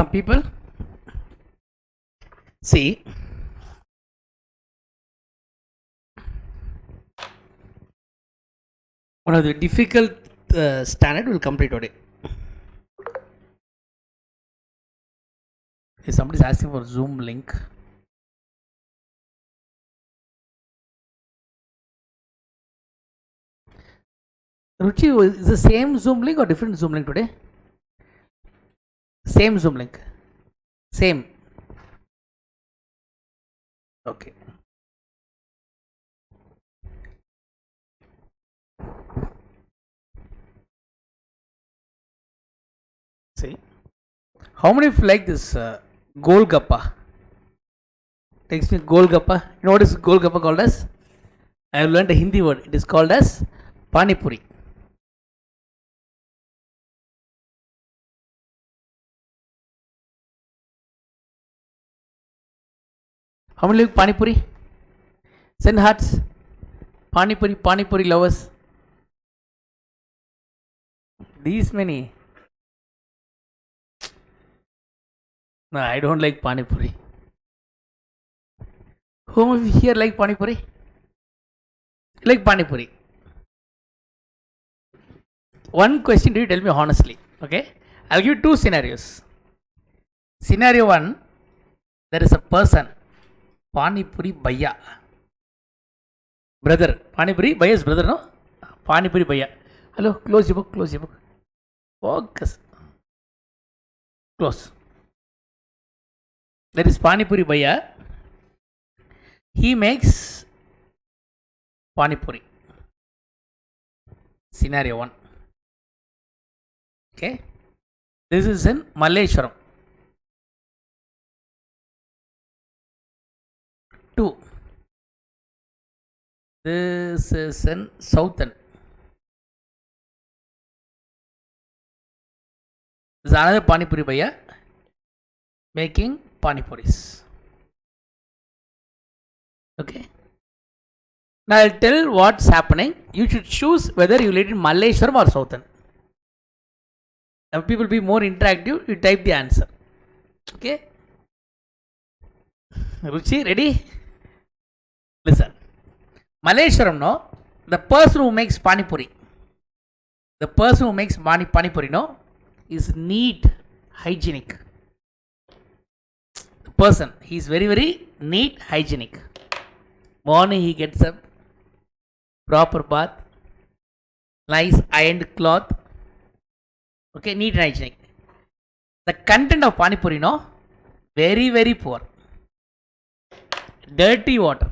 People, see, one of the difficult standard will complete today. If somebody is asking for Zoom link, Ruchi, is the same Zoom link or different Zoom link today? Same Zoom link. Same. Okay. See, how many of you like this Golgappa? Takes me Golgappa. You know what is Golgappa called as? I have learned a Hindi word. It is called as Pani Puri. How many like Pani Puri? Send hearts. Pani Puri lovers. These many. No, I don't like Pani Puri. Whom of you here like Pani Puri? Like Pani Puri. One question, do you tell me honestly? Okay, I'll give you two scenarios. Scenario one, there is a person, Pani Puri Bhaiya. Brother, Pani Puri Bhaiya's brother, no? Pani Puri Bhaiya. Hello, close your book, close your book. Focus. Close. There is Pani Puri Bhaiya. He makes Pani Puri. Scenario one. Okay. This is in Malleshwaram. 2. This is in Southern. This is another Pani Puri Bhaiya making Pani Puris. Okay. Now I'll tell what's happening. You should choose whether you live in Malleshwaram or Southern. Now people be more interactive. You type the answer. Okay. Ruchi, ready? Listen. Malleshwaram, no? The person who makes Pani Puri. The person who makes Pani Puri, no? Is neat, hygienic. The person, he is very, very neat, hygienic. Morning he gets up, proper bath, nice ironed cloth. Okay, neat and hygienic. The content of Pani Puri, no? Very, very poor. Dirty water.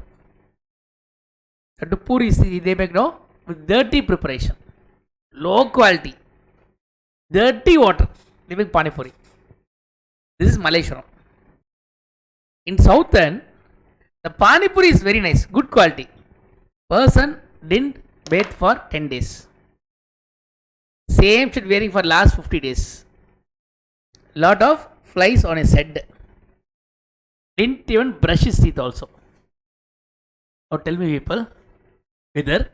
The puri they make, no? With dirty preparation. Low quality. Dirty water. They make Pani Puri. This is Malleshwaram. In Southern, the Pani Puri is very nice, good quality. Person didn't bathe for 10 days. Same shit wearing for last 50 days. Lot of flies on his head. Didn't even brush his teeth also. Now tell me people, whether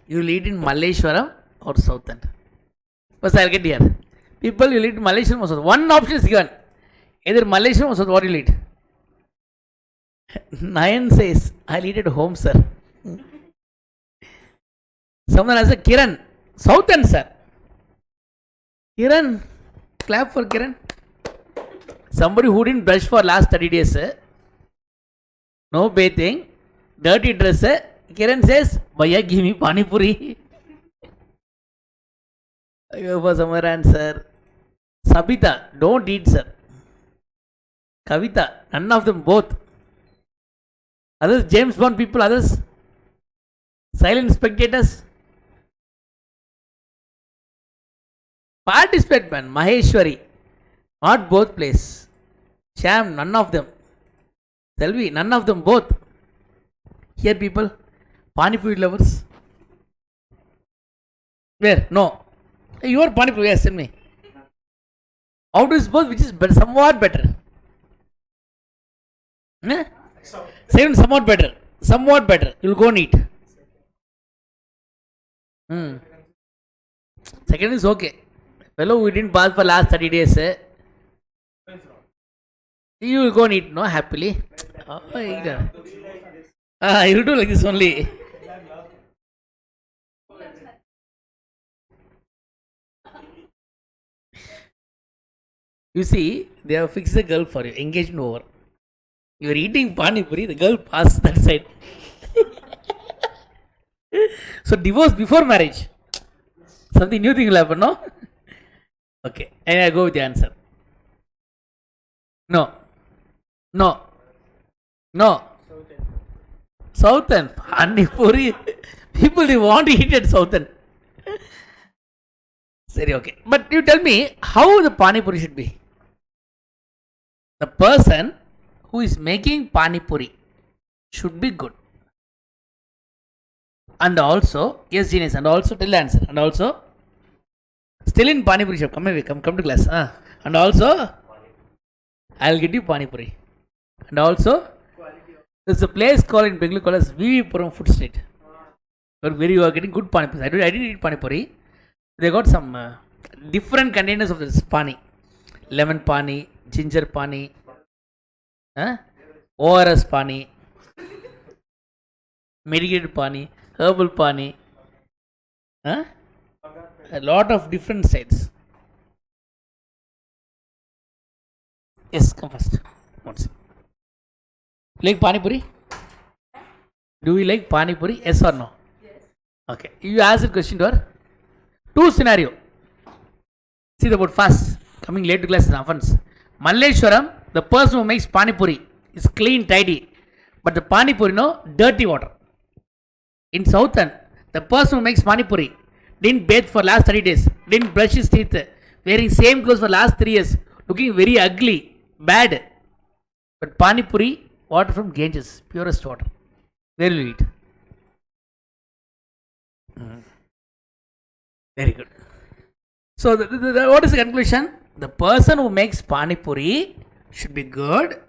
you live in Malleshwaram or Southern. First I'll get here. People, you live in Malleshwaram or Southern. One option is given. Either Malleshwaram or Southern. What you lead? 9 says, I lead at home, sir. Someone has a Kiran. Southern, sir. Kiran. Clap for Kiran. Somebody who didn't brush for last 30 days. No bathing. Dirty dress. Kiran says, Bhaiya, give me Pani Puri. I go for some answer. Sabita, don't eat, sir. Kavita, none of them both. Others, James Bond people, others, silent spectators. Participate, man. Maheshwari, not both place. Sham, none of them. Selvi, none of them both. Here, people, Pani Puri lovers. Where? No. You are Pani Puri, yes, tell me. Out is both, which is better, somewhat better. Second, somewhat better. Somewhat better. You will go and eat. Second is okay. Fellow, we didn't bath for last 30 days. You will go and eat, no, happily. Oh, eat. You do like this only. You see, they have fixed a girl for you. Engagement over. You are eating pani puri, the girl passed that side. So divorce before marriage. Something new thing will happen, no? Okay, and I go with the answer. No, no, no. Southern pani puri. People they want to eat at Southern. Sorry, okay. But you tell me how the pani puri should be. The person who is making pani puri should be good. And also, yes, genius. And also, tell the answer. And also, still in pani puri shop. Come away, come to class. And also, I'll get you pani puri. And also, there's a place called in Bengaluru called as Puram Food Street. Where you are getting good pani puri. I didn't eat pani puri. They got some different containers of this pani. Lemon pani, ginger pani, ORS pani, medicated pani, herbal pani. A lot of different sides. Yes, come first. Like pani puri? Do you like pani puri? Yes or no? Yes. Okay. You ask the question to her. Two scenario. See about fast. Coming late to class is offense. Malleshwaram, the person who makes pani puri is clean, tidy. But the pani puri, no, dirty water. In Southern, the person who makes pani puri didn't bathe for last 30 days, didn't brush his teeth, wearing same clothes for last 3 years, looking very ugly, bad. But pani puri, water from Ganges, purest water. Where will you eat? Very good. So, what is the conclusion? The person who makes pani puri should be good,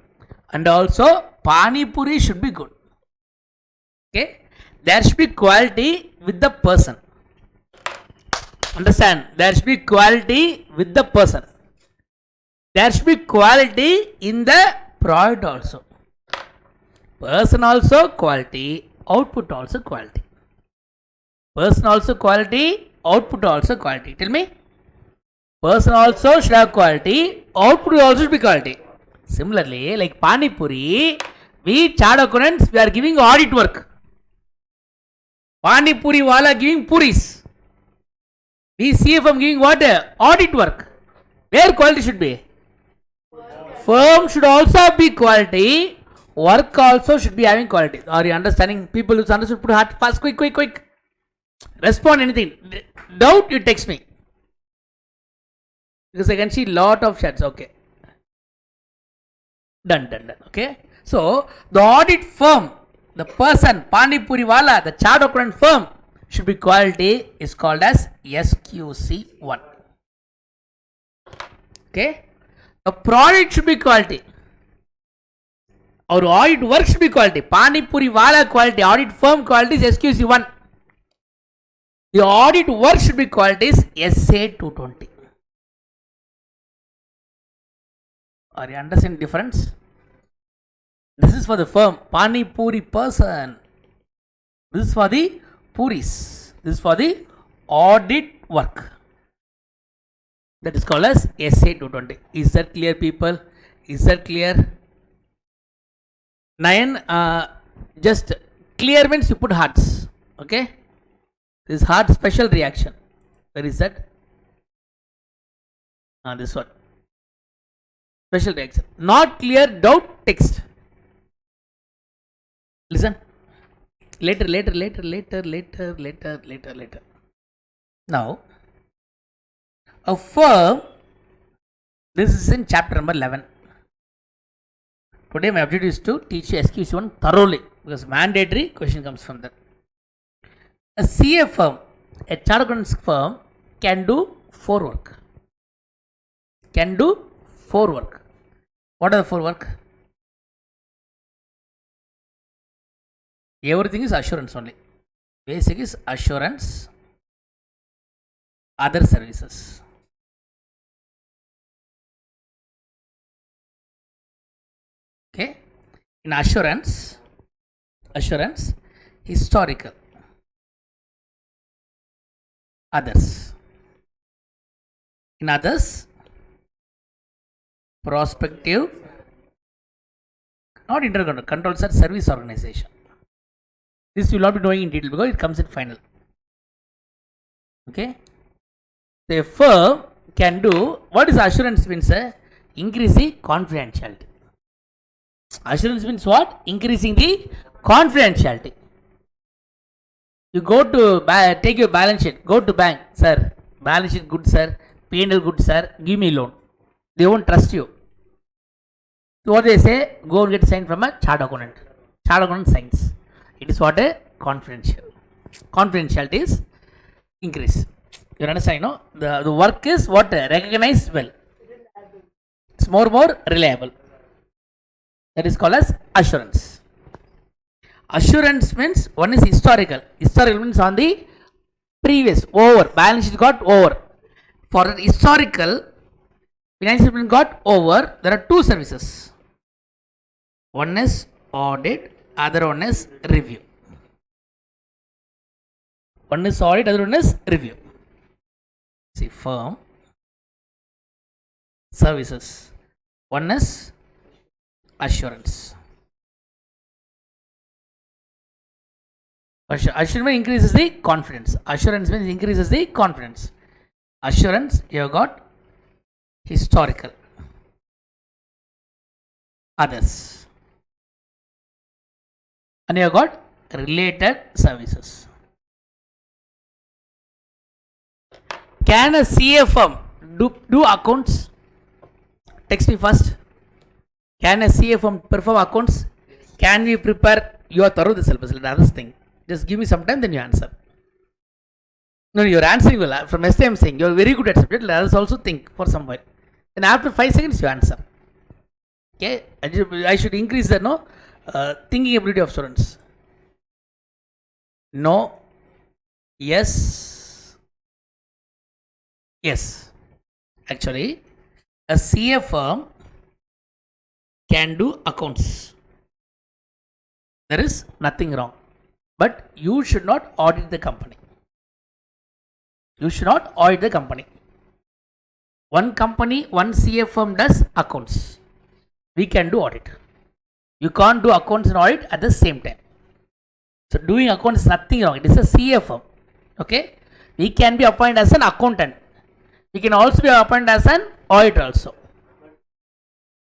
and also pani puri should be good. Okay? There should be quality with the person. Understand? There should be quality with the person. There should be quality in the product also. Person also quality, output also quality. Person also quality, output also quality. Tell me. Person also should have quality, output also should be quality. Similarly, like pani puri, we chartered accountants, we are giving audit work. Pani puri wala giving puris. We CFM giving what? Audit work. Where quality should be? Firm should also be quality. Work also should be having quality. Are you understanding? People who understood, put heart fast, quick. Respond anything. Doubt, you text me. Because I can see lot of chats. Okay. Done. Okay. So, the audit firm, the person, Pani Puri wala, the chart accountant firm should be quality is called as SQC1. Okay. The product should be quality. Our audit work should be quality. Pani Puri wala quality, audit firm quality is SQC1. The audit work should be quality is SA220. Are you understanding difference? This is for the firm, Pani Puri person. This is for the Puris. This is for the audit work. That is called as SA220. Is that clear, people? Is that clear? 9. Just clear means you put hearts. Okay? This heart special reaction. Where is that? This one. Special reaction. Not clear, doubt, text. Listen. Later. Now, a firm, this is in chapter number 11. Today my objective is to teach you SQC1 thoroughly because mandatory question comes from that. A CA firm, a chartered accountants firm can do 4 work. Can do 4 work. What are the 4 work? Everything is assurance only. Basic is assurance, other services. Okay. In assurance, historical, others. In others, prospective, not internal controls are service organization. This will not be knowing in detail because it comes in final. Okay. The firm can do, what is assurance means? Increasing confidentiality. Assurance means what? Increasing the confidentiality. You go to take your balance sheet, go to bank, sir, balance sheet good sir, P&L good sir, give me loan. They won't trust you. So what they say, go and get signed from a chart accountant. Chart accountant signs. It is what? A confidential. Confidentiality is increase. You understand? No, the work is what? Recognized well. It's more reliable. That is called as assurance. Assurance means one is historical. Historical means on the previous, over. Balance sheet got over. For the historical, financial statement got over. There are two services. One is audit, other one is review. One is audit, other one is review. See, firm, services. One is assurance. Assurance increases the confidence. Assurance means increases the confidence. Assurance, you have got historical, others, and you have got related services. Can a CA firm do accounts? Text me first. Can a CA firm perform accounts? Can we prepare? You are thorough the syllabus. Let others think. Just give me some time, then you answer. No, you're answering well. From yesterday I'm saying you're very good at subject. Let others also think for some while. Then after 5 seconds you answer. Okay, I should increase the thinking ability of students. No, yes, yes. Actually, a CA firm can do accounts. There is nothing wrong. But you should not audit the company. You should not audit the company. One company, one CA firm does accounts. We can do audit. You can't do accounts and audit at the same time. So doing accounts is nothing wrong. It is a CA firm. Okay. We can be appointed as an accountant. We can also be appointed as an auditor also.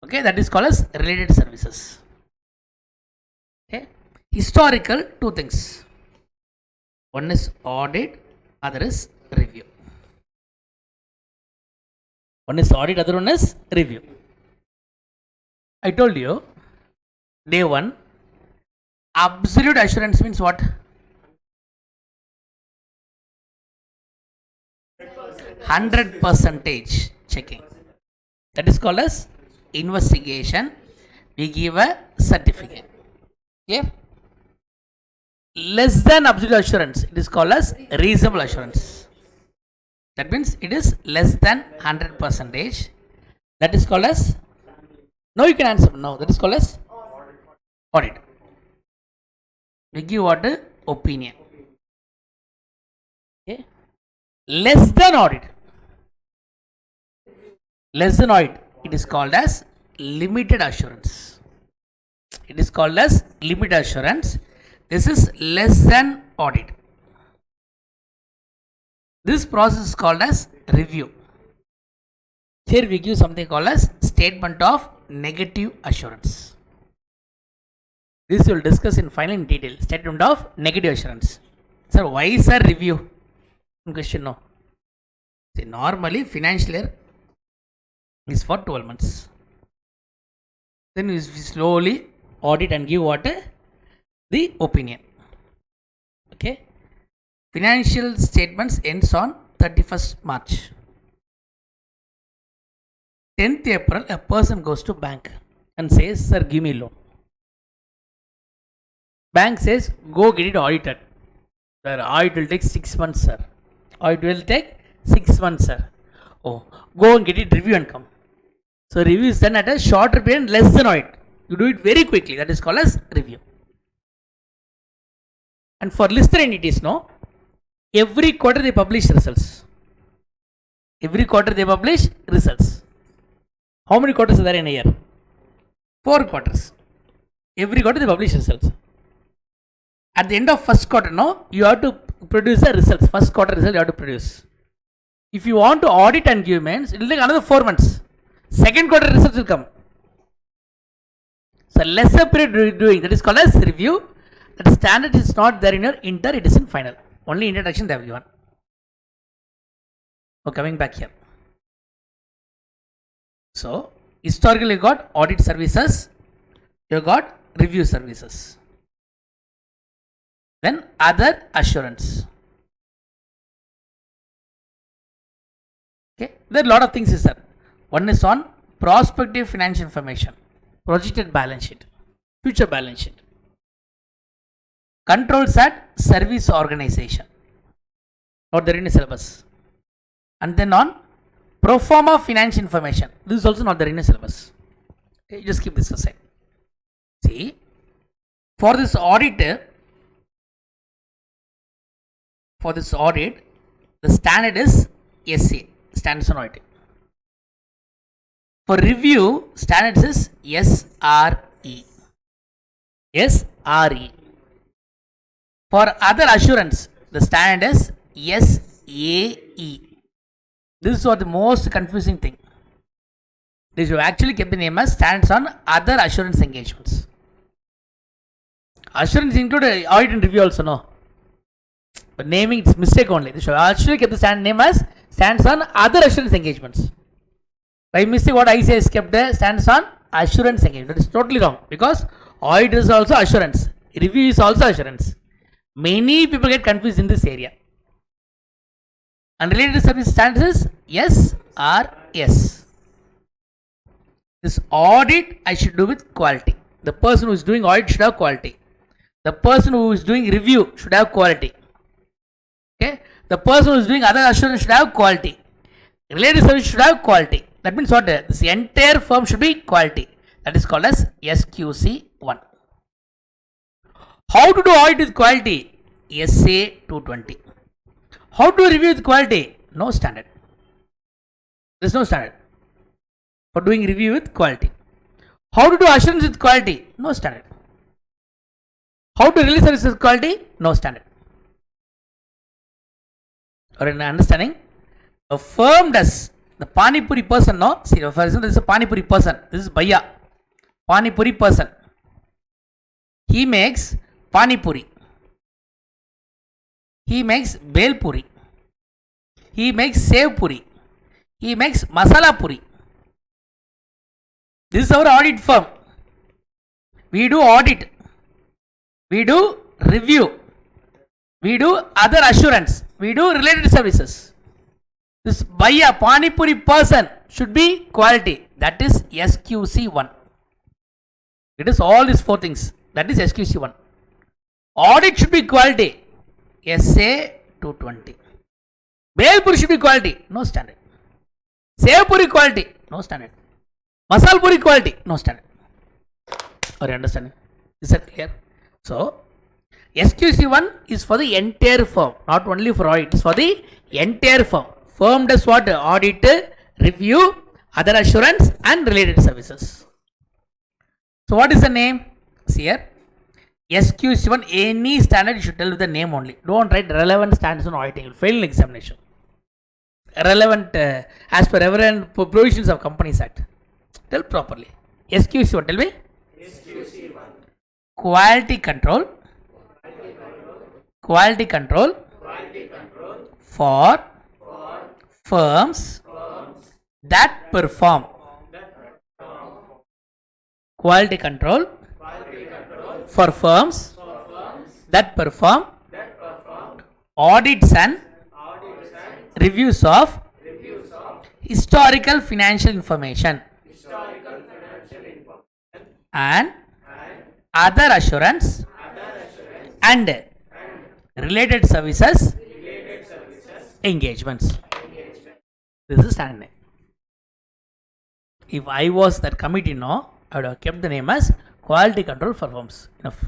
Okay. That is called as related services. Okay. Historical, two things. One is audit, other is review. One is audit, other one is review. I told you, day one, absolute assurance means what? 100% checking. That is called as investigation. We give a certificate. Okay. Less than absolute assurance, it is called as reasonable assurance. That means it is less than 100%. That is called as, no, you can answer now. That is called as audit. We give what? Opinion. Okay. Less than audit. Less than audit, it is called as limited assurance. It is called as limited assurance. This is less than audit. This process is called as review. Here we give something called as statement of negative assurance. This we will discuss in final in detail. Statement of negative assurance. Sir, why is a review? Question no. See, normally financial year is for 12 months. Then we slowly audit and give what? The opinion. Okay. Financial statements ends on 31st March. 10th April, a person goes to bank and says, sir, give me loan. Bank says, go get it audited. Sir, audit will take 6 months, sir. Audit will take 6 months, sir. Oh, go and get it review and come. So review is done at a shorter period, less than audit. You do it very quickly. That is called as review. And for listed entities, no, every quarter they publish results. Every quarter they publish results. How many quarters are there in a year? 4 quarters. Every quarter they publish results. At the end of first quarter, no, you have to produce the results. First quarter result you have to produce. If you want to audit and give means, it will take another 4 months. Second quarter results will come. So lesser period doing, that is called as review. That standard is not there in your inter, it is in final. Only introduction they have given. So coming back here. So historically you got audit services, you got review services. Then other assurance. Okay, there are a lot of things is there. One is on prospective financial information, projected balance sheet, future balance sheet. Controls at service organization, or there in a syllabus. And then on pro forma financial information, this is also not there in a syllabus. Okay, just keep this aside. See, for this audit, the standard is SA, standards on auditing. For review, standards is SRE. SRE. For other assurance, the standard is SAE. This is what the most confusing thing. They should actually keep the name as standards on other assurance engagements. Assurance include audit and review also, no. But naming it's mistake only. They should actually keep the standard name as stands on other assurance engagements. By mistake, what I say is kept the stands on assurance engagement. That is totally wrong, because audit is also assurance, review is also assurance. Many people get confused in this area. And related service standards is SRS. This audit I should do with quality. The person who is doing audit should have quality. The person who is doing review should have quality. Okay. The person who is doing other assurance should have quality. Related service should have quality. That means what? This entire firm should be quality. That is called as SQC1. How to do audit with quality? SA 220. How to review with quality? No standard. There is no standard for doing review with quality. How to do assurance with quality? No standard. How to release service with quality? No standard. Or in understanding, a firm does. The Pani Puri person, no? See, for example, this is a Pani Puri person. This is Bhaiya. Pani Puri person. He makes Pani Puri. He makes Bel Puri. He makes Sev Puri. He makes Masala Puri. This is our audit firm. We do audit. We do review. We do other assurance. We do related services. This Bhaiya Pani Puri person should be quality. That is SQC1. It is all these 4 things. That is SQC1. Audit should be quality. SA 220. Bel Puri should be quality. No standard. Sev Puri quality. No standard. Masal Puri quality. No standard. Are you understanding? Is that clear? So, SQC1 is for the entire firm, not only for audit. It is for the entire firm. Firm does what? Audit, review, other assurance and related services. So what is the name? See here. SQC1, any standard you should tell with the name only. Don't write relevant standards on auditing. You will fail in examination. Relevant as per relevant provisions of Companies Act. Tell properly. SQC1, tell me. SQC1. Quality control. Quality control. For firms that perform. Quality control for firms that perform audits and reviews of historical financial information and other assurance and related services engagements. This is standard name. If I was that committee, no, I would have kept the name as quality control for firms. Enough.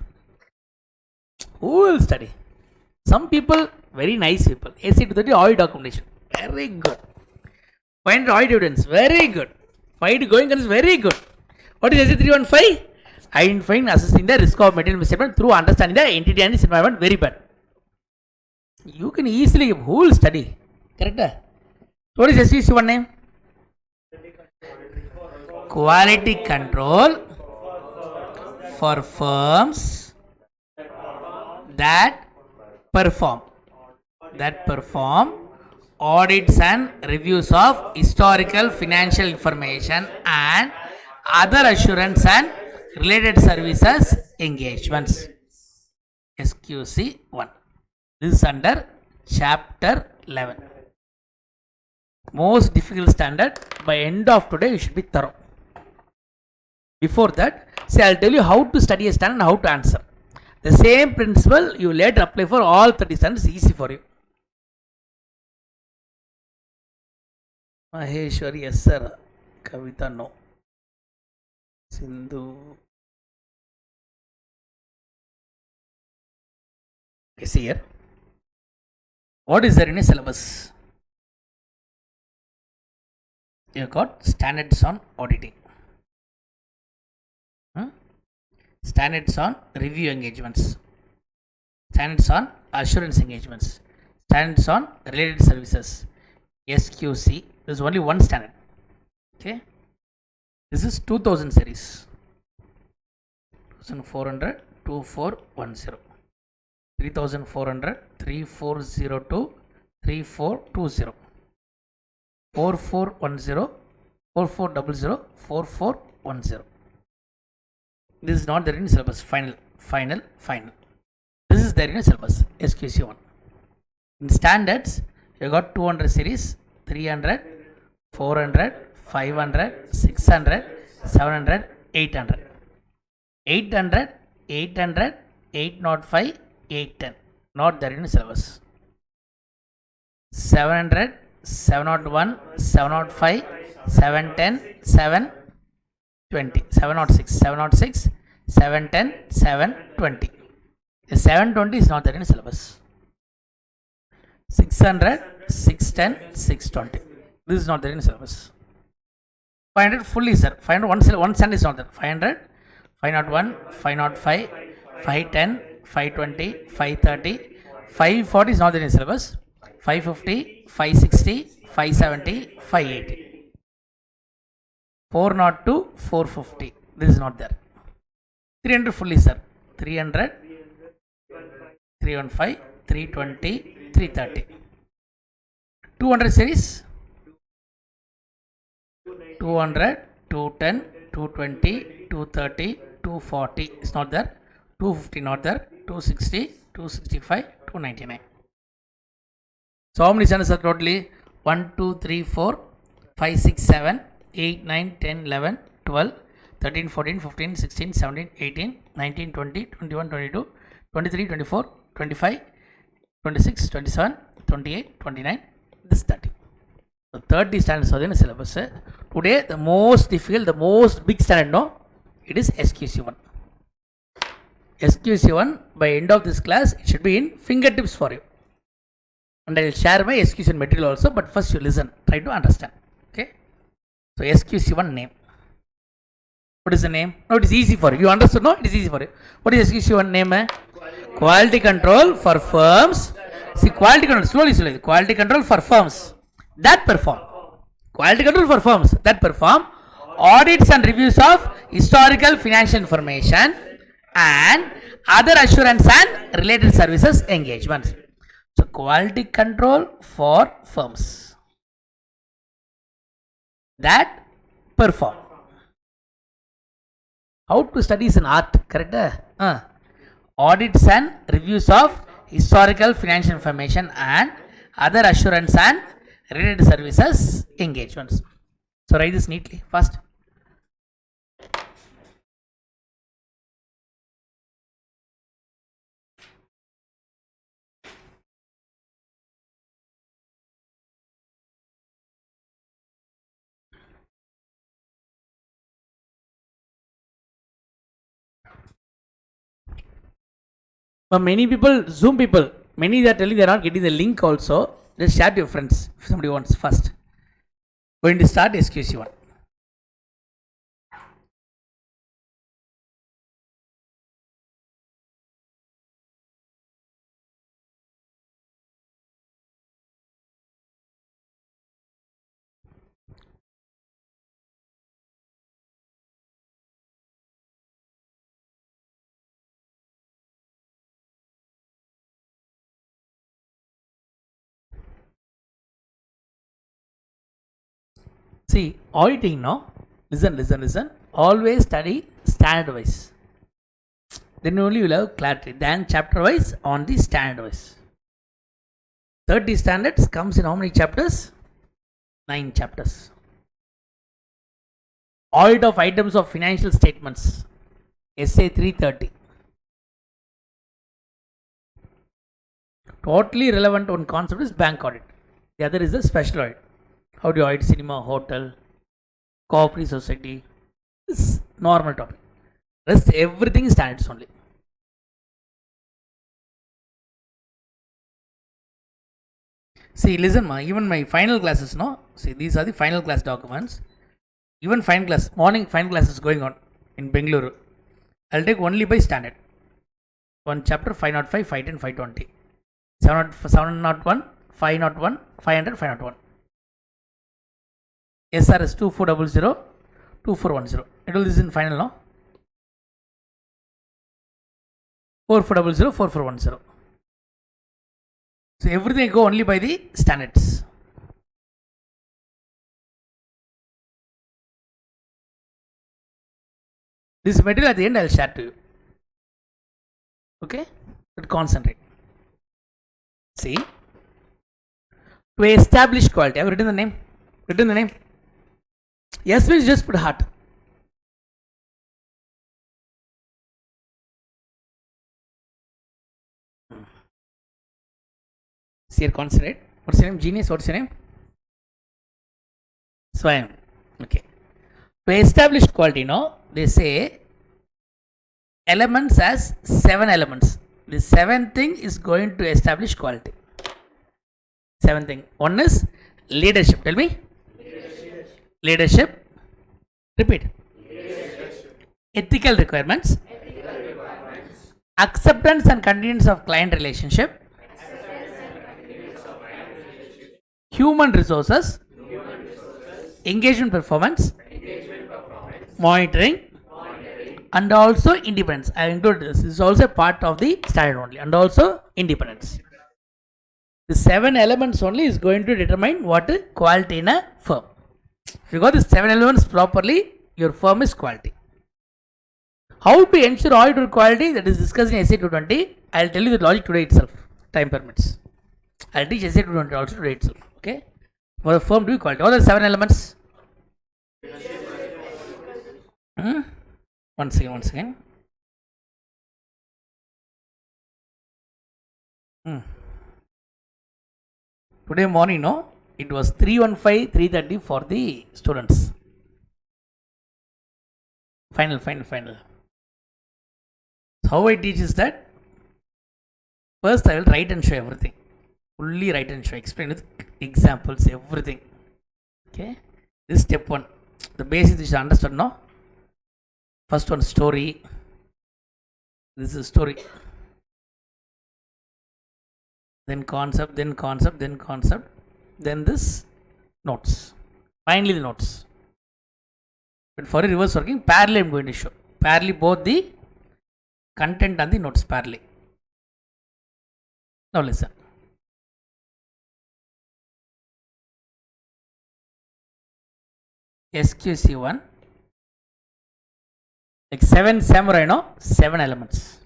Who will study? Some people, very nice people. AC230 audit documentation. Very good. Find audit evidence. Very good. Find going is very good. What is AC315? Identifying and assessing the risk of material misstatement through understanding the entity and its environment. Very bad. You can easily, who will study? Correct? What is SQC1 name? Quality control for firms that perform audits and reviews of historical financial information and other assurance and related services engagements. SQC1. This is under chapter 11. Most difficult standard. By end of today you should be thorough. Before that, say I'll tell you how to study a standard and how to answer. The same principle you later apply for all 30 standards. Easy for you. Maheshwari, yes sir. Kavita, no. Sindhu. Okay, see here. What is there in a syllabus? You got standards on auditing, standards on review engagements, standards on assurance engagements, standards on related services, SQC. There is only one standard. Okay, this is 2000 series, 2400 2410, 3400 3402 3420. 4410, 4400, 4410. This is not there in syllabus. Final. This is there in syllabus. SQC1. In standards, you got 200 series, 300, 400, 500, 600, 700, 800. 800, 800, 805, 810. Not there in syllabus. 700, 701, 705, 710, 720, 706, 706, 710, 720. The 720 is not there in syllabus. 600, 610, 620. This is not there in syllabus. 500 fully, sir. 500 one standard is not there. 500, 501, 505, 510, 520, 530, 540 is not there in syllabus. 550, 560, 570, 580. 402, 450. This is not there. 300 fully, sir. 300, 315, 320, 330. 200 series. 200, 210, 220, 230, 240 is not there. 250 not there. 260, 265, 299. So how many standards are totally? 1, 2, 3, 4, 5, 6, 7, 8, 9, 10, 11, 12, 13, 14, 15, 16, 17, 18, 19, 20, 21, 22, 23, 24, 25, 26, 27, 28, 29, this 30. So 30 standards are in the syllabus. Today the most difficult, the most big standard, no? It is SQC1. SQC1, by end of this class, it should be in fingertips for you. And I will share my SQC1 material also, but first you listen, try to understand. Okay. So SQC1 name. What is the name? No, it is easy for you. You understood? No, it is easy for you. What is SQC1 name? Quality control for firms. See, quality control, slowly. Quality control for firms that perform. Quality control for firms that perform audits and reviews of historical financial information and other assurance and related services engagements. So quality control for firms that perform. How to study is an art, correct? Audits and reviews of historical financial information and other assurance and related services engagements. So write this neatly first. But many people, Zoom people, many they are telling they are not getting the link also. Just share to your friends if somebody wants first. Going to start SQC1. See, auditing now, listen. Always study standard wise. Then only you will have clarity. Then chapter wise on the standard wise. 30 standards comes in how many chapters? 9 chapters. Audit of items of financial statements. SA 330. Totally relevant one concept is bank audit. The other is the special audit. How do you audit cinema, hotel, cooperative society? This is normal topic. Rest everything is standards only. See, listen, even my final classes, no? See, these are the final class documents. Even final class, morning final class is going on in Bengaluru. I'll take only by standard. One chapter 505, 510, 520. 701, 501, 500, 501. SRS 2400, 2410. It will is in final, no? 4400, 4410. So everything go only by the standards. This material at the end I will share to you. Okay? But concentrate. See? To establish quality. Have you written the name? Written the name? Yes, please just put heart. See, concentrate. What's your name? Genius. What's your name? Swayam. Okay. To establish quality, no, they say elements as 7 elements. The 7th thing is going to establish quality. 7th thing. One is leadership. Tell me. Leadership. Repeat. Leadership. Ethical requirements. Acceptance and convenience of client relationship. Human resources. Engagement performance. Monitoring. And also independence. I include this. This is also part of the standard only. And also independence. The 7 elements only is going to determine what is quality in a firm. If you got the 7 elements properly, your firm is quality. How to ensure audit quality, that is discussed in SA 220. I will tell you the logic today itself. Time permits. I will teach SA 220 also today itself. Okay. For the firm to be quality. What are the 7 elements? Once again. Today morning, no, it was 315, 330 for the students. Final. How I teach is that first I will write and show everything. Fully write and show, explain with examples, everything. Okay. This is step 1. The basics is understood, no? First one, story. This is story. Then concept, then this notes. Finally the notes. But for a reverse working, parallel I am going to show. Parallel both the content and the notes parallel. Now listen. SQC1. Like 7 samurai, no? 7 elements.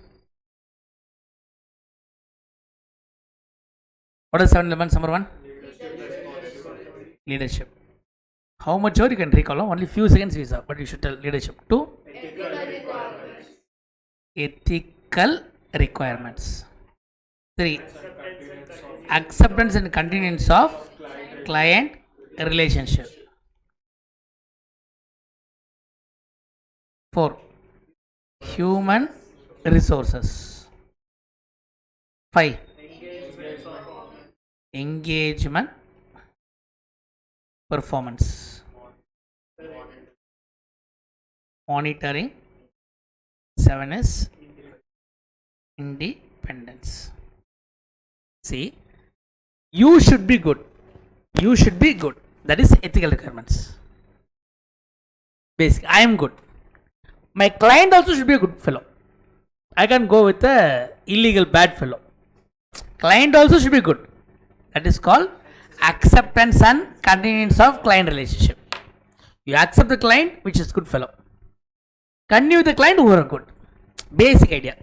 What are 7 elements? Number 1? Leadership. How much more you can recall? Only few seconds visa, but you should tell leadership. 2? Ethical requirements. 3. Acceptance and continuance of client relationship. 4. Human resources. 5. Engagement performance. Monitoring. 7 is independence. See, you should be good. You should be good. That is ethical requirements. Basic. I am good. My client also should be a good fellow. I can go with a illegal bad fellow. Client also should be good. That is called acceptance and convenience of client relationship. You accept the client which is good fellow. Continue with the client who are good. Basic idea.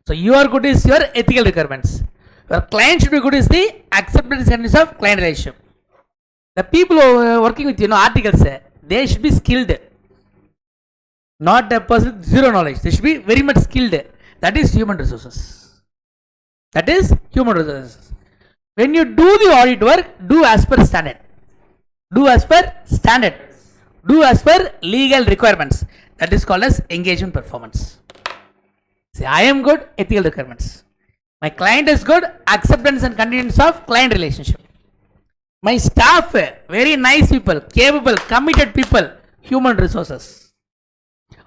So your good is your ethical requirements. Your client should be good is the acceptance and convenience of client relationship. The people who are working with articles, they should be skilled. Not a person with zero knowledge. They should be very much skilled. That is human resources. That is human resources. When you do the audit work, do as per standard. Do as per standard. Do as per legal requirements. That is called as engagement performance. See, I am good, ethical requirements. My client is good, acceptance and convenience of client relationship. My staff, very nice people, capable, committed people, human resources.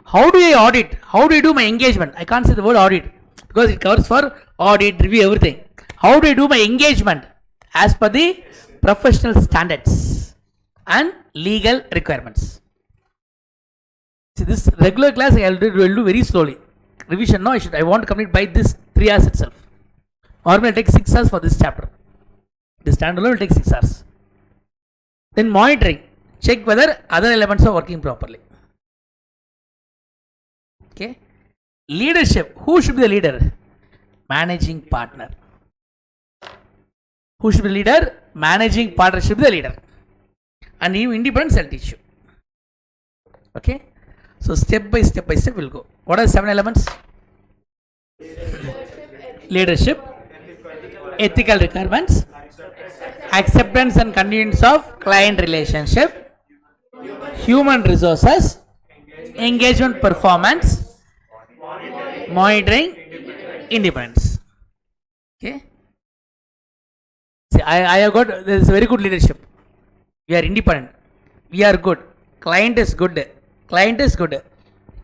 How do I audit? How do I do my engagement? I can't say the word audit because it covers for audit, review, everything. How do I do my engagement? As per the professional standards and legal requirements. See, this regular class I will do very slowly. Revision, no, I want to complete by this 3 hours itself. Normally it will take 6 hours for this chapter. This standalone will take 6 hours. Then monitoring. Check whether other elements are working properly. Okay. Leadership. Who should be the leader? Managing partner. Who should be the leader? Managing partner should be the leader. And you independence I'll teach you. Okay. So step by step we'll go. What are the 7 elements? Leadership, ethical requirements, acceptance and convenience of client relationship, human resources, engagement performance, monitoring, independence. Okay. See, I have got, there is very good leadership. We are independent. We are good. Client is good. Client is good.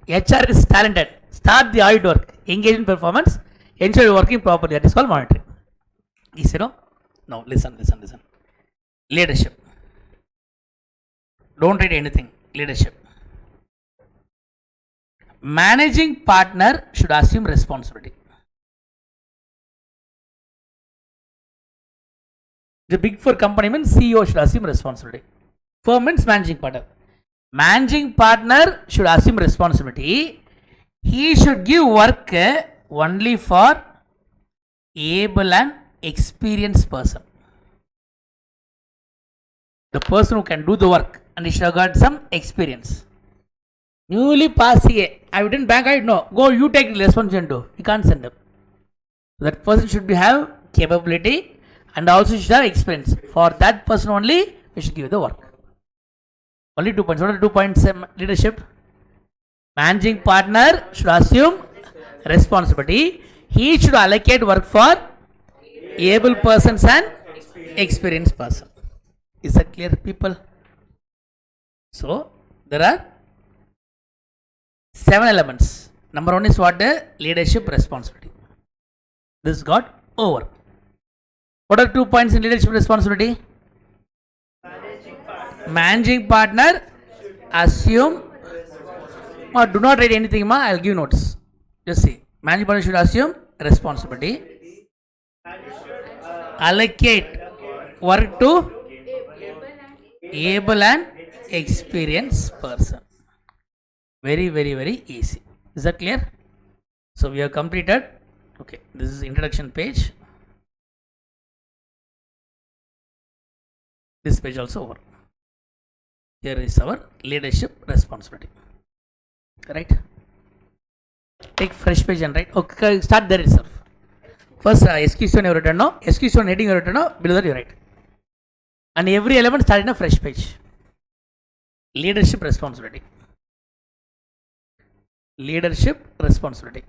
HR is talented. Start the audit work. Engagement performance. Ensure you are working properly. That is called monitoring. Easy, no? No, listen. Leadership. Don't read anything. Leadership. Managing partner should assume responsibility. The big 4 company means CEO should assume responsibility. Firm means managing partner. Managing partner should assume responsibility. He should give work only for able and experienced person. The person who can do the work and he should have got some experience. Newly passed CA. I didn't bank it. No. Go, you take the responsibility. You can't send him. That person should have capability and also should have experience. For that person only, we should give the work. Only 2 points. What are 2 points? Leadership. Managing partner should assume responsibility. He should allocate work for able persons and experienced person. Is that clear, people? So there are 7 elements. Number 1 is what? Leadership responsibility. This got over. What are 2 points in leadership responsibility? Managing partner assume or do not write anything, ma. I'll give notes. Just see. Managing partner should assume responsibility. Allocate work to able and experienced person. Very easy. Is that clear? So we have completed. Okay, this is introduction page. This page also over. Here is our leadership responsibility. Right? Take fresh page and write. Okay, start there itself. First, SQ1 you written, no? SQ1 heading you written, no? Below that you write. And every element start in a fresh page. Leadership responsibility. Leadership responsibility.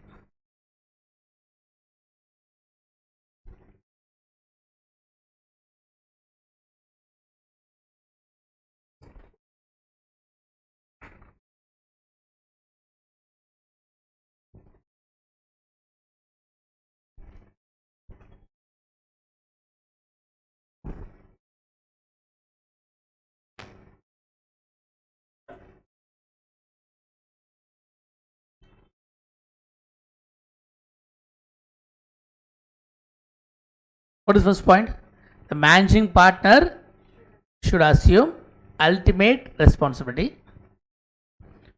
What is first point? The managing partner should assume ultimate responsibility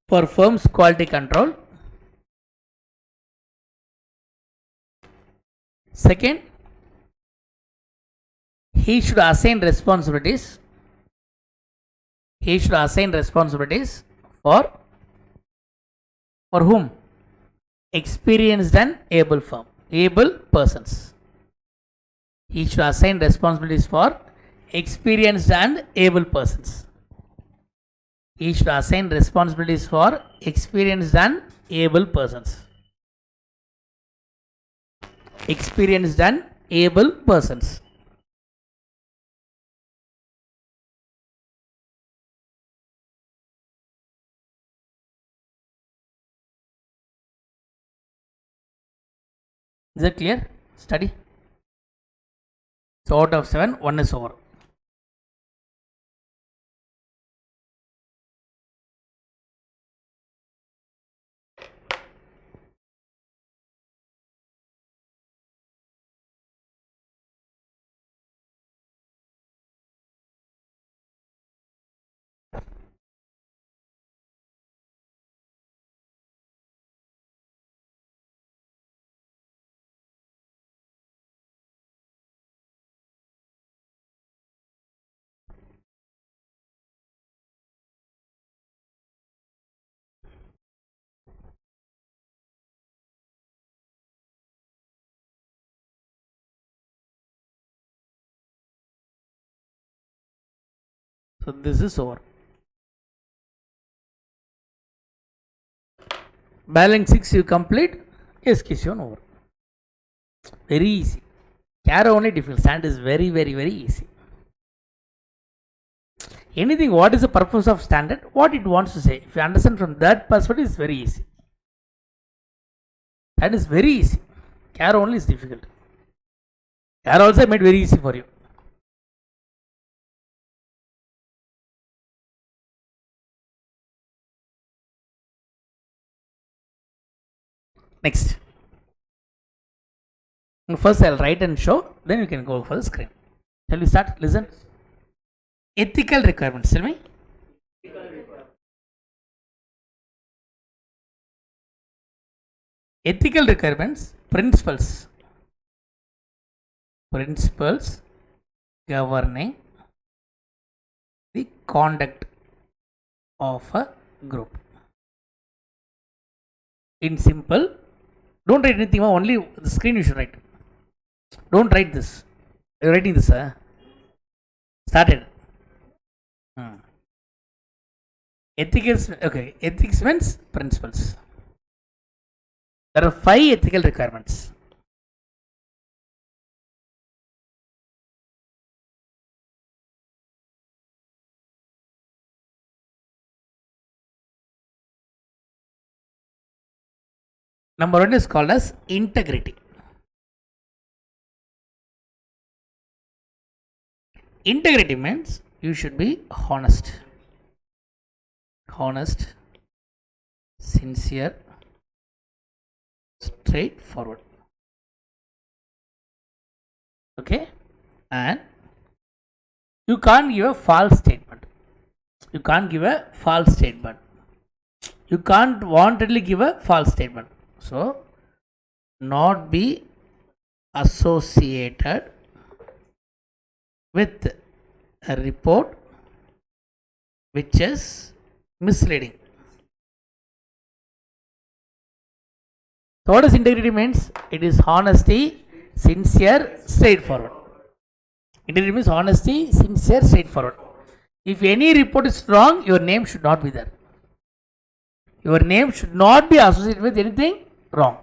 for firm's quality control. Second, he should assign responsibilities. He should assign responsibilities for whom? Experienced and able persons. He should assign responsibilities for experienced and able persons. He should assign responsibilities for experienced and able persons. Experienced and able persons. Is that clear? Study. So out of 7, 1 is over. So this is over. Balance 6 you complete. Yes, question over. Very easy. Carry only difficult. Stand is very, very, very easy. Anything, what is the purpose of standard? What it wants to say. If you understand from that perspective, it's very easy. That is very easy. Carry only is difficult. Carry also made very easy for you. Next. First I'll write and show, then you can go for the screen. Shall we start? Listen. Ethical requirements. Tell me. Ethical requirements, principles governing the conduct of a group. In simple, don't write anything, only the screen you should write. Don't write this. You're writing this, started. Ethics, okay. Ethics means principles. There are 5 ethical requirements. Number 1 is called as integrity. Integrity means you should be honest, sincere, straightforward. Okay, and you can't give a false statement. You can't wantedly give a false statement. So, not be associated with a report which is misleading. So what does integrity means? It is honesty, sincere, straightforward. Integrity means honesty, sincere, straightforward. If any report is wrong, your name should not be there. Your name should not be associated with anything wrong.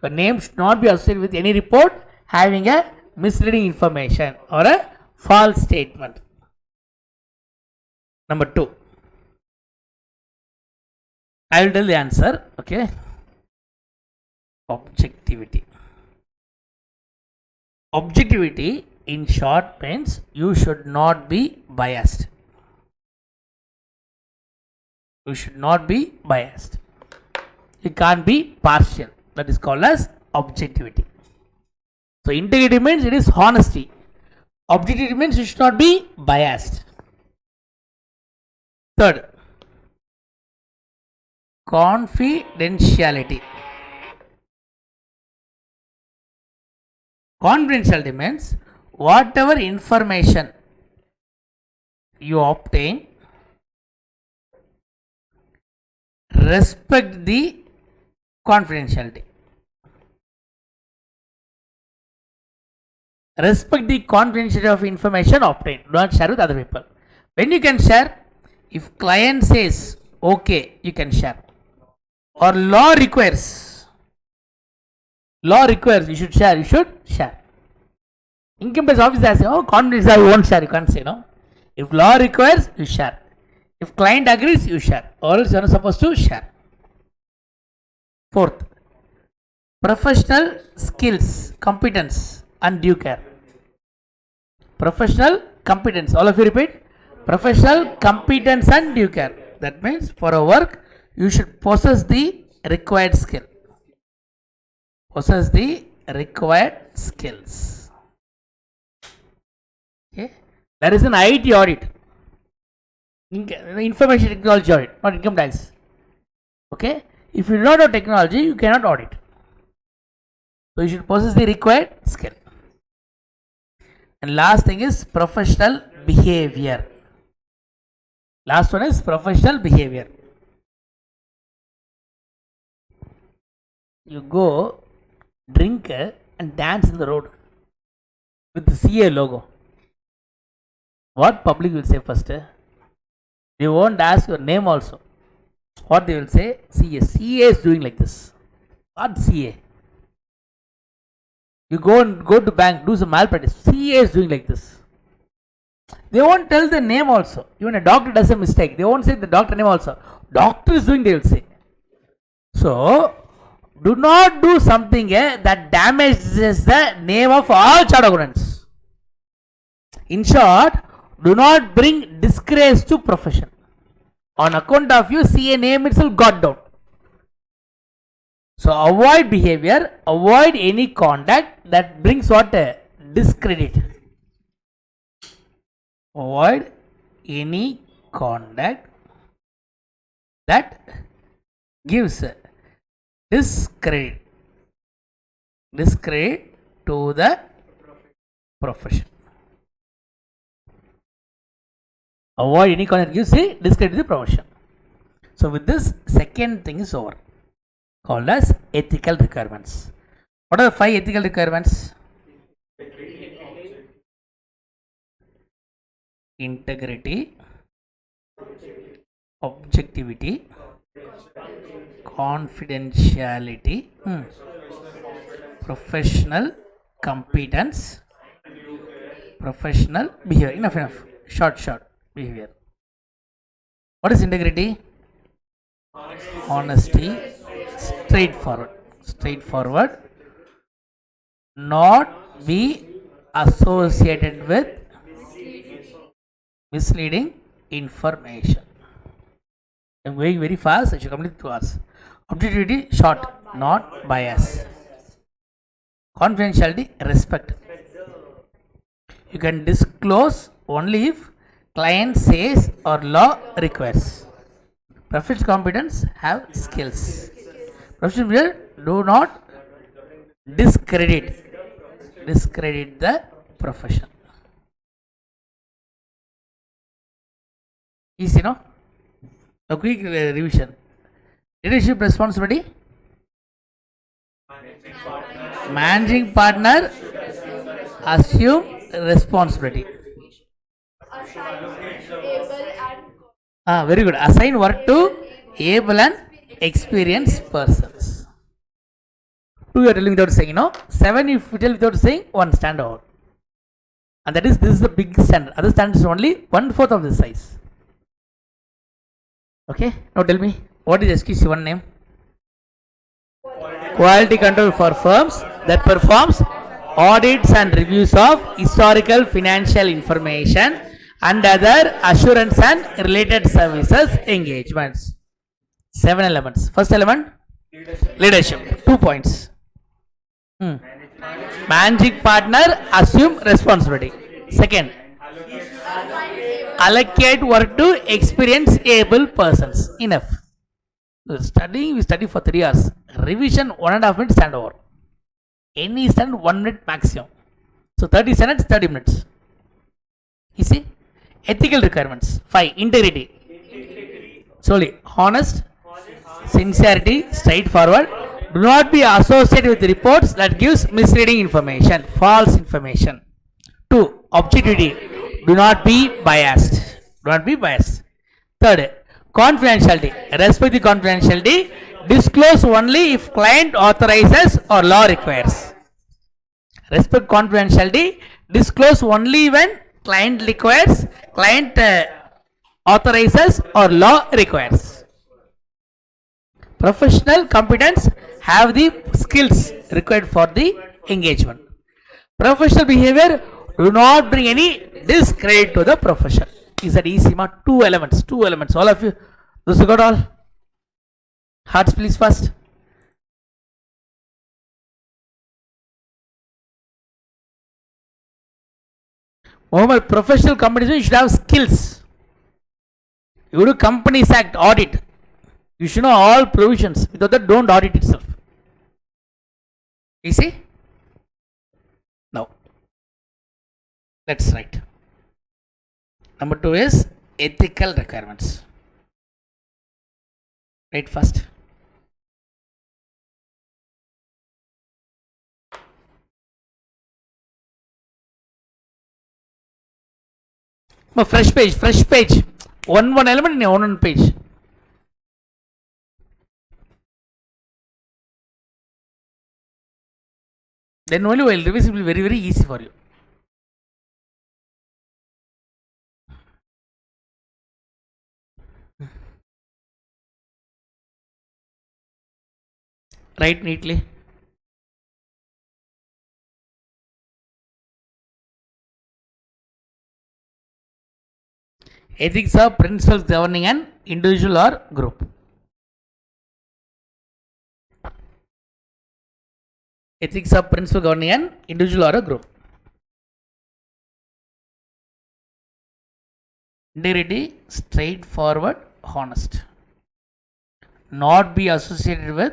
Your name should not be associated with any report having a misleading information or a false statement. Number 2. I will tell the answer. Okay. Objectivity. Objectivity in short means you should not be biased. You should not be biased. You can't be partial. That is called as objectivity. So integrity means it is honesty. Objectivity means it should not be biased. Third, confidentiality. Confidentiality means whatever information you obtain, respect the confidentiality. Respect the confidentiality of information obtained. Do not share with other people. When you can share, if client says okay, you can share. Or law requires you should share. Income tax office says, oh, confidence I won't share. You can't say no. If law requires, you share. If client agrees, you share. Or else you are not supposed to share. Fourth, professional skills, competence and due care. Professional competence. All of you repeat. Professional competence and due care. That means for a work, you should possess the required skill. Possess the required skills. Okay. There is an IT audit. Information technology audit, not income tax. Okay. If you do not know technology, you cannot audit. So you should possess the required skill. And last thing is professional behavior. Last one is professional behavior. You go drink and dance in the road with the CA logo. What public will say first? They won't ask your name also. What they will say? CA. CA is doing like this. What CA? You go to bank, do some malpractice. CA is doing like this. They won't tell the name also. Even a doctor does a mistake, they won't say the doctor name also. Doctor is doing, they will say. So, do not do something that damages the name of all chartered accountants. In short, do not bring disgrace to profession. On account of you, CA name itself got down. So avoid behavior, avoid any conduct that brings what? Discredit. Avoid any conduct that gives discredit to the profession. Avoid any conduct that gives discredit to the profession. So with this, second thing is over, called as ethical requirements. What are the 5 ethical requirements? Integrity, objectivity, confidentiality, professional competence, professional behavior. Enough. Short behavior. What is integrity? Honesty, straightforward, not be associated with misleading information. I am going very fast, I should complete 2 hours. Objectivity, short, not bias. Confidentiality, respect. You can disclose only if client says or law requires. Professional competence, have skills. Professional behavior, do not discredit the profession. Easy, no? A quick revision. Leadership responsibility. Managing partner assume responsibility. Very good. Assign work to able and experienced persons. 2 you are telling without saying, 7 if you tell without saying, 1 stand over. And that is, this is the big standard. Other standard is only 1/4 of this size. Okay, now tell me, what is SQC1 name? Quality control for firms that performs audits and reviews of historical financial information and other assurance and related services engagements. 7 elements. First element, leadership. 2 points. Managing partner assume responsibility. Second, allocate work to experience able persons. Enough. We study for 3 hours. Revision 1.5 minutes stand over. Any stand 1 minute maximum. So 30 seconds, 30 minutes. You see? Ethical requirements. 5. Integrity. Solely honest, sincerity, straightforward. Do not be associated with reports that gives misleading information, false information. 2. Objectivity. Do not be biased. Do not be biased. Third, confidentiality. Respect the confidentiality. Disclose only if client authorizes or law requires. Respect confidentiality. Disclose only when client requires, client authorizes or law requires. Professional competence. Have the skills required for the engagement. Professional behavior. Do not bring any discredit to the profession. Is that easy? Ma? Two elements. Two elements. All of you. Those who got all? Hearts please first. Mohammed, professional competition, you should have skills. You do Companies Act, audit. You should know all provisions. Without that, don't audit itself. You see? Now, let's write. Number 2 is ethical requirements. Write first. Fresh page, fresh page. One element in one page. Then only while revise will be very, very easy for you. Write neatly. Ethics are principles governing an individual or group. Ethics are principles governing an individual or a group. Integrity, straightforward, honest. Not be associated with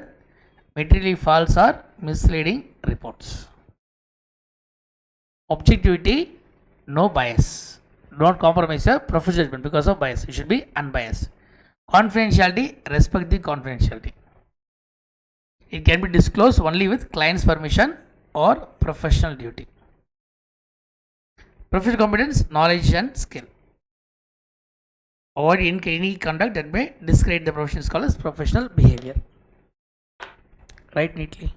materially false or misleading reports. Objectivity, no bias. Do not compromise your professional judgment because of bias. You should be unbiased. Confidentiality, respect the confidentiality. It can be disclosed only with client's permission or professional duty. Professional competence, knowledge and skill. Avoid any conduct that may discredit the profession is called as professional behavior. Write neatly.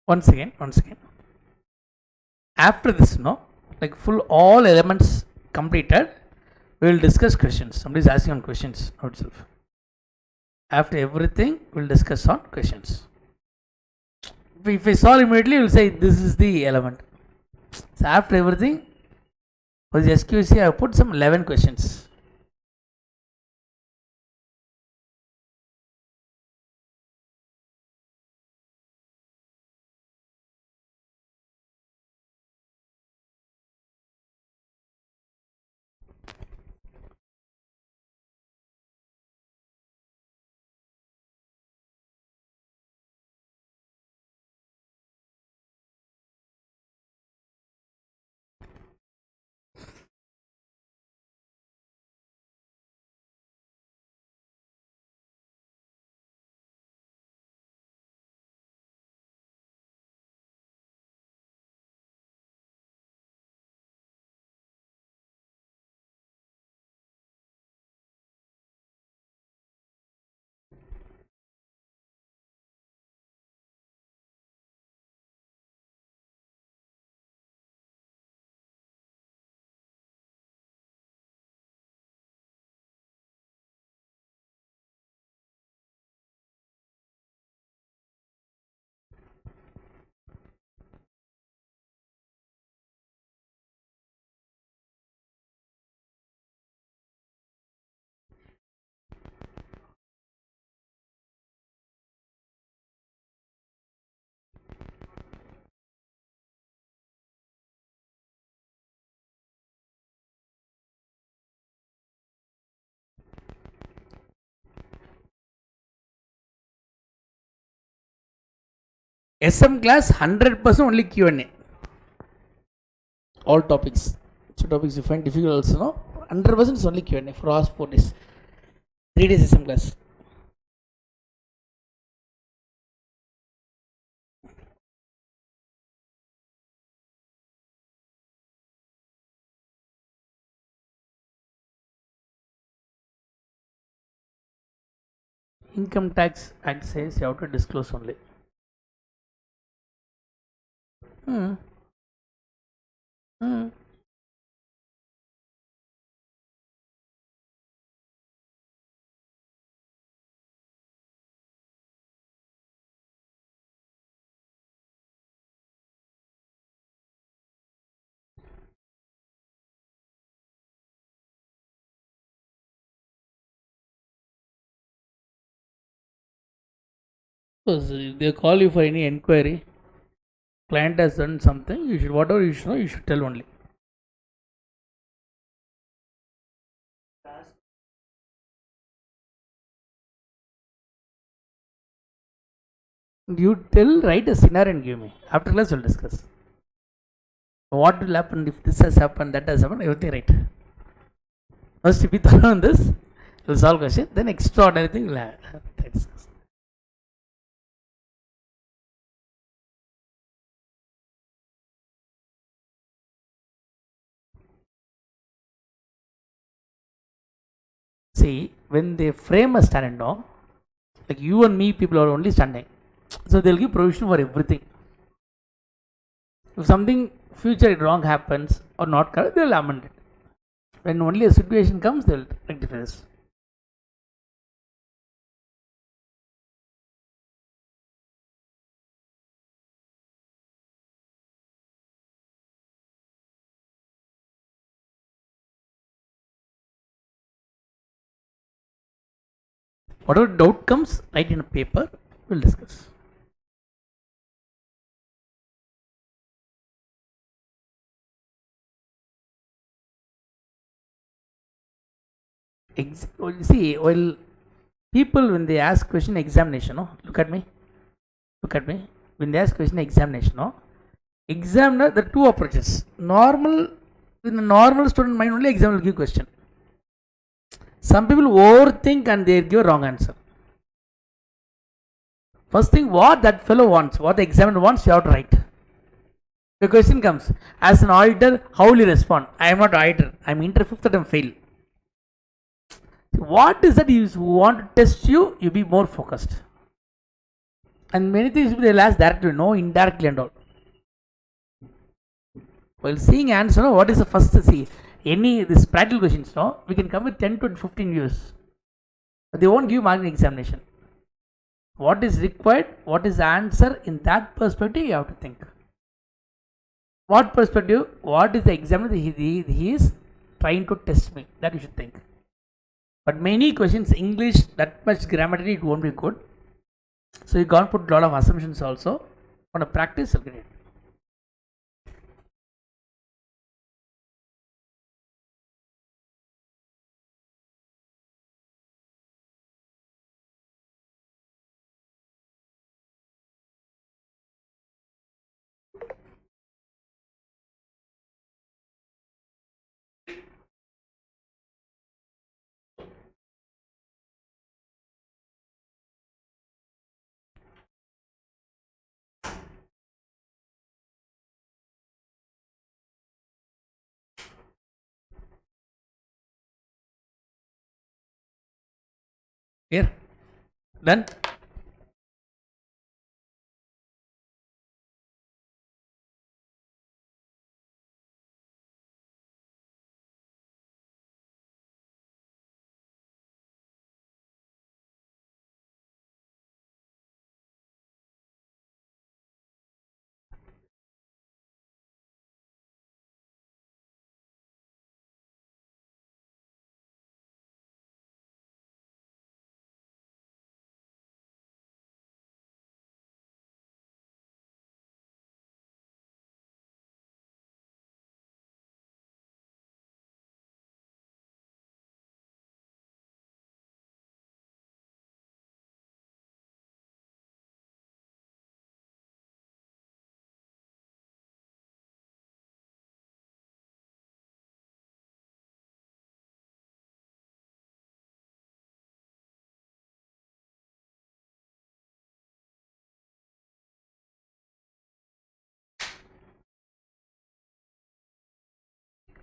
Once again. After this, no, like full all elements completed, we will discuss questions. Somebody is asking on questions, not itself. After everything, we'll discuss on questions. If I solve immediately, we'll say this is the element. So after everything, for the SQC, I have put some 11 questions. SM class 100% only Q&A. All topics. So topics you find difficult also, no? 100% is only Q&A for us 4 days. 3 days SM class. Income tax act says you have to disclose only. Because if they call you for any inquiry, client has done something, you should, whatever you should know, you should tell only. You tell, write a scenario and give me. After class, we'll discuss. What will happen if this has happened, that has happened, everything right. First, if we thorough on this, we'll solve question, then extraordinary thing will happen. See, when they frame a standard norm, like you and me, people are only standing. So they'll give provision for everything. If something future wrong happens or not correct, they'll amend it. When only a situation comes, they'll rectify this. Whatever doubt comes, write in a paper, we'll discuss. See, while people when they ask question examination, no, look at me. When they ask question examination, no, examiner there are two approaches. Normal, in the normal student mind only, examiner will give question. Some people overthink and they give wrong answer. First thing, what that fellow wants, what the examiner wants, you have to write. The question comes, as an auditor, how will you respond? I am not auditor, I am inter fifth attempt fail. What is that you want to test you? You be more focused. And many things they'll ask directly, no, indirectly and all. While seeing answer, what is the first see? Any this practical questions, no, we can come with 10 to 15 views. But they won't give marking examination. What is required? What is the answer? In that perspective, you have to think. What perspective? What is the examiner he is trying to test me? That you should think. But many questions, English, that much grammatically, it won't be good. So you can't put a lot of assumptions also. On a practice, you'll get it. Here, done.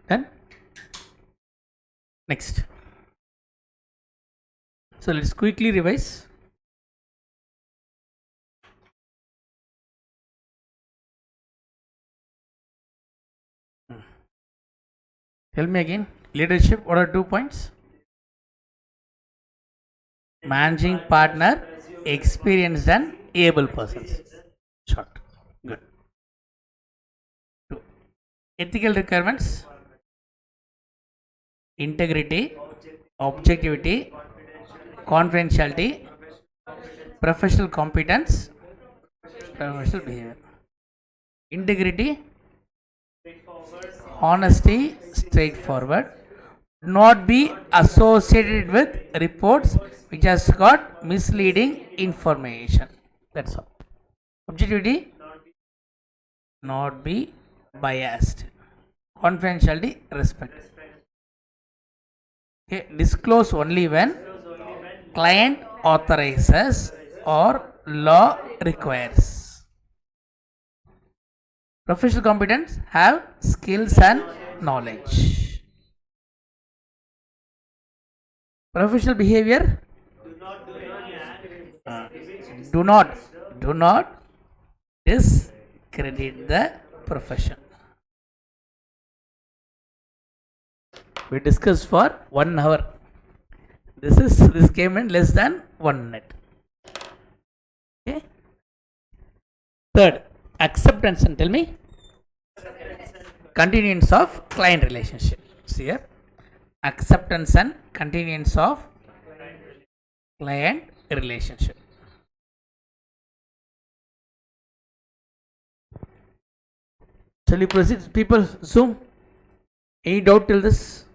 Done. Next. So let's quickly revise. Tell me again. Leadership, what are 2 points? Managing partner, experienced and able persons. Short. Good. 2. Ethical requirements. Integrity, objectivity, confidentiality, professional competence, professional behavior. Integrity, honesty, straightforward, not be associated with reports which has got misleading information. That's all. Objectivity, not be biased. Confidentiality, respect. Okay, disclose only when client authorizes or law requires. Professional competence, have skills and knowledge. Professional behavior, do not discredit the profession. We discussed for 1 hour. This came in less than 1 minute. Okay. Third, acceptance, and tell me continuance of client relationship. See here, acceptance and continuance of client relationship. Shall we proceed? People, Zoom. Any doubt till this?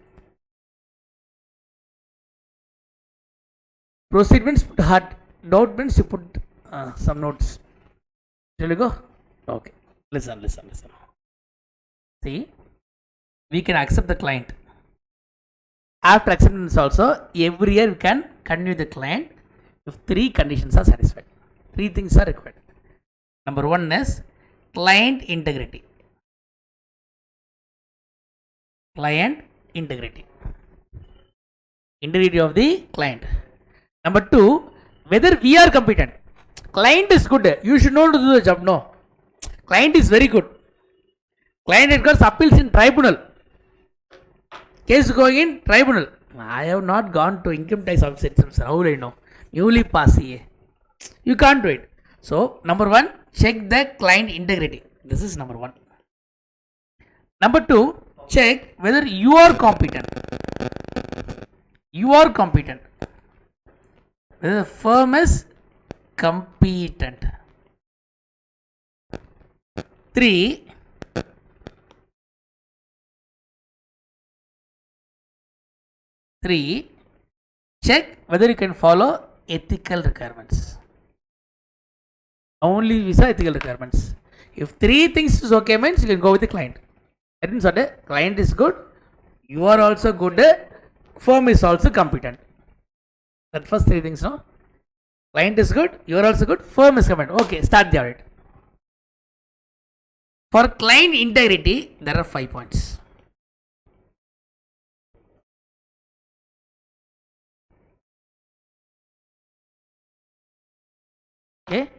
Proceed means put hard. Doubt means you put some notes. Shall we go? Okay. Listen. See, we can accept the client. After acceptance also, every year we can continue the client if 3 conditions are satisfied. 3 things are required. Number 1 is client integrity. Client integrity. Integrity of the client. Number 2, whether we are competent. Client is good. You should know to do the job. No. Client is very good. Client records appeals in tribunal. Case going in tribunal. I have not gone to income tax office itself, sir. How will I know? Newly passed CA. You can't do it. So, number one, check the client integrity. This is number one. Number two, check whether you are competent. You are competent. Whether the firm is competent. Three, check whether you can follow ethical requirements. Only visa ethical requirements. If three things is okay means you can go with the client. That means what? Client is good, you are also good, firm is also competent. That first three things, no? Client is good, you are also good, firm is competent. Okay, start the audit. For client integrity, there are 5 points. Okay.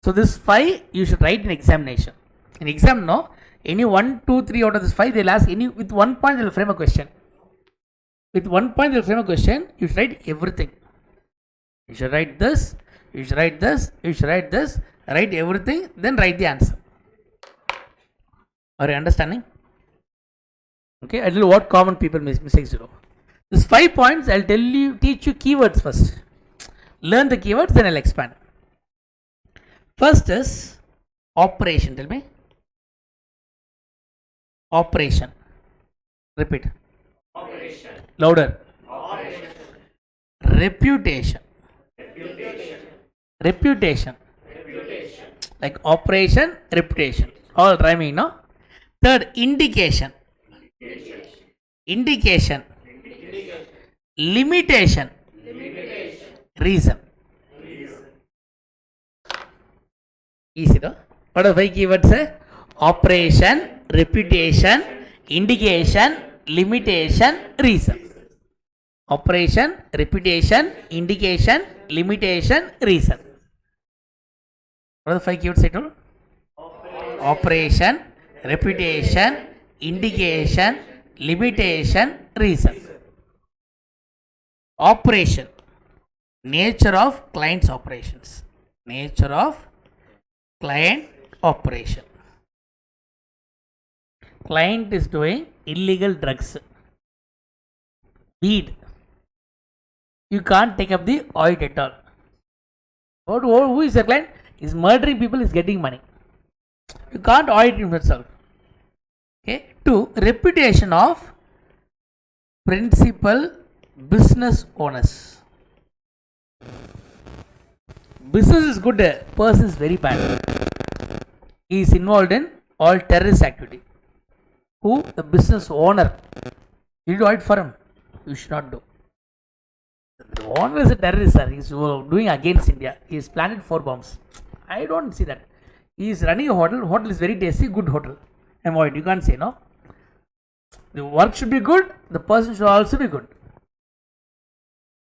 So this 5 you should write in examination. In exam, no, any 1, 2, 3 out of this 5 they'll ask any with 1 point they'll frame a question. With 1 point they'll frame a question. You should write everything. You should write this. You should write this. You should write this. Write everything. Then write the answer. Are you understanding? Okay. I'll tell you what common people mistakes to do. This 5 points I'll tell you. Teach you keywords first. Learn the keywords. Then I'll expand. First is operation. Tell me. Operation. Repeat. Operation. Louder. Operation. Reputation. Reputation. Reputation. Reputation. Like operation, reputation. All rhyming, no? Third, indication. Indication. Indication. Limitation. Limitation. Reason. Easy, no? What are the 5 keywords? Operation, reputation, indication, limitation, reason. Operation, reputation, indication, limitation, reason. What are the 5 keywords I told? Operation, reputation, indication, limitation, reason. Operation, nature of client's operations. Nature of client operation. Client is doing illegal drugs, weed. You can't take up the audit at all. Who is the client? Is murdering people, is getting money. You can't audit him itself. Okay. 2, reputation of principal business owners. Business is good, person is very bad. He is involved in all terrorist activity. Who? The business owner. You do it for him. You should not do. The owner is a terrorist, sir. He is doing against India. He is planted 4 bombs. I don't see that. He is running a hotel. Hotel is very tasty, good hotel. Avoid. You can't say no. The work should be good. The person should also be good.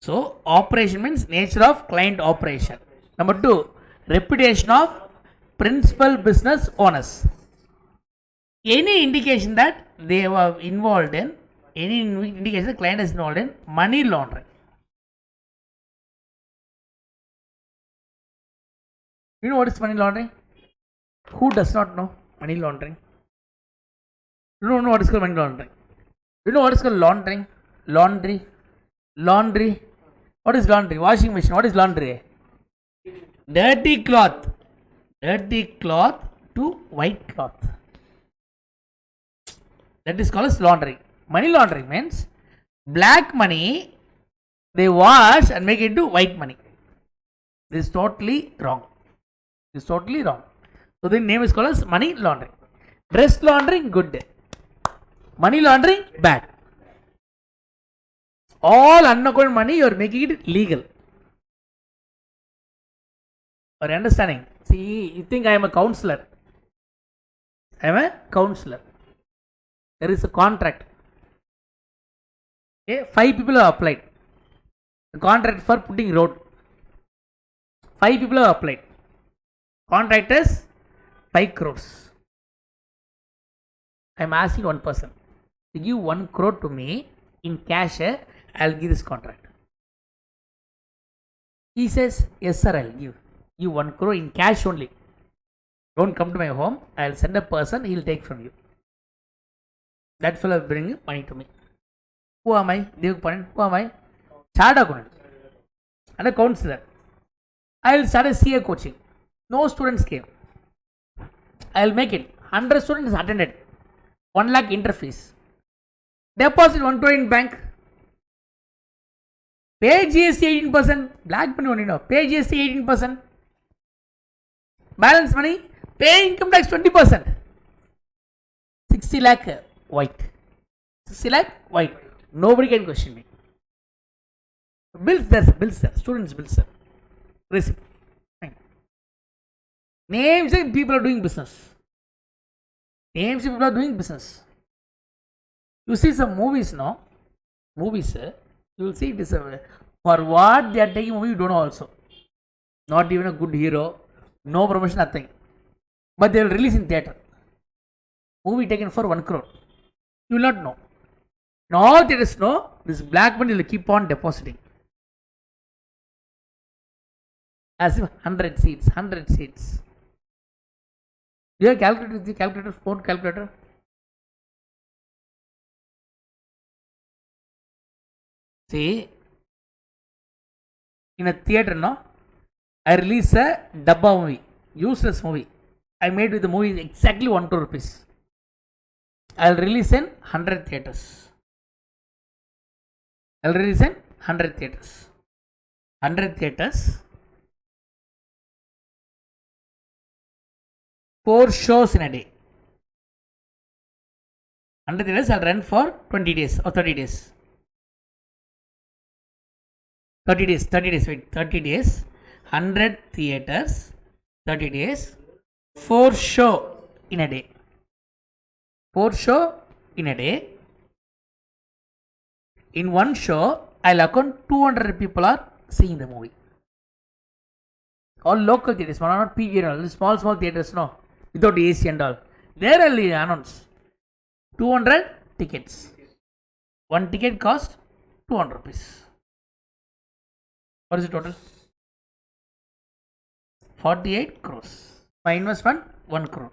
So operation means nature of client operation. Number 2, reputation of principal business owners. Any indication that they were involved in, any indication the client is involved in money laundering. You know what is money laundering? Who does not know money laundering? You don't know what is called money laundering. You know what is called laundering? Laundry. Laundry. What is laundry? Washing machine. What is laundry? Dirty cloth. Dirty cloth to white cloth. That is called as laundering. Money laundering means black money they wash and make it into white money. This is totally wrong. This is totally wrong. So the name is called as money laundering. Dress laundering, good. Money laundering, bad. All unaccounted money you are making it legal. Are you understanding? See, you think I am a counselor. I am a counselor. There is a contract. Okay, 5 people have applied. The contract for putting road. 5 people have applied. Contractors 5 crores. I am asking one person to give 1 crore to me in cash. I'll give this contract. He says, yes sir, I'll give you 1 crore in cash only. Don't come to my home. I'll send a person, he'll take from you. That fellow will bring money to me. Who am I? Who am I? Chartered accountant and a counselor. I'll start a CA coaching. No students came. I'll make it. 100 students attended. 1 lakh interface. Deposit 1 crore in bank. Pay GST 18%. Black money only now. Pay GST 18%. Balance money. Pay income tax 20%. 60 lakh white. 60 lakh white. Nobody can question me. Bills there. Students bills there. Receipt. Fine. Names and people are doing business. You see some movies now. You will see it is for what they are taking movie, you don't know also. Not even a good hero, no promotion, nothing. But they will release in theatre. Movie taken for 1 crore. You will not know. Now there is no, this black money will keep on depositing. As if 100 seats. Do you have calculator with the calculator, phone calculator? See, in a theatre now, I release a dabba movie, useless movie. I made with the movie exactly 1 crore rupees. I'll release in 100 theatres. 100 theatres. 4 shows in a day. 100 theatres I'll run for 20 days or 30 days. 30 days. 100 theatres, 30 days. 4 show in a day. In 1 show, I'll account 200 people are seeing the movie. All local theatres, not PV and all. Small theatres, no. Without AC and all. There I'll announce 200 tickets. 1 ticket cost 200 rupees. What is the total? 48 crores. My investment 1 crore.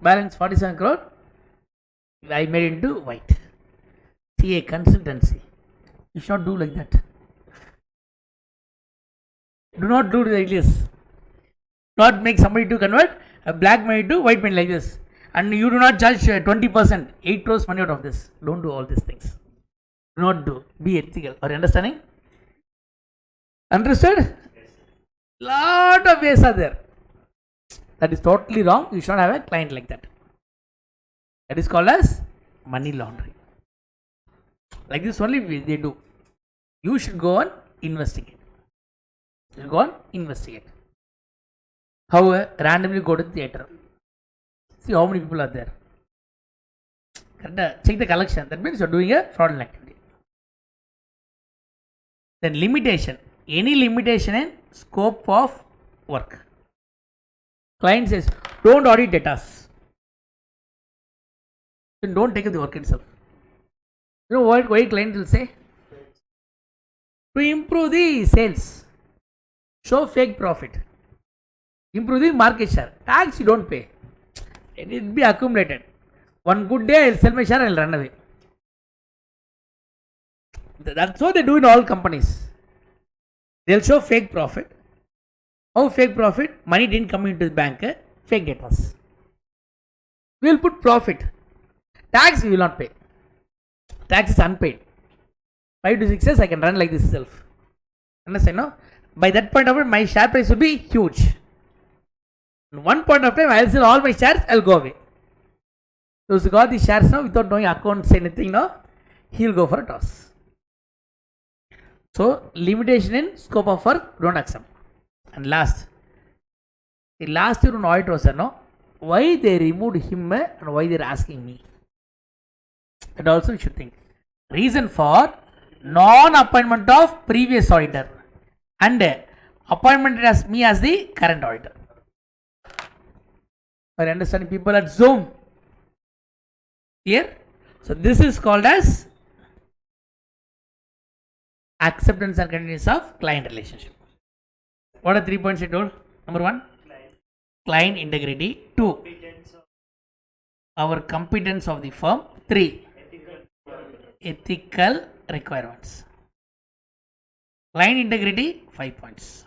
Balance 47 crore. I made into white. CA consultancy. You should not do like that. Do not do like this. Not make somebody to convert a black money to white money like this. And you do not charge 20%, 8 crores money out of this. Don't do all these things. Do not do. Be ethical. Are you understanding? Understood? Lot of ways are there. That is totally wrong. You should not have a client like that. That is called as money laundering. Like this only they do. You should go and investigate. How randomly go to the theatre. See how many people are there. Check the collection. That means you are doing a fraudulent activity. Then limitation. Any limitation in scope of work. Client says, don't audit data. Then don't take up the work itself. You know what why client will say? To improve the sales. Show fake profit. Improve the market share. Tax you don't pay. It will be accumulated. One good day I will sell my share and I will run away. That's what they do in all companies. They will show fake profit. How fake profit? Money didn't come into the bank. Fake data. We will put profit. Tax we will not pay. Tax is unpaid. 5 to 6 years I can run like this itself. Understand? No? By that point of time my share price will be huge. At one point of time I will sell all my shares, I will go away. Those who got the shares now without knowing accounts anything now, he will go for a toss. So limitation in scope of work, don't accept. And last, the last year on audit was no, why they removed him and why they are asking me. That also you should think. Reason for non-appointment of previous auditor and Appointment as me as the current auditor. Are you understanding people at Zoom? Clear? So this is called as acceptance and convenience of client relationship. What are 3 points I told? Number 1, client integrity. 2, our competence of the firm. 3, ethical requirements. Client integrity, 5 points.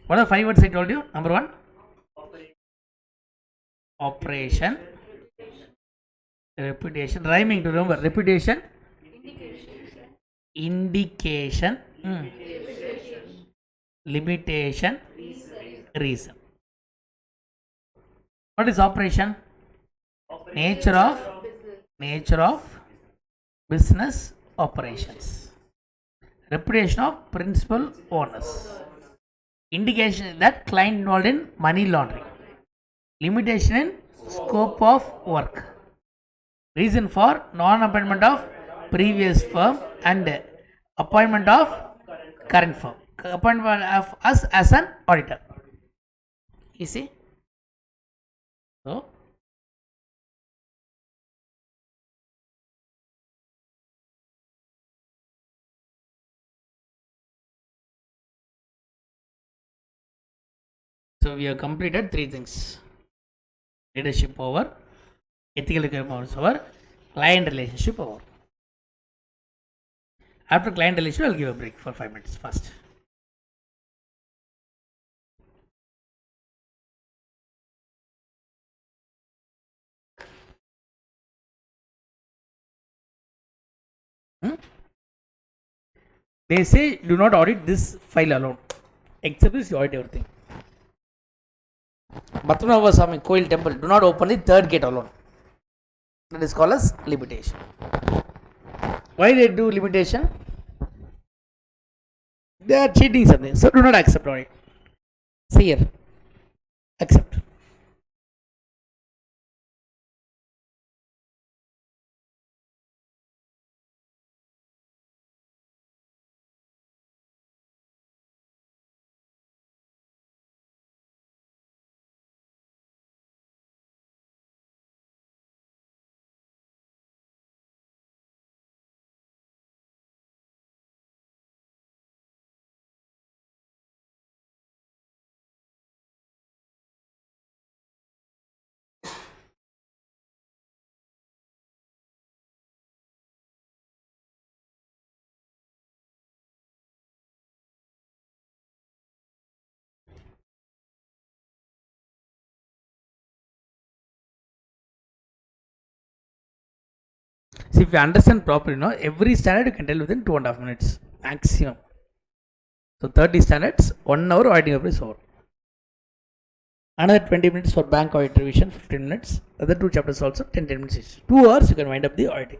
What are 5 words I told you? Number 1, operation, reputation, rhyming to remember, reputation, indication, limitation, reason. What is operation? Nature of business operations. Reputation of principal owners. Indication that client involved in money laundering. Limitation in scope of work. Reason for non-appointment of previous firm and appointment of current firm. Appointment of us as an auditor. You see? So we have completed 3 things: leadership power, ethical requirements over, client relationship over. After client relationship, I'll give a break for 5 minutes first. They say do not audit this file alone, except this you audit everything. Batmanava Swami Koil temple, do not open the third gate alone. That is called as limitation. Why they do limitation? They are cheating something, so do not accept audit. See here, accept. See, if you understand properly, every standard you can tell within 2.5 minutes maximum. So 30 standards, 1 hour auditing is over. Another 20 minutes for bank audit revision, 15 minutes. Other 2 chapters also 10 minutes each. 2 hours you can wind up the auditing.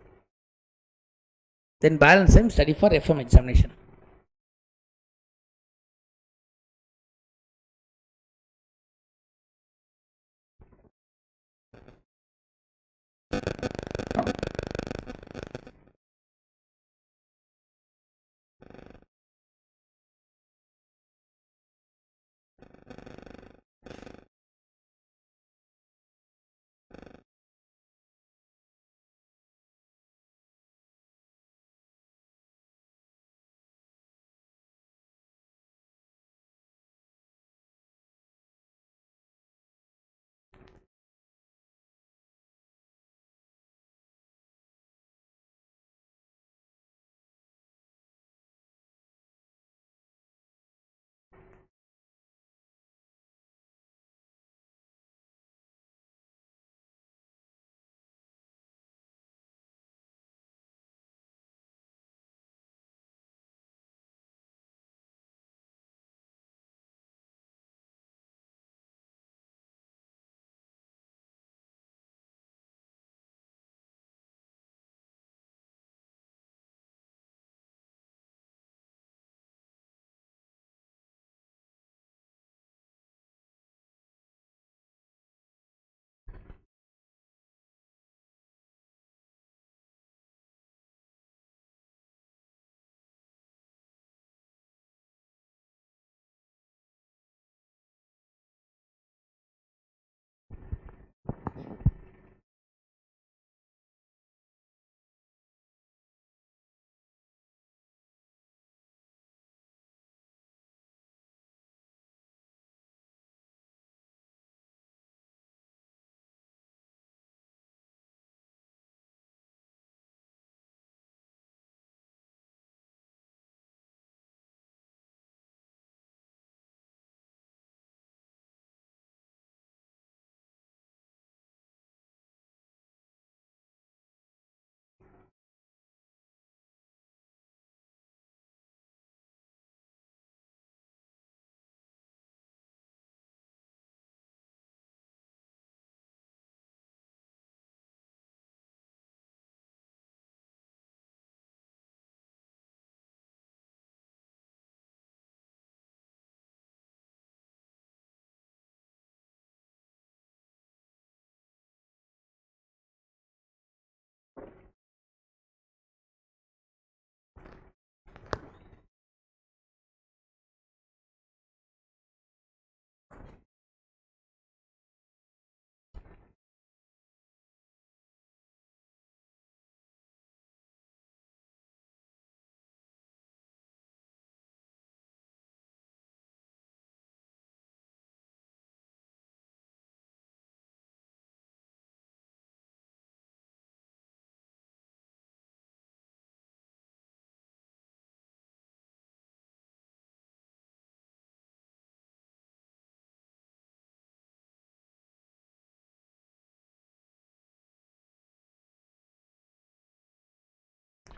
Then balance time study for FM examination.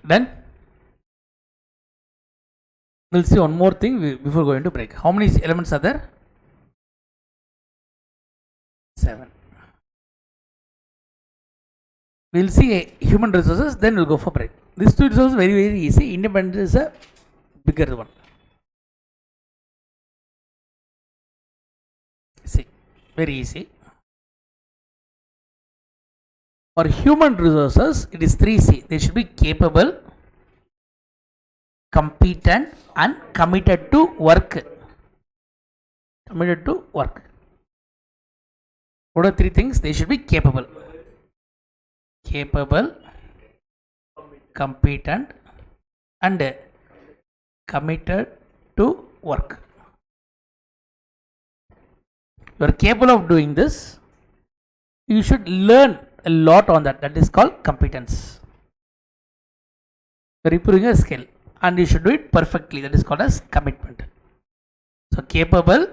Done. We'll see one more thing before going to break. How many elements are there? 7. We'll see human resources, then we'll go for break. These two resources very easy. Independent is a bigger one. See, very easy. For human resources, it is 3C. They should be capable, competent, and committed to work. Committed to work. What are 3 things? They should be capable. Capable, competent, and committed to work. You are capable of doing this. You should learn a lot on that. That is called competence. You are improving a skill and you should do it perfectly. That is called as commitment. So capable,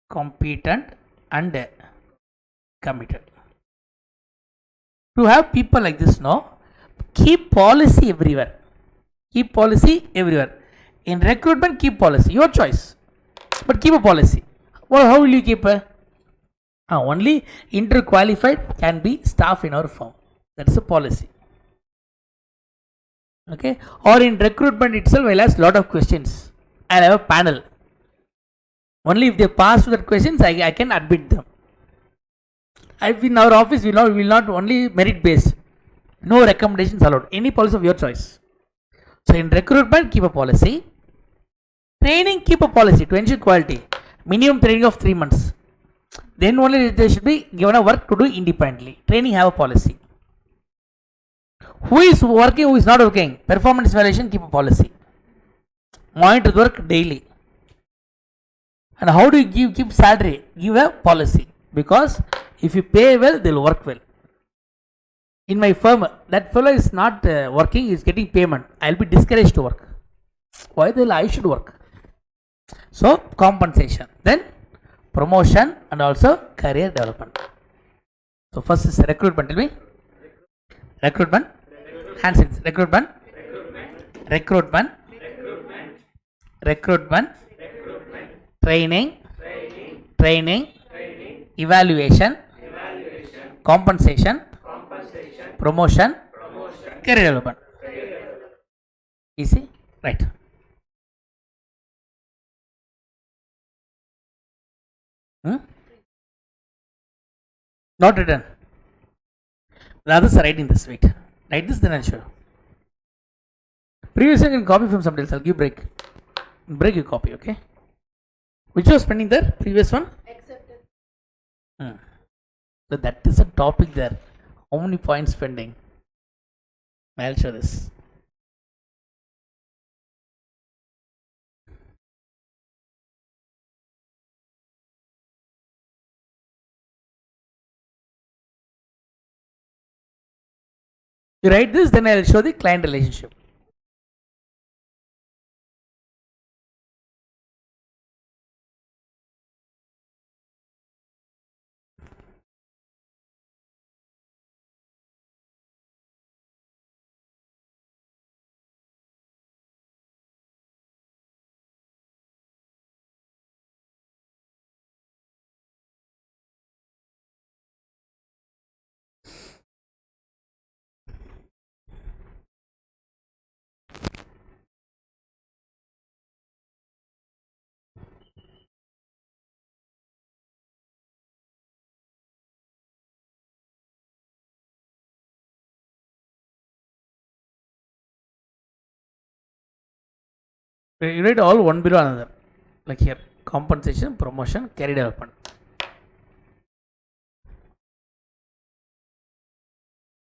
competent, and committed. To have people like this, no, keep policy everywhere. Keep policy everywhere. In recruitment, keep policy. Your choice. But keep a policy. Well, how will you keep a? Only interqualified can be staff in our firm. That's a policy. Okay. Or in recruitment itself, I'll ask lot of questions. I'll have a panel. Only if they pass with questions, I can admit them. In our office, we will not only merit based. No recommendations allowed. Any policy of your choice. So in recruitment, keep a policy. Training, keep a policy to ensure quality. Minimum training of 3 months. Then only they should be given a work to do independently. Training, have a policy. Who is working, who is not working? Performance evaluation, keep a policy. Monitor the work daily. And how do you keep salary? Give a policy. Because if you pay well, they'll work well. In my firm, that fellow is not working, is getting payment. I'll be discouraged to work. Why the hell I should work? So compensation, then promotion, and also career development. So first is recruitment. Tell me. Recruitment. Hands in. Recruitment. Training. Evaluation. Compensation. Promotion. Career development. Easy. Right. Not written. The others are writing this. Wait. Write this, then I'll show you. Previous you can copy from somebody else. I'll give break. Break your copy, okay? Which was pending there? Previous one? Accepted. So that is a topic there. How many points pending? I'll show this. You write this, then I'll show the client relationship. You write all one below another. Like here, compensation, promotion, career development.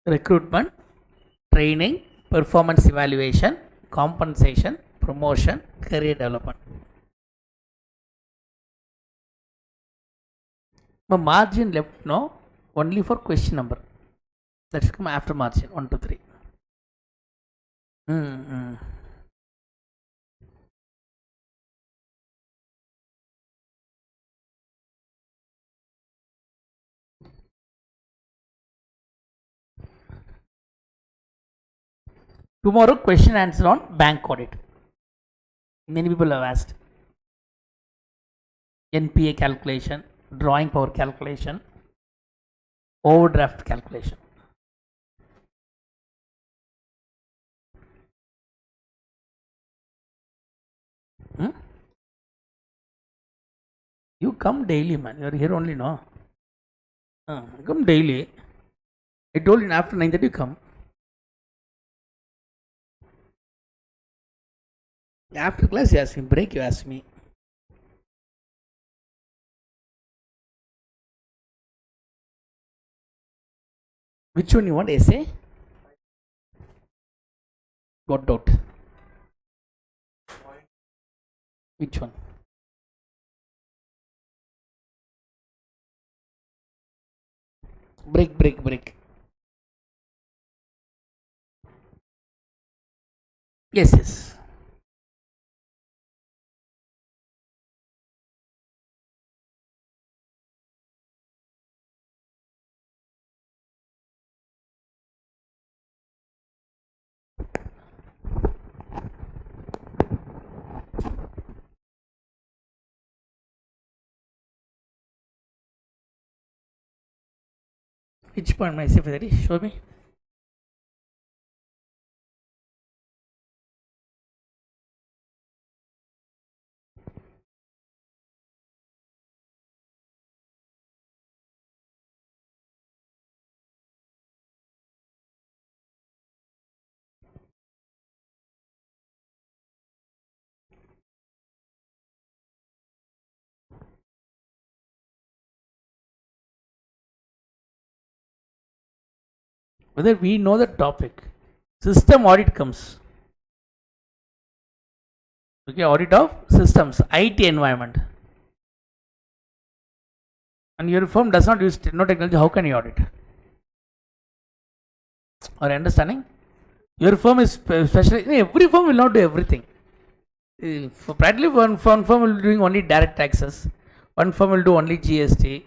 Recruitment, training, performance evaluation, compensation, promotion, career development. The margin left now only for question number. That should come after margin 1 to 3. Tomorrow, question answer on bank audit. Many people have asked. NPA calculation, drawing power calculation, overdraft calculation. Hmm? You come daily, man. You are here only, no? Come daily. I told you after 9:30 you come. After class you ask me. Break you ask me. Which one you want? Essay? Got doubt. Which one? Break. Yes. Which point my essay for show me. Whether we know the topic. System audit comes. Okay, audit of systems, IT environment. And your firm does not use no technology, how can you audit? Or understanding? Your firm is specially, every firm will not do everything. For practically one firm will be doing only direct taxes, one firm will do only GST,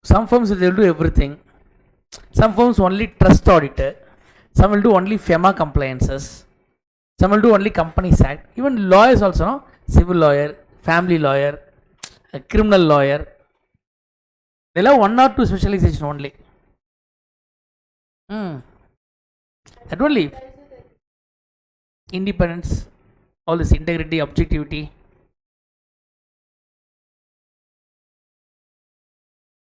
some firms will do everything, some firms only trust auditor, some will do only FEMA compliances, some will do only companies act, even lawyers also, no? Civil lawyer, family lawyer, a criminal lawyer, they'll have one or two specialization only. That only independence, all this integrity, objectivity.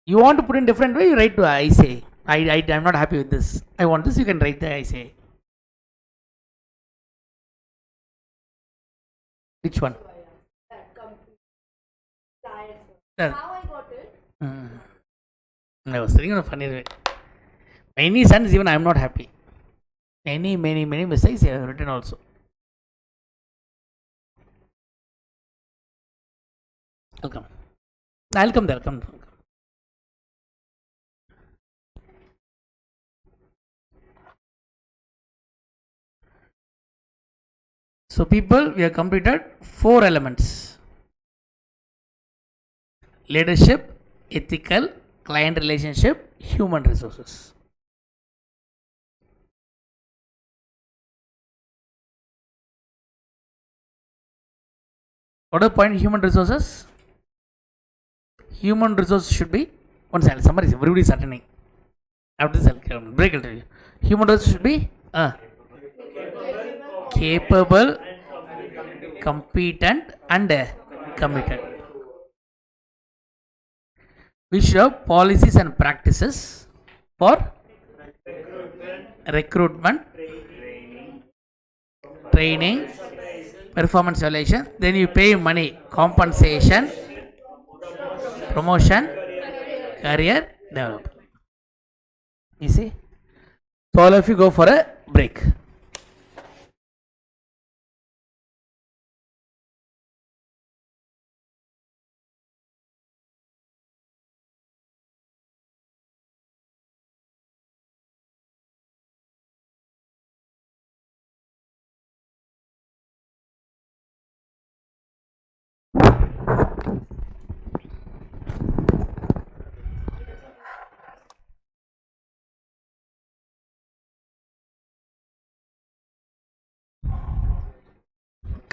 You want to put in different way, you write to I say. I'm not happy with this. I want this, you can write the I say. Which one? How I got it? I was thinking of a funny way. Many sons, even I am not happy. Many mistakes I have written also. I'll come there. Come. So people, we have completed 4 elements: leadership, ethical, client relationship, human resources. What are the point human resources? Human resources should be, once I'll summarize, everybody is attending. After this, I'll break it. Human resources should be capable, competent, and committed. We should have policies and practices for recruitment, training, performance evaluation. Then you pay money, compensation, promotion, career development. You see? So all of you go for a break.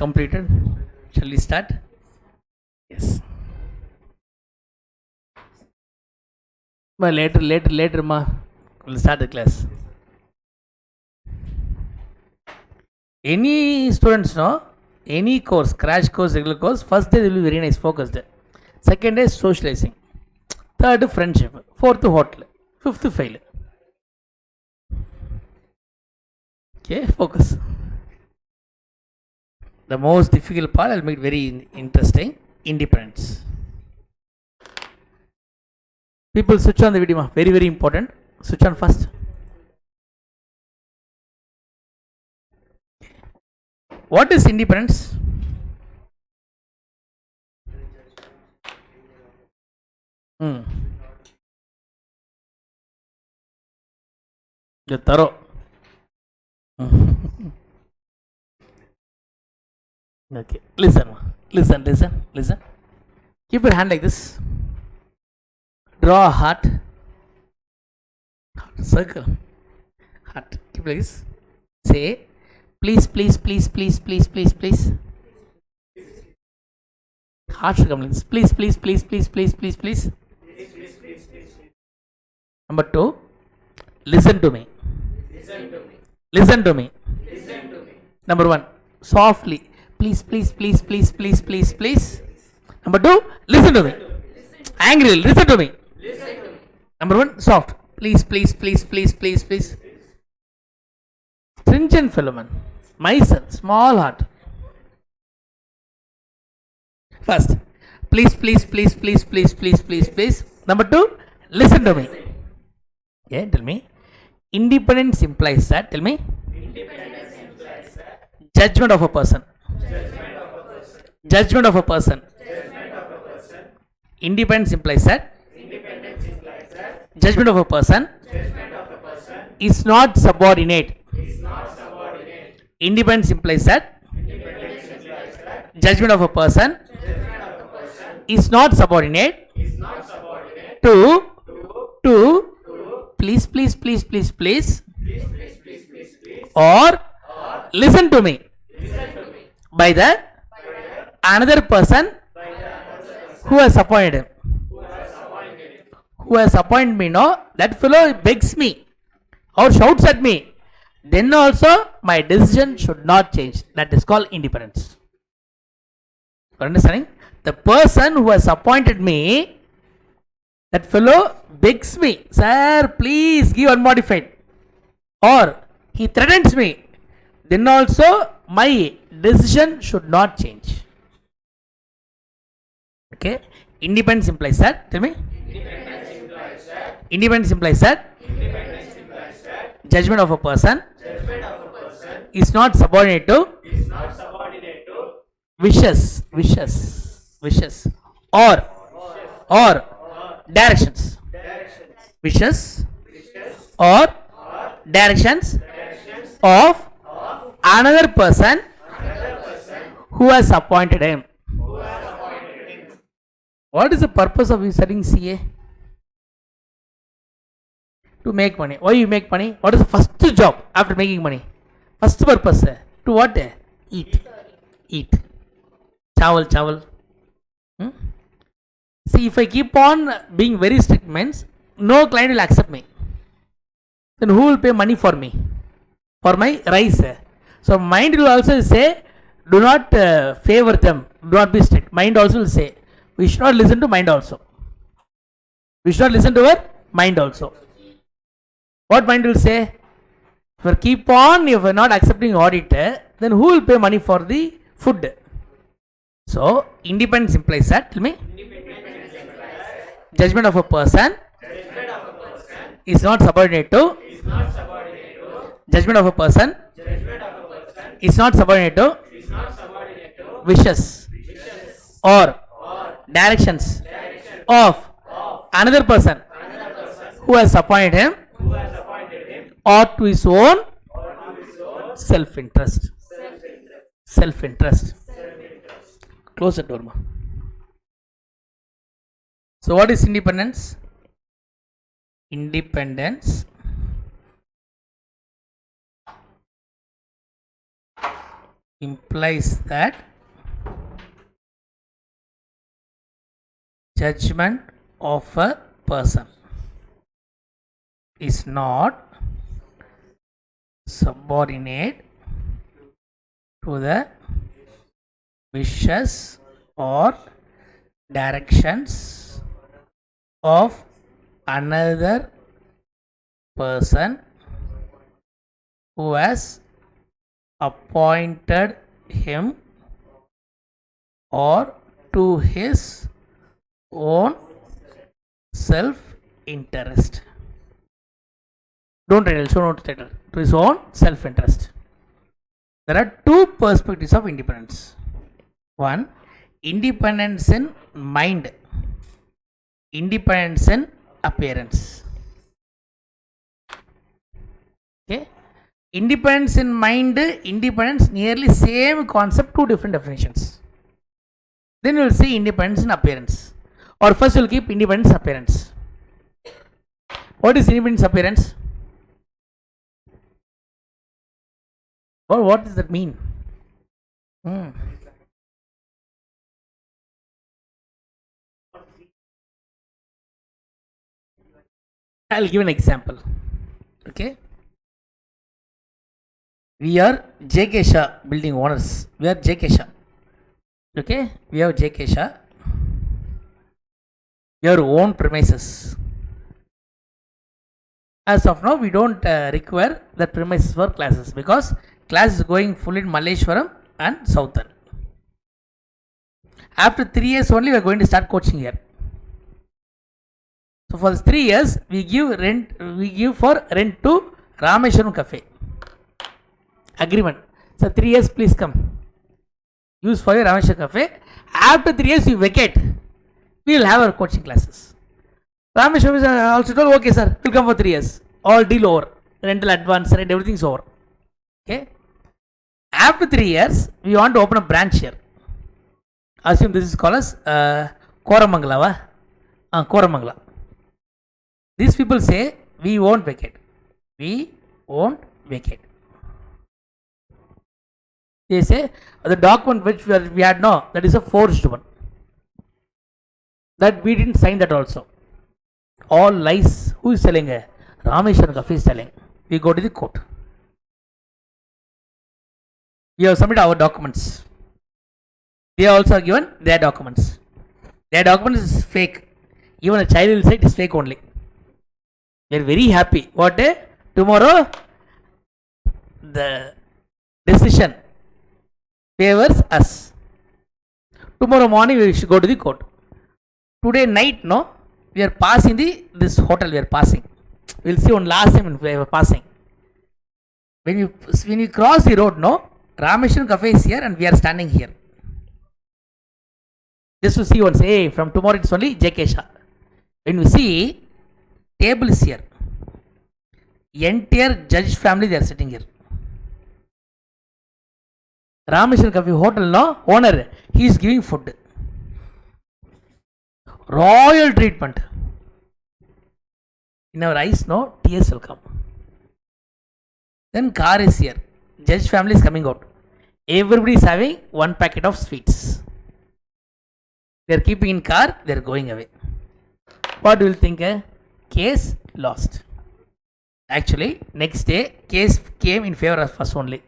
completed. Shall we start? Yes. Well, later, ma. We'll start the class. Any students know, any course, crash course, regular course, first day they will be very nice, focused. Second day socializing. Third friendship. Fourth hotel. Fifth fail. Okay, focus. The most difficult part, I'll make it very interesting. Independence. People switch on the video. Very, very important. Switch on first. What is independence? The thorough. Okay. Listen. Keep your hand like this. Draw a heart. Circle. Heart. Keep like this. Say, please. Heart should come like this. Please. Number 2. Listen to me. Number 1. Softly. Please. Number 2. Listen to me. Angrily. Listen to me. Number 1. Soft. Please. Stringent fellow man. Myself. Small heart. First. Please. Number 2. Listen to me. Yeah, tell me. Independence implies that. Tell me. Judgment of a person. Independence implies that. Judgment of a person is not subordinate. Independence implies that. Judgment of a person is not subordinate to please or listen to me by the another person who has appointed him. Who has appointed me, no? That fellow begs me or shouts at me. Then also my decision should not change. That is called independence. For understanding? The person who has appointed me, that fellow begs me, sir, please give unmodified. Or he threatens me. Then also my decision should not change. Okay? Independence implies that. Tell me. Independence implies that. Judgment of a person is not subordinate to wishes or directions. Wishes or directions of another person who has appointed him. What is the purpose of you studying CA? To make money. Why you make money? What is the first job after making money? First purpose. To what? Eat. Chaval. See, if I keep on being very strict means no client will accept me. Then who will pay money for me? For my rice. So mind will also say, do not favor them. Do not be strict. Mind also will say, we should not listen to mind also. We should not listen to our mind also. What mind will say? If you are not accepting audit, then who will pay money for the food? So, independence implies that. Tell me. Judgment of a person is not subordinate to. Judgment of a person is not subordinate to wishes or directions of another person who has appointed him or to his own self-interest. Close the door. So what is independence? Independence implies that judgment of a person is not subordinate to the wishes or directions of another person who has appointed him or to his own self-interest. Don't read it, so not title. To his own self-interest. There are two perspectives of independence. One, independence in mind, independence in appearance. Okay, independence in mind, independence, nearly same concept, two different definitions. Then you will see independence in appearance, or first you will keep independence appearance. What is independence appearance? Or what does that mean? I'll give an example. Okay, we are J.K. Shah building owners. We are J.K. Shah. Okay, we have J.K. Shah. We have our own premises. As of now, we don't require the premises for classes because class is going full in Malleshwaram and Southern. After 3 years only, we are going to start coaching here. So for 3 years, we give rent. We give for rent to Rameshwaram Cafe. Agreement. So 3 years, please come. Use for your Rameshwaram Cafe. After 3 years, you vacate. We will have our coaching classes. Rameshwaram is also told, okay, sir, we'll come for 3 years. All deal over. Rental advance, rent, everything is over. Okay. After 3 years, we want to open a branch here. Assume this is called as Koramangala. Koramangala. These people say, we won't vacate. We won't vacate. They say, the document which we had now, that is a forged one. That we didn't sign that also. All lies. Who is selling? Rameshwaram Cafe is selling. We go to the court. We have submitted our documents. They also are given their documents. Their documents is fake. Even a child will say it is fake only. We are very happy. What day? Tomorrow, the decision favors us. Tomorrow morning we should go to the court. Today night, no, we are passing this hotel. We are passing. We'll see one last time we are passing. When you cross the road, no, Rameshwaram Cafe is here and we are standing here. Just to see once, hey, from tomorrow it's only J.K. Shah. When you see, table is here. Entire judge family, they are sitting here. Rameshwaram Cafe hotel, no, owner, he is giving food. Royal treatment. In our eyes, no, tears will come. Then car is here. Judge family is coming out. Everybody is having one packet of sweets. They are keeping in car, they are going away. What do you think? Case lost. Actually, next day, case came in favor of us only.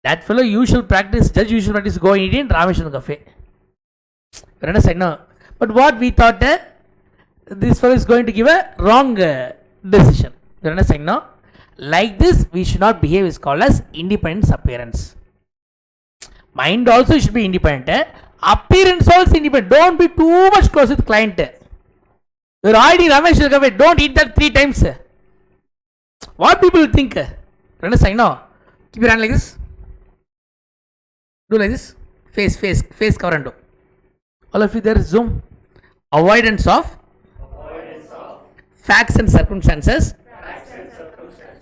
That fellow usual practice, judge usual practice, go eat in Rameshwaram Cafe. You understand? No. But what we thought, this fellow is going to give a wrong decision. You understand? No. Like this, we should not behave. Is called as independence appearance. Mind also should be independent. Appearance also independent. Don't be too much close with client. You're already Rameshwaram Cafe. Don't eat that 3 times. What people will think? You understand? No. Keep your hand like this. Do like this. Face cover and do. All of you there, zoom. Avoidance of facts and circumstances.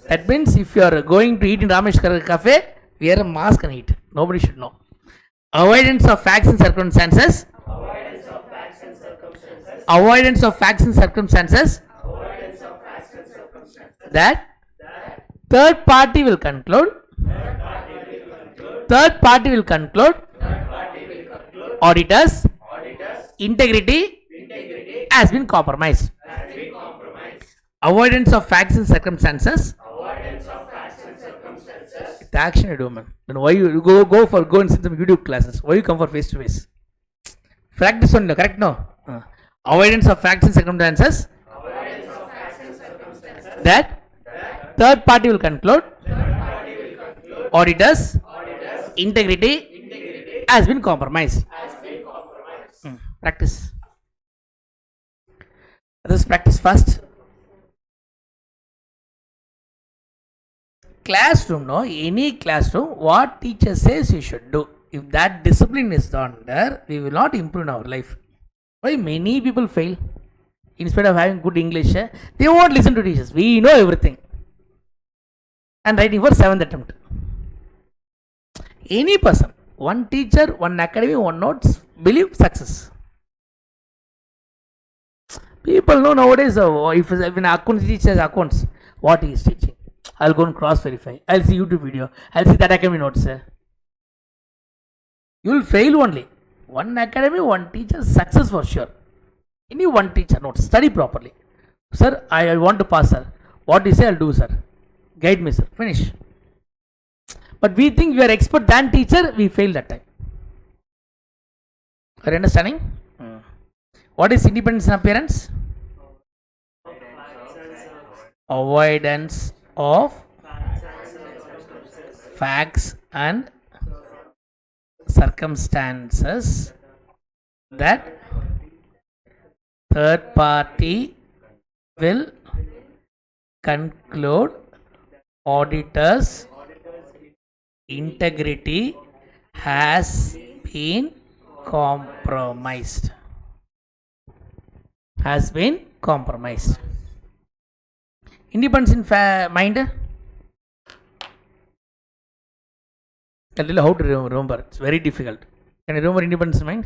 That means if you are going to eat in Rameshwaram Cafe, wear a mask and eat. Nobody should know. Avoidance of facts and circumstances. Avoidance of facts and circumstances. That third party will conclude third party will conclude auditor's integrity has been compromised. Avoidance of facts and circumstances. The action you do, man. Then why you go and sit some YouTube classes? Why you come for face to face? Practice only, correct? No. Avoidance of facts and circumstances. That third party will conclude auditor's integrity has been compromised. Practice. Let us practice first. Classroom, no, any classroom, what teacher says you should do. If that discipline is not there, we will not improve in our life. Why many people fail? Instead of having good English, they won't listen to teachers. We know everything. And writing for 7th attempt. Any person, one teacher, one academy, one notes, believe success. People know nowadays, if an accounts teaches accounts, what he is teaching. I'll go and cross verify. I'll see YouTube video. I'll see that academy notes. You will fail only. One academy, one teacher, success for sure. Any one teacher notes. Study properly. Sir, I want to pass, sir. What you say, I'll do, sir. Guide me, sir. Finish. But we think we are expert than teacher, we fail that time. Are you understanding? What is independence in appearance? Avoidance of facts and circumstances that third party will conclude auditor's integrity has been compromised. Has been compromised. Independence in mind. I'll tell you how to remember. It's very difficult. Can you remember independence in mind?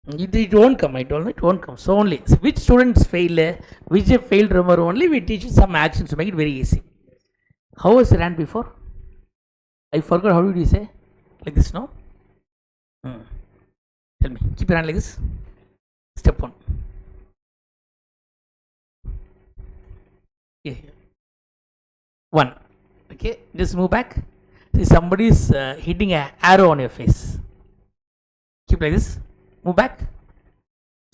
It won't come. I told you it won't come. So only which students fail, which have failed, remember only we teach some actions to make it very easy. How was it ran before? I forgot. How did you say? Like this, no? Tell me. Keep your hand like this. Step 1. Yeah. 1. Okay. Just move back. See, somebody is hitting an arrow on your face. Keep like this. Move back.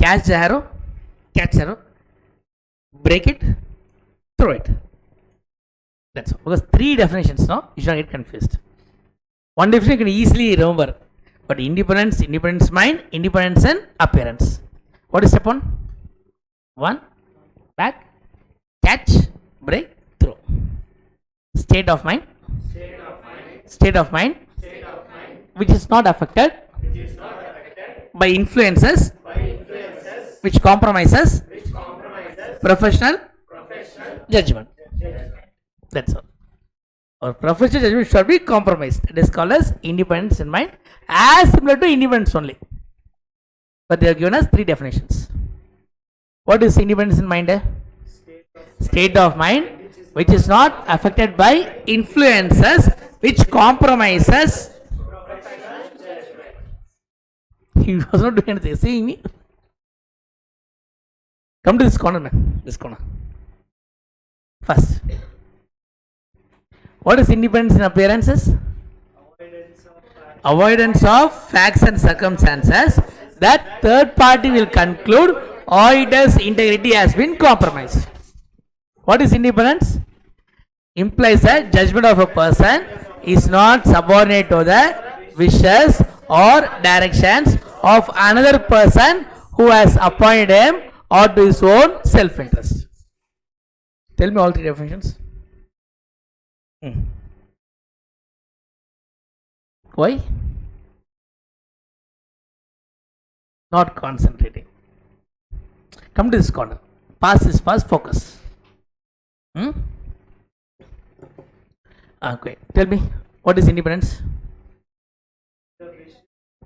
Catch the arrow. Catch the arrow. Break it. Throw it. That's all. Because 3 definitions, no? You should not get confused. One definition you can easily remember. But independence mind, independence and appearance. What is step 1? 1. Back. Catch. Break. Throw. State of mind. State of mind. Which is not affected by influences which compromises professional judgment. That's all. Or professional judgment should be compromised. It is called as independence in mind, as similar to independence only. But they have given us 3 definitions. What is independence in mind? State of mind which is not affected by influences which compromises. He was not doing anything. Seeing me. Come to this corner, man. This corner. First. What is independence in appearances? Avoidance of facts and circumstances that third party will conclude auditor's integrity has been compromised. What is independence? Implies that judgment of a person is not subordinate to the wishes or directions of another person who has appointed him or to his own self-interest. Tell me all 3 definitions. Why? Not concentrating. Come to this corner. Pass this pass, focus. Okay. Tell me, what is independence?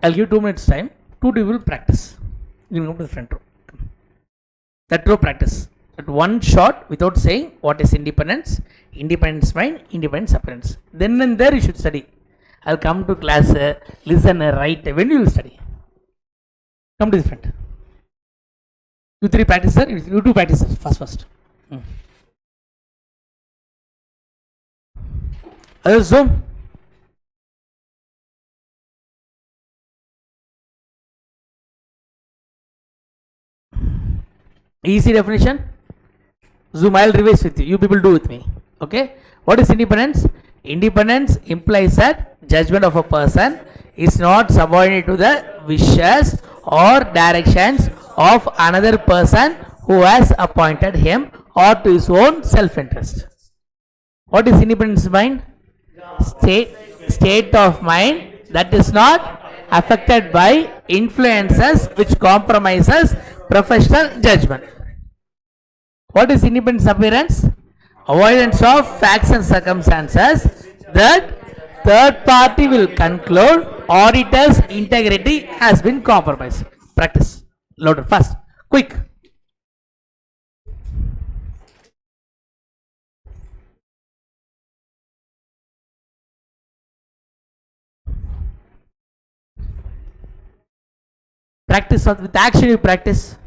I'll give 2 minutes time. 2 people practice. You can go to the front row. That row practice. At one shot, without saying what is independence, independence mind, independence appearance. Then and there you should study. I'll come to class, listen, write. When you will study? Come to the front. You three practice, sir. You two practice, sir. First. Zoom. Easy definition. Zoom, I'll revise with you. You people do with me. Okay. What is independence? Independence implies that judgment of a person is not subordinate to the wishes or directions of another person who has appointed him or to his own self-interest. What is independence mind? State of mind that is not affected by influences which compromises professional judgment. What is independence appearance? Avoidance of facts and circumstances that third party will conclude auditor's integrity has been compromised. Practice. Louder, fast, quick. Practice with action, you practice.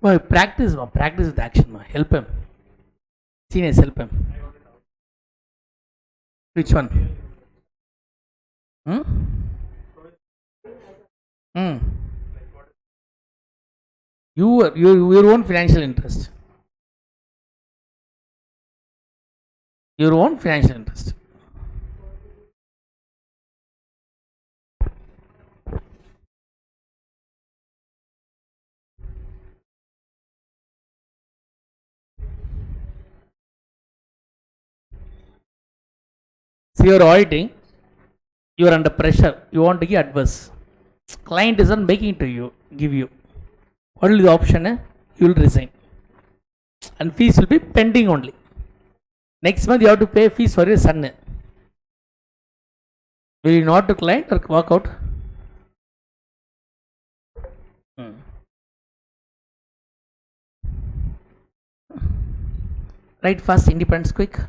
Well, practice with action. Help him. Seniors, help him. Which one? Your own financial interest. Your own financial interest. So you're auditing, you are under pressure, you want to give advice. Client isn't making to you, give you. What will be the option? You will resign. And fees will be pending only. Next month you have to pay fees for your son. Will you not to client or walk out? Write fast, independence, quick.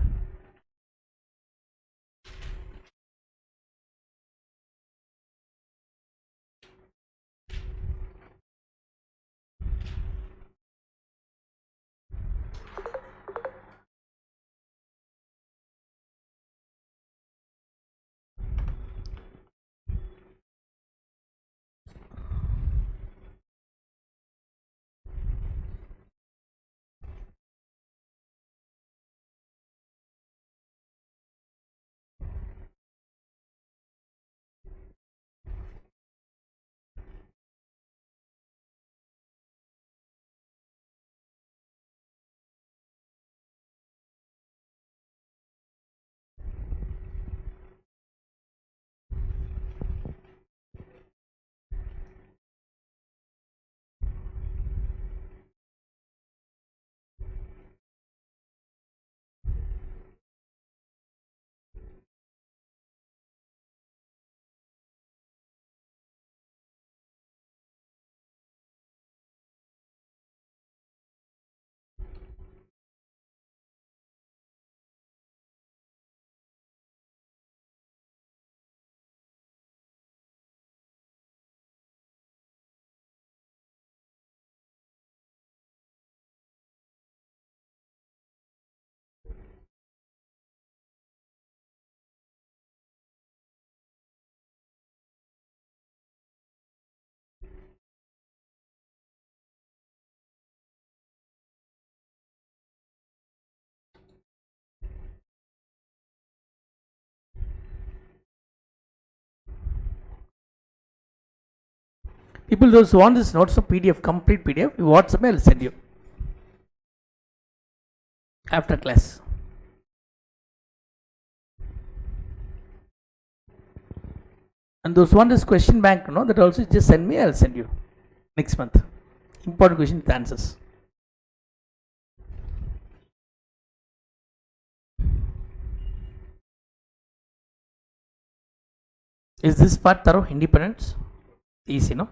People those who want this notes of PDF, complete PDF, you WhatsApp me, I'll send you after class. And those who want this question bank, that also just send me, I'll send you next month. Important question with answers. Is this part thorough? Independence? Easy, no?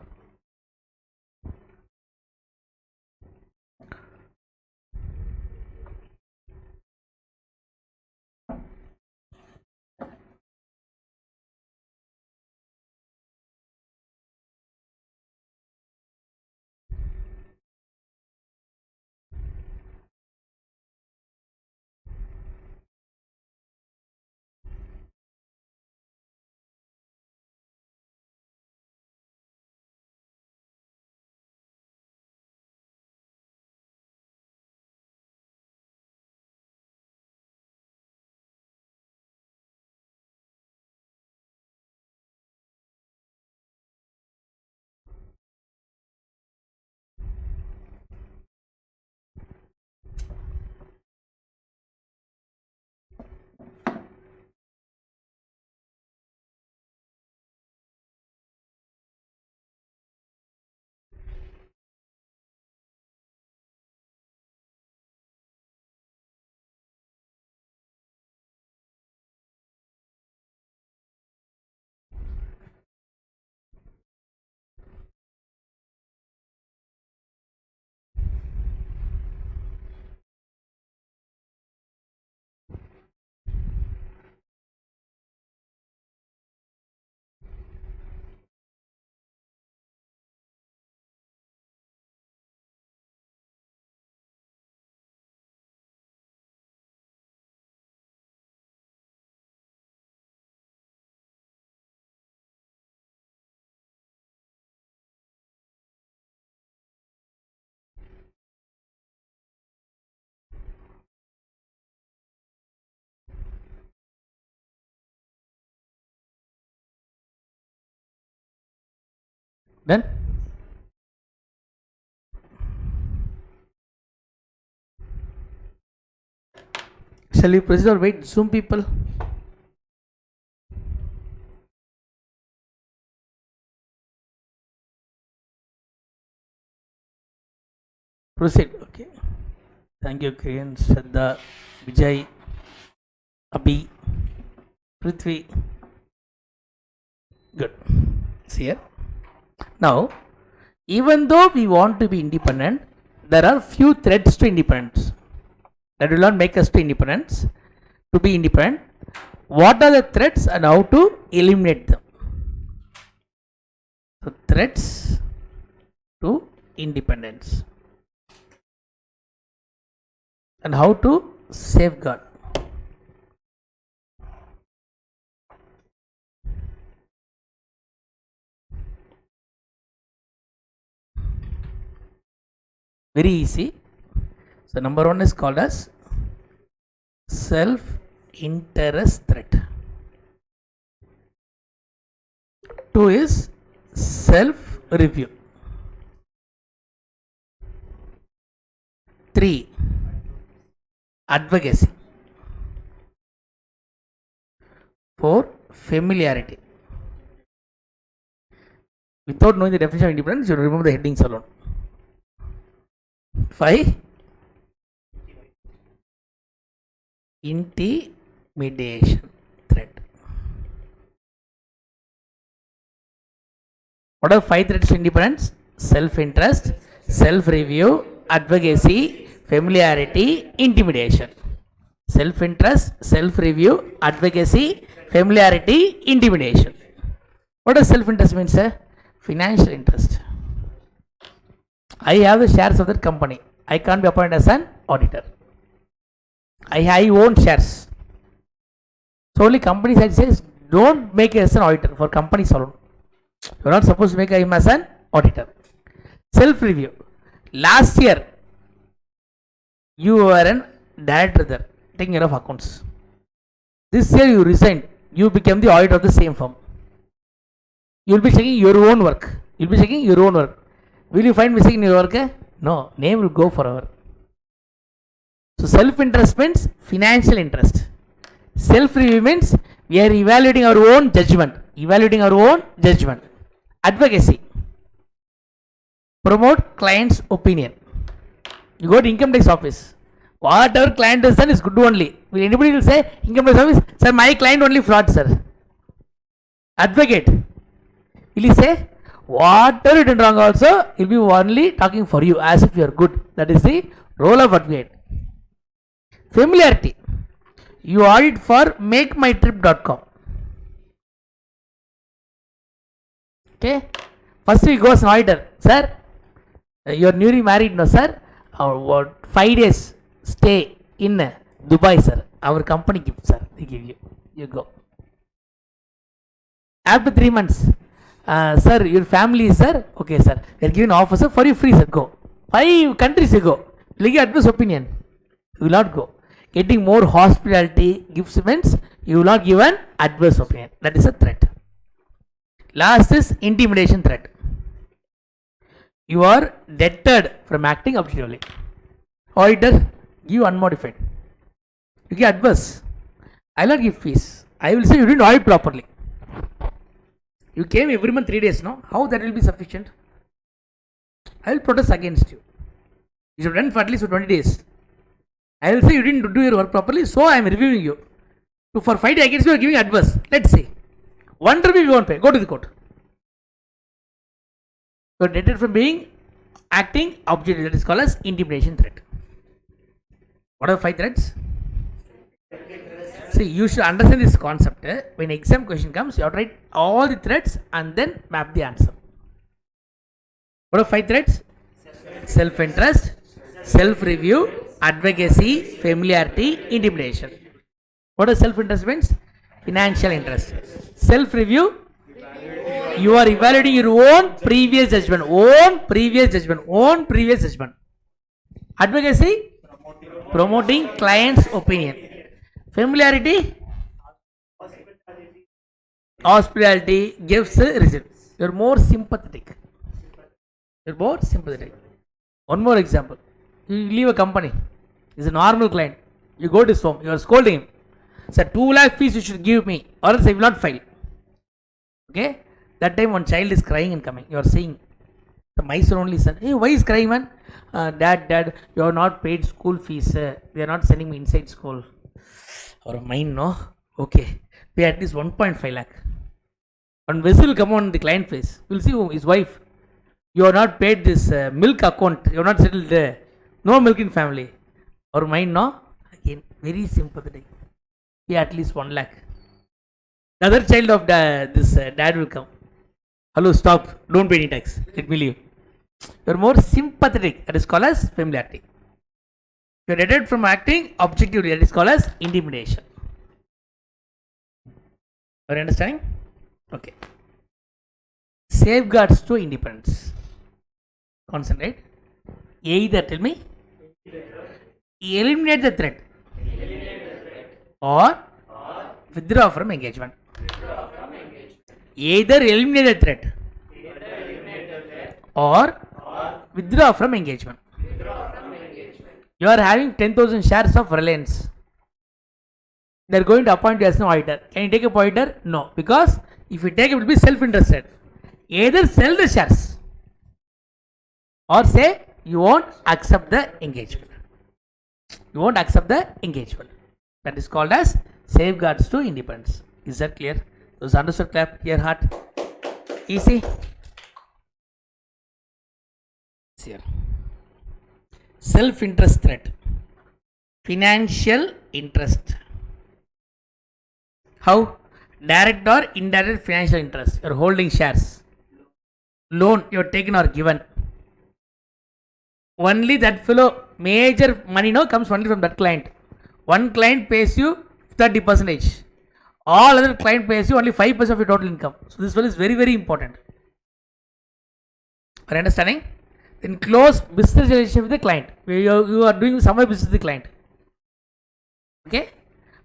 Done? Shall we proceed or wait? Zoom people? Proceed. Okay. Thank you, Kiran, Shraddha, Vijay, Abhi, Prithvi. Good. See here. Now, even though we want to be independent, there are few threats to independence that will not make us to independence. To be independent, what are the threats and how to eliminate them? So, threats to independence and how to safeguard. Very easy. So number one is called as self-interest threat. Two is self-review. Three, advocacy. Four, familiarity. Without knowing the definition of independence, you remember the headings alone. 5, intimidation threat. What are 5 threats to independence? Self-interest, self-review, advocacy, familiarity, intimidation. Self-interest, self-review, advocacy, familiarity, intimidation. What does self-interest mean, sir? Financial interest. I have the shares of that company. I can't be appointed as an auditor. I own shares. So only company side says don't make it as an auditor for companies alone. You are not supposed to make him as an auditor. Self-review. Last year, you were a director there, taking care of accounts. This year you resigned. You became the auditor of the same firm. You will be checking your own work. You'll be checking your own work. Will you find mistake in your work? No, name will go forever. So self-interest means financial interest. Self-review means we are evaluating our own judgment. Evaluating our own judgment. Advocacy. Promote client's opinion. You go to income tax office. Whatever client has done is good only. Will anybody will say income tax office, sir, my client only fraud, sir. Advocate. Will he say whatever you did wrong also, he'll be only talking for you as if you are good. That is the role of advocate. Familiarity. You audit for makemytrip.com. Okay. First we go as an auditor. Sir, you are newly married, no sir? 5 days stay in Dubai, sir. Our company gives, sir. They give you. You go. After 3 months, sir, your family is, sir. Okay, sir. They are giving offer, sir, for you free, sir. Go. 5 countries you go. Will you get adverse opinion? You will not go. Getting more hospitality gifts means you will not give an adverse opinion. That is a threat. Last is intimidation threat. You are deterred from acting objectively. Auditor, give unmodified. You give adverse. I will not give fees. I will say you didn't audit properly. You came every month 3 days, no? How that will be sufficient? I will protest against you. You should run for at least 20 days. I will say you didn't do your work properly, so I am reviewing you. So for 5 days against you, you are giving adverse. Let's see. 1 rupee you won't pay. Go to the court. You are deterred from being acting objectively. That is called as intimidation threat. What are 5 threats? See, you should understand this concept. When exam question comes, you have to write all the threats and then map the answer. What are 5 threats? Self-interest, self-review, advocacy, familiarity, intimidation. What does self-interest means? Financial interest. Self-review, you are evaluating your own previous judgment. Own previous judgment. Advocacy, promoting client's opinion. Familiarity, hospitality, gifts, results. You are more sympathetic. One more example. You leave a company. He's a normal client. You go to his home. You are scolding him. Sir, 2 lakh fees you should give me, or else I will not file. Okay? That time one child is crying and coming. You are saying, my son only son. Hey, why is crying, man? Dad, you have not paid school fees. They are not sending me inside school. Or mine, no? Okay. Pay at least 1.5 lakh. One vessel will come on the client face. You will see his wife. You have not paid this milk account. You have not settled there. No milk in family. Or mine, no? Again, very sympathetic. Pay at least 1 lakh. The other child of this dad will come. Hello, stop. Don't pay any tax. Let me leave. You are more sympathetic. That is called as familiarity. You are deterred from acting objectively. That is called as intimidation. Are you understanding? Okay. Safeguards to independence. Concentrate. Either, tell me, eliminate the threat or withdraw from engagement. Either eliminate the threat or withdraw from engagement. You are having 10,000 shares of Reliance. They are going to appoint you as an auditor. Can you take a auditor? No. Because if you take it, will be self-interested. Either sell the shares or say you won't accept the engagement. That is called as safeguards to independence. Is that clear? Those understood, clap your heart. Easy. Here. Self-interest threat. Financial interest. How? Direct or indirect financial interest. You are holding shares. Loan you are taken or given. Only that fellow, major money now comes only from that client. One client pays you 30%. All other client pays you only 5% of your total income. So this one is very, very important. Are you understanding? Then close business relationship with the client. You are doing some business with the client. Okay?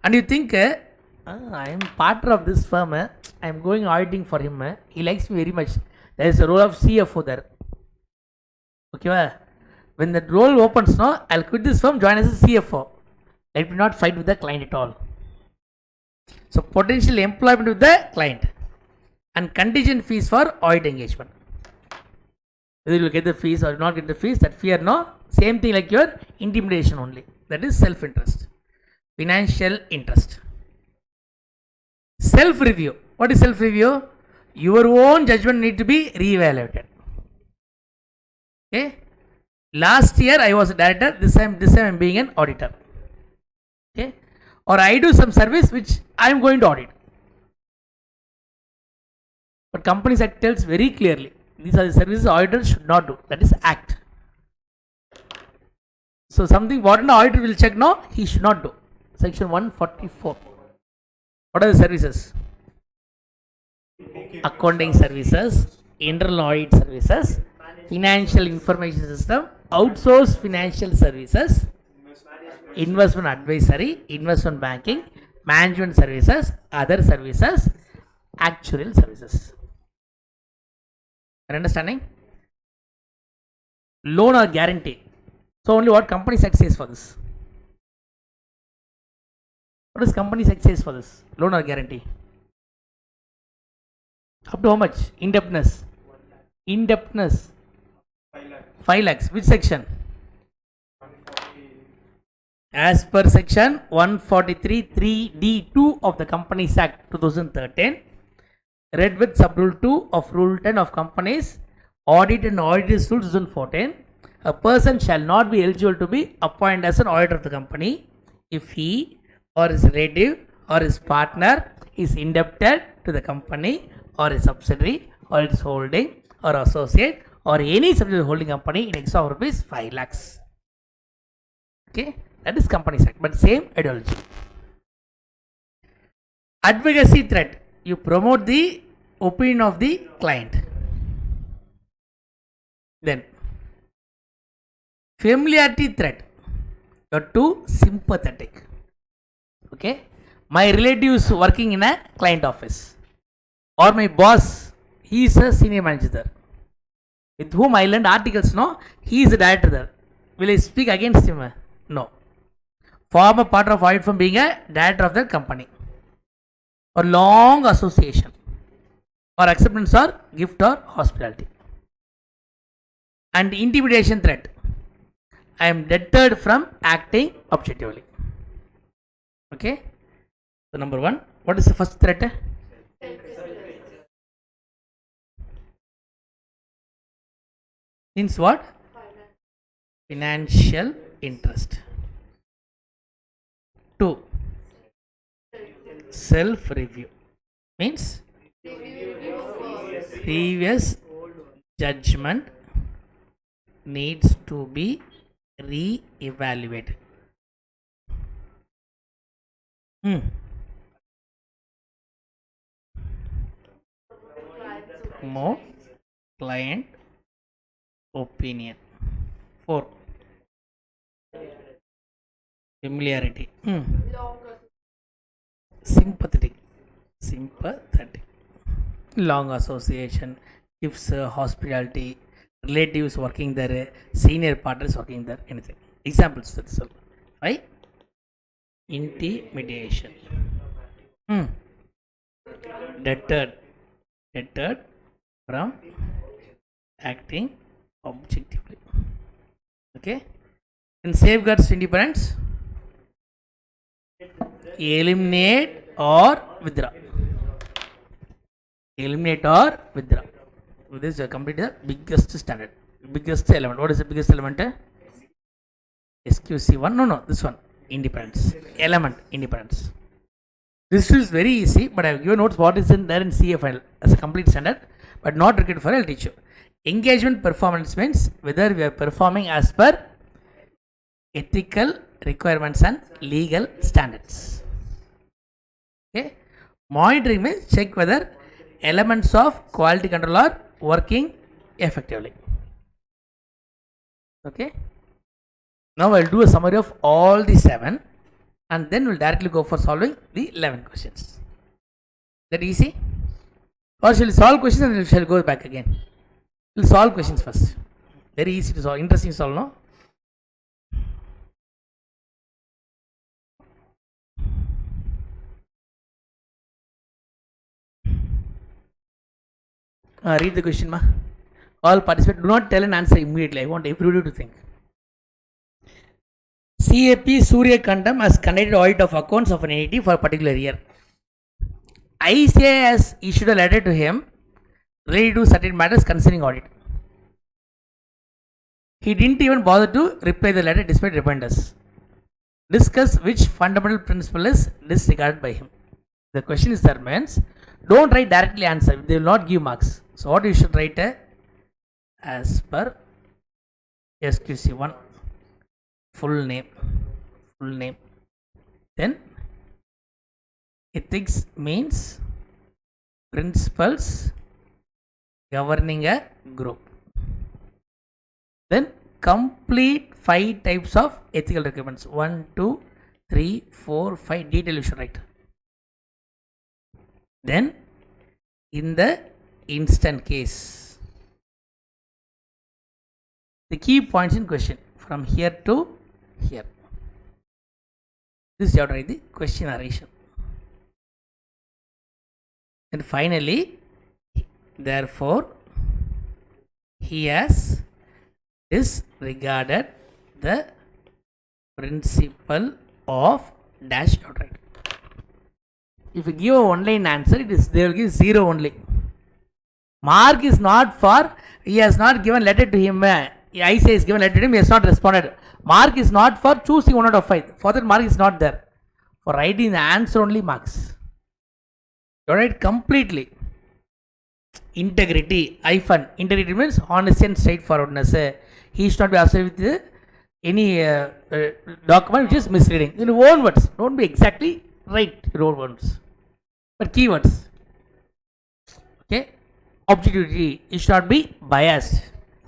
And you think, I am partner of this firm. I am going auditing for him. He likes me very much. There is a role of CFO there. Okay, when that role opens now, I'll quit this firm, join as a CFO. Let me not fight with the client at all. So potential employment with the client and contingent fees for audit engagement. Whether you will get the fees or not get the fees, that fear no. Same thing like your intimidation only. That is self-interest. Financial interest. Self-review. What is self-review? Your own judgment need to be re-evaluated. Okay. Last year I was a director. This time I'm being an auditor. Okay. Or I do some service which I am going to audit. But Companies Act tells very clearly, these are the services auditors should not do. That is act. So something what an auditor will check now, he should not do. Section 144. What are the services? Accounting services, internal audit services, financial information system, outsourced financial services, investment advisory, investment banking, management services, other services, actuarial services. Are understanding? Loan or guarantee. So only what Companies Act says for this. What does Companies Act says for this? Loan or guarantee? Up to how much? Indebtedness. Indebtedness. 5 lakhs. Which section? As per section 143 3D2 of the Companies Act 2013, read with sub-rule 2 of Rule 10 of Companies Audit and Auditors Rule 2014, a person shall not be eligible to be appointed as an auditor of the company if he or his relative or his partner is indebted to the company or a subsidiary or its holding or associate or any subsidiary holding company in excess of rupees 5 lakhs. Okay, that is Companies Act, but same ideology. Advocacy threat. You promote the opinion of the client. Then familiarity threat. You are too sympathetic. Okay, my relative is working in a client office, or my boss, he is a senior manager there, with whom I learned articles. No, he is a director there. Will I speak against him? No. Form a part of audit from being a director of the company, or long association, or acceptance or gift or hospitality. And intimidation threat. I am deterred from acting objectively. Okay. So number 1, what is the first threat? Means what? Financial interest. 2, self review. Means previous judgment needs to be re-evaluated. More client opinion. 4, familiarity. Sympathetic. Long association, gifts, hospitality, relatives working there, senior partners working there, anything. Examples. That's all. Right? Intimidation. Deterred from acting objectively. Okay. And safeguards independence. Eliminate or withdraw. Eliminate or withdraw. This is complete the biggest standard, biggest element. What is the biggest element? SQC1. No, this one. Independence. Element independence. This is very easy, but I have given notes what is in there in CFL as a complete standard, but not required for. I'll teach you. Engagement performance means whether we are performing as per ethical requirements and legal standards. Okay. Monitoring means check whether elements of quality control are working effectively. Okay. Now I'll do a summary of all the 7 and then we'll directly go for solving the 11 questions. That easy? Or shall we solve questions and then shall go back again? We'll solve questions first. Very easy to solve. Interesting to solve, no? Read the question, ma. All participants, do not tell an answer immediately. I want everybody to think. CAP Surya Kandam has conducted audit of accounts of an entity for a particular year. ICA has issued a letter to him related to certain matters concerning audit. He didn't even bother to reply the letter despite reminders. Discuss which fundamental principle is disregarded by him. The question is there means don't write directly answer. They will not give marks. So what you should write as per SQC1 full name. Then ethics means principles governing a group. Then complete 5 types of ethical requirements. 1, 2, 3, 4, 5 detail you should write. Then in the instant case, the key points in question from here to here. This is how to write the question narration. And finally, therefore, he has disregarded the principle of dash dot right. If you give a one-line answer, they will give 0 only. Mark is not for, he has not given letter to him. I say is given letter to him, he has not responded. Mark is not for choosing 1 out of 5. For that mark is not there. For writing the answer only marks. You write completely. Integrity, hyphen. Integrity means honesty and straightforwardness. He should not be associated with any document which is misleading. In your own words, don't be exactly right your own words, but keywords. Okay. Objectivity, you should not be biased.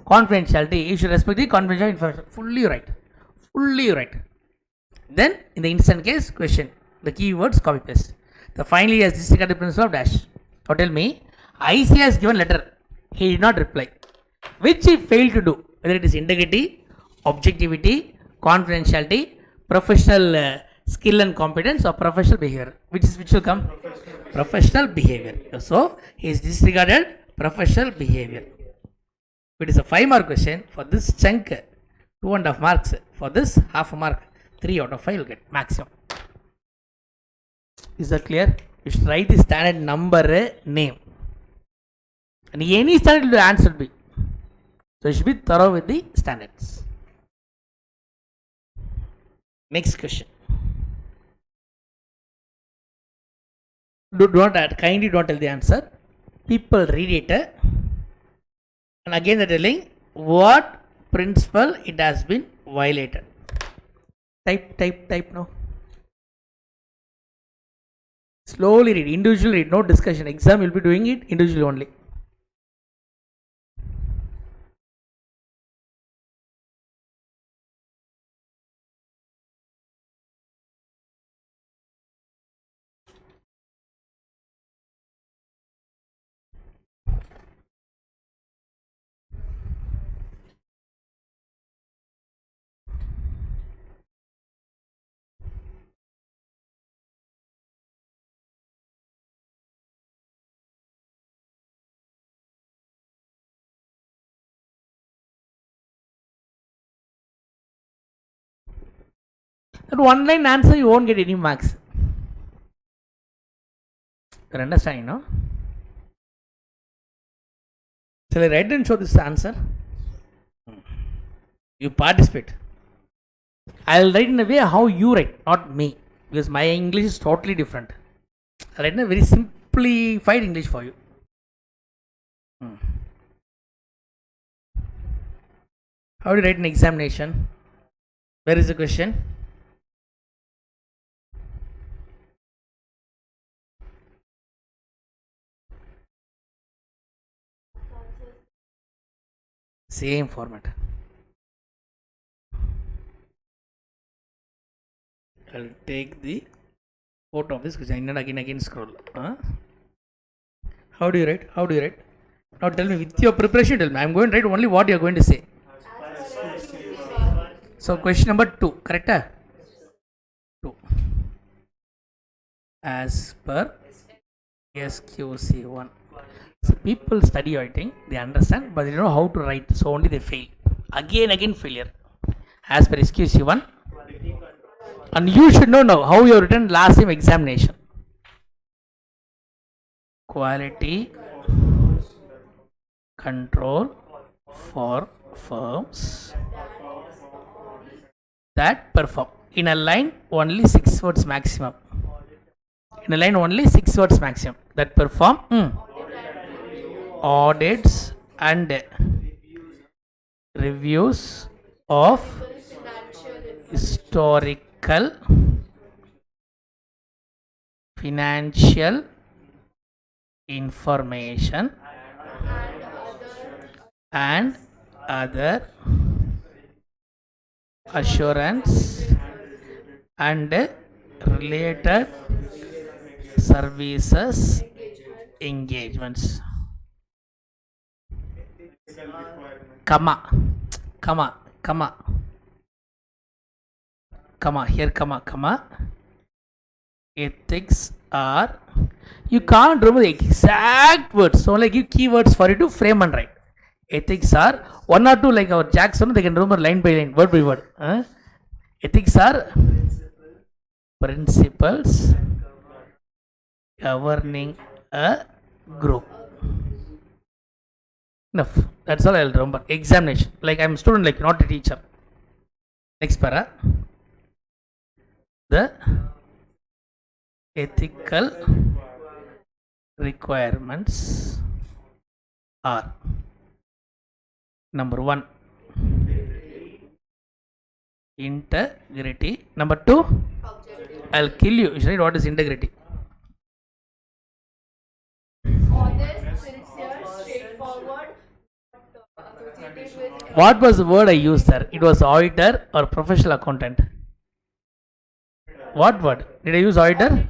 Confidentiality, you should respect the confidential information. Fully right. Then in the instant case question, the keywords copy paste. The finally has disregarded the principle of dash. Now tell me, ICA has given letter, he did not reply. Which he failed to do, whether it is integrity, objectivity, confidentiality, professional skill and competence, or professional behavior. Which will come? Professional behavior. So he is disregarded professional behavior. If it is a 5-mark question, for this chunk 2.5 marks, for this half a mark 3 out of 5 will get maximum. Is that clear? You should write the standard number name. And any standard will answer be. So you should be thorough with the standards. Next question. Do not add, kindly don't tell the answer. People read it. And again they're telling what principle it has been violated. Type now. Slowly read, individually read, no discussion. Exam will be doing it individually only. That one line answer you won't get any marks. You understand, no? Shall I write and show this answer? You participate. I'll write in a way how you write, not me, because my English is totally different. I'll write in a very simplified English for you. How do you write an examination? Where is the question? Same format. I'll take the photo of this question and again scroll. How do you write? How do you write? Now tell me with your preparation. Tell me. I'm going to write only what you are going to say. So question number 2, correct? 2. As per SQC1. So people study writing, they understand, but they don't know how to write. So only they fail. Again failure. As per SQC1. And you should know now how you have written last time examination. Quality control for firms that perform. In a line, only 6 words maximum. In a line, only 6 words maximum. That perform audits and reviews of historical financial information and other assurance and related services engagements. Comma, here comma. Ethics are, you can't remember the exact words, so like give keywords for you to frame and write. Ethics are 1 or 2, like our Jackson, they can remember line by line, word by word. Ethics are principles governing a group. Enough. That's all I'll remember. Examination. Like I'm a student, like not a teacher. Next para. The ethical requirements are: number 1, integrity. Number 2, I'll kill you. You should write what is integrity. Honest, sincere, straightforward. What was the word I used there? It was auditor or professional accountant. What word? Did I use auditor?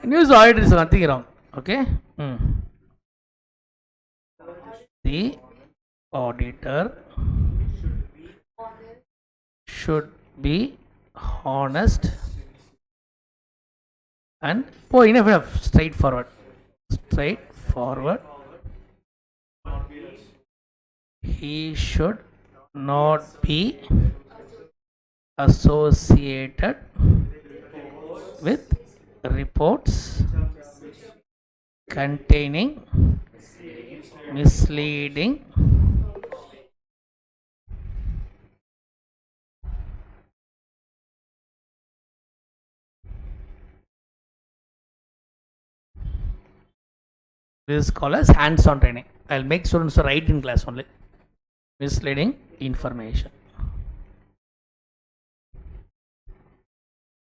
Can use auditor, is nothing wrong. Okay. The auditor should be honest and enough. Straightforward. He should not be associated with reports containing misleading this is called as hands-on training. I'll make students write in class only. Misleading information.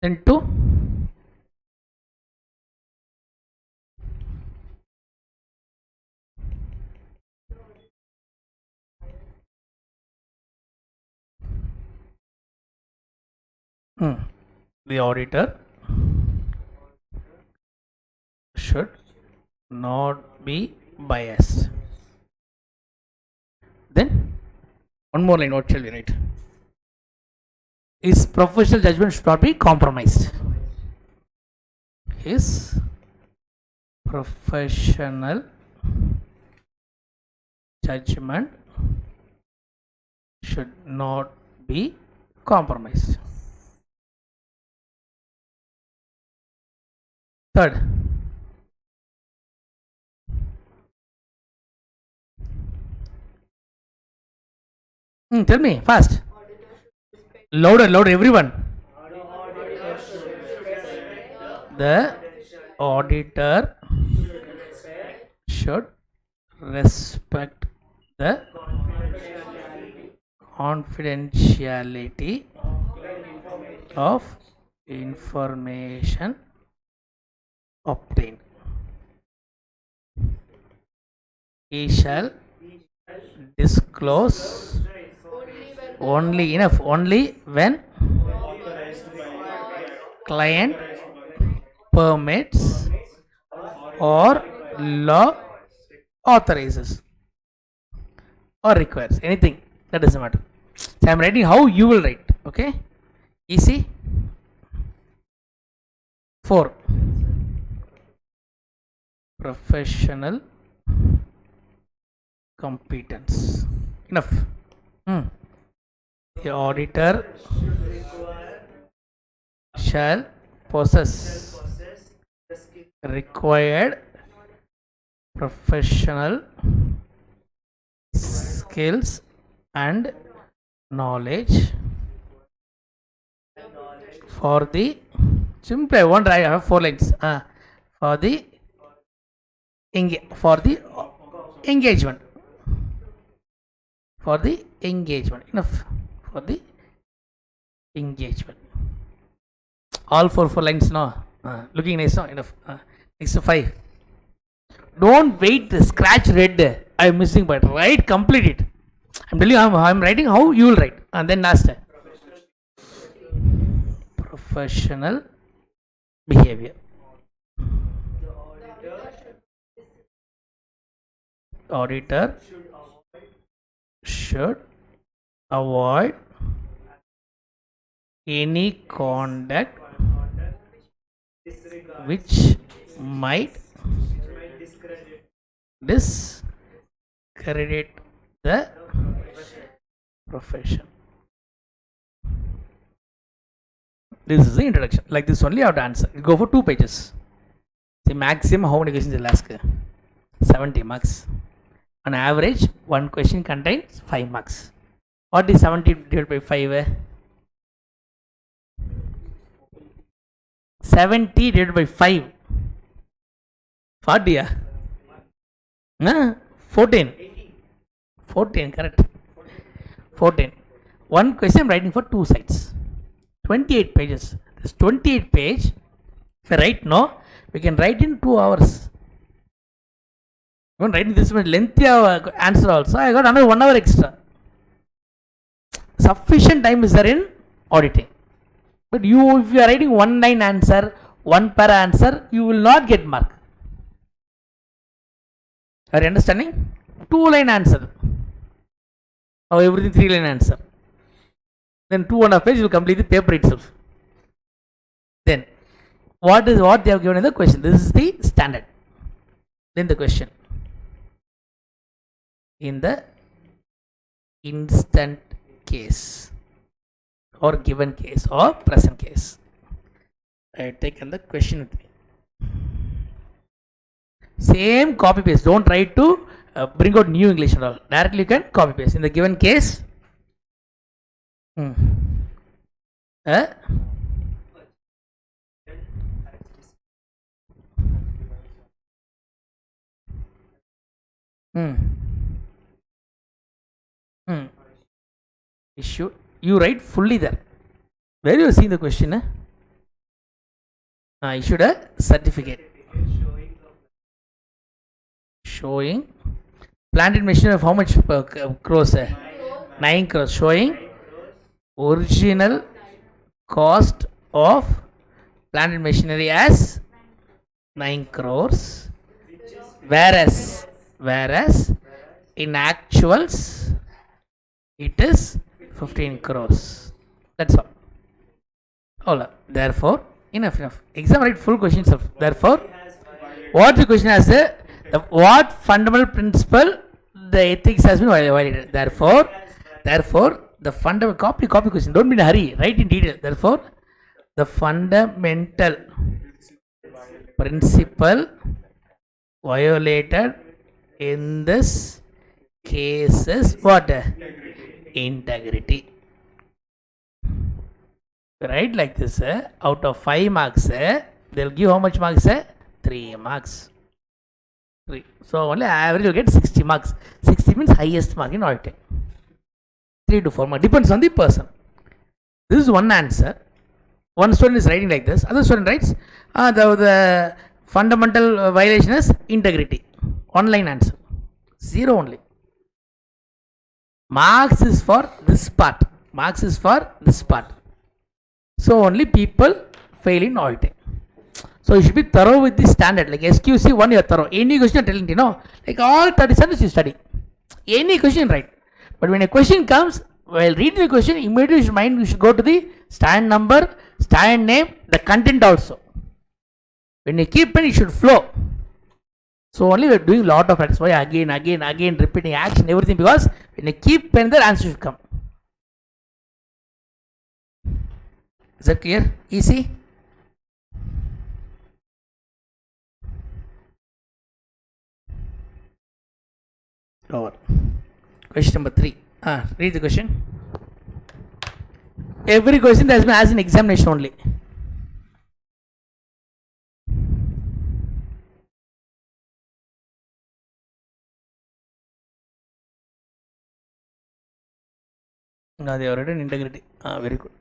Then 2, the auditor should not be biased. Then one more line, what shall we write? His professional judgment should not be compromised. His professional judgment should not be compromised. Third, tell me fast. Louder, everyone. The auditor should respect the confidentiality of information obtained. He shall disclose only when client permits or law authorizes or requires, anything, that doesn't matter. So I'm writing how you will write. Okay, easy. 4, professional competence. Enough. The auditor shall possess required professional skills and knowledge for the simple. I won't write. I have 4 lines. For the engagement. For the engagement. Enough. For the engagement. All 4 lines. No. Looking nice. No. Enough. Next to 5. Don't wait. Scratch red. I'm missing, but write. Complete it. I'm telling you. I'm writing how you will write. And then last. Professional behavior. Auditor should avoid any conduct which might discredit the profession. This is the introduction. Like this only you have to answer. You go for 2 pages. The maximum how many questions will ask? 70 marks. On average, 1 question contains 5 marks. What is 70 divided by 5? 70 divided by 5. 40. 14. 14, correct. 14. 1 question writing for 2 sides. 28 pages. This 28 page, if I write no, we can write in 2 hours. You can write this much lengthy answer also. I got another 1 hour extra. Sufficient time is there in auditing. But if you are writing 1 line answer, 1 para answer, you will not get mark. Are you understanding? 2 line answer. Or everything 3 line answer. Then 2.5 pages will complete the paper itself. Then what they have given in the question? This is the standard. Then the question. In the instant case or given case or present case. I have taken the question with me. Same copy paste. Don't try to bring out new English at all. Directly you can copy paste. In the given case, issue. You write fully there. Where you see the question? Issued a certificate showing planted machinery of how much crores? 9 crores. Showing original cost of planted machinery as 9 crores, whereas in actuals it is 15 crores. That's all. Therefore, enough. Exam write full questions of. Therefore, what the question has what fundamental principle the ethics has been violated. Therefore, the fundamental copy question. Don't be in a hurry. Write in detail. Therefore, the fundamental principle violated in this case is what? Integrity. Right, like this. Out of 5 marks, they'll give how much marks? 3 marks. 3. So only average will get 60 marks. 60 means highest mark in auditing. 3 to 4 marks. Depends on the person. This is one answer. One student is writing like this. Other student writes the fundamental violation is integrity. One line answer. 0 only. Marks is for this part. Marks is for this part. So only people fail in auditing. So you should be thorough with the standard. Like SQC 1, you are thorough. Any question you're telling, like all 30 subjects you study. Any question, right? But when a question comes, while reading the question, immediately you should go to the stand number, stand name, the content also. When you keep pen, you should flow. So only we are doing a lot of practice. Why again, repeating action, everything, because when you keep pen, the answer should come. Is that clear? Easy? Over. Question number 3. Read the question. Every question that has been asked in examination only. They have written integrity. Very good.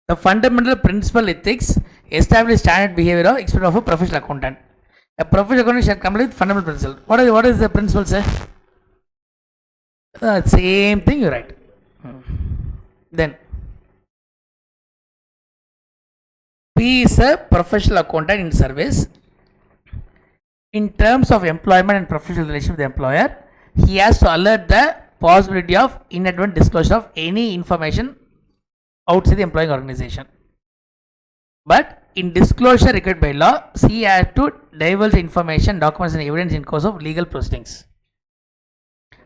The fundamental principle ethics establish standard behavior of expert of a professional accountant. A professional accountant shall comply with fundamental principle. What is the principle, sir? Same thing you write. Then P is a professional accountant in service. In terms of employment and professional relation with the employer, he has to alert the possibility of inadvertent disclosure of any information outside the employing organization. But in disclosure required by law, he has to divulge information, documents and evidence in course of legal proceedings.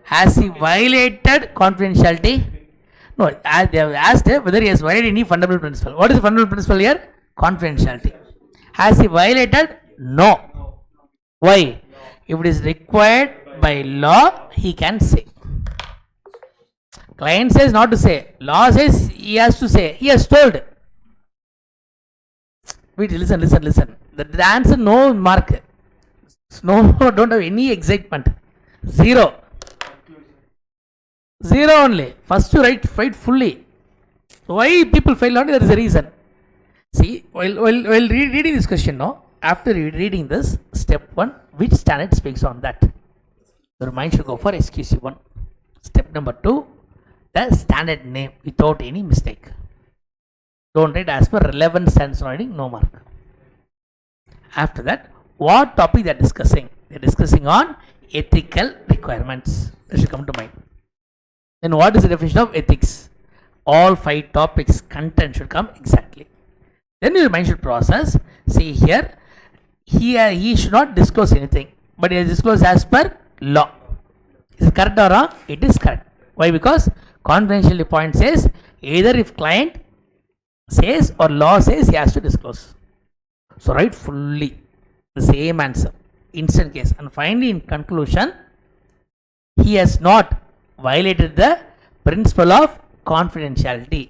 Has he violated confidentiality? No, they have asked whether he has violated any fundamental principle. What is the fundamental principle here? Confidentiality. Has he violated? No. Why? If it is required by law, he can say. Client says not to say. Law says he has to say. He has told. Wait, listen. The answer, no mark. No, don't have any excitement. Zero only. First to write fully. Why people fail only, there is a reason. See, while reading this question, no, after reading this, step 1, which standard speaks on that? Your mind should go for SQC 1. Step number 2, the standard name without any mistake. Don't write as per relevant standards writing, no mark. After that, what topic they are discussing? They are discussing on ethical requirements. That should come to mind. Then what is the definition of ethics? All 5 topics, content should come exactly. Then your mind should process. See here, he should not disclose anything, but he has disclosed as per law. Is it correct or wrong? It is correct. Why? Because confidentiality point says either if client says or law says he has to disclose. So write fully the same answer, instant case, and finally in conclusion, he has not violated the principle of confidentiality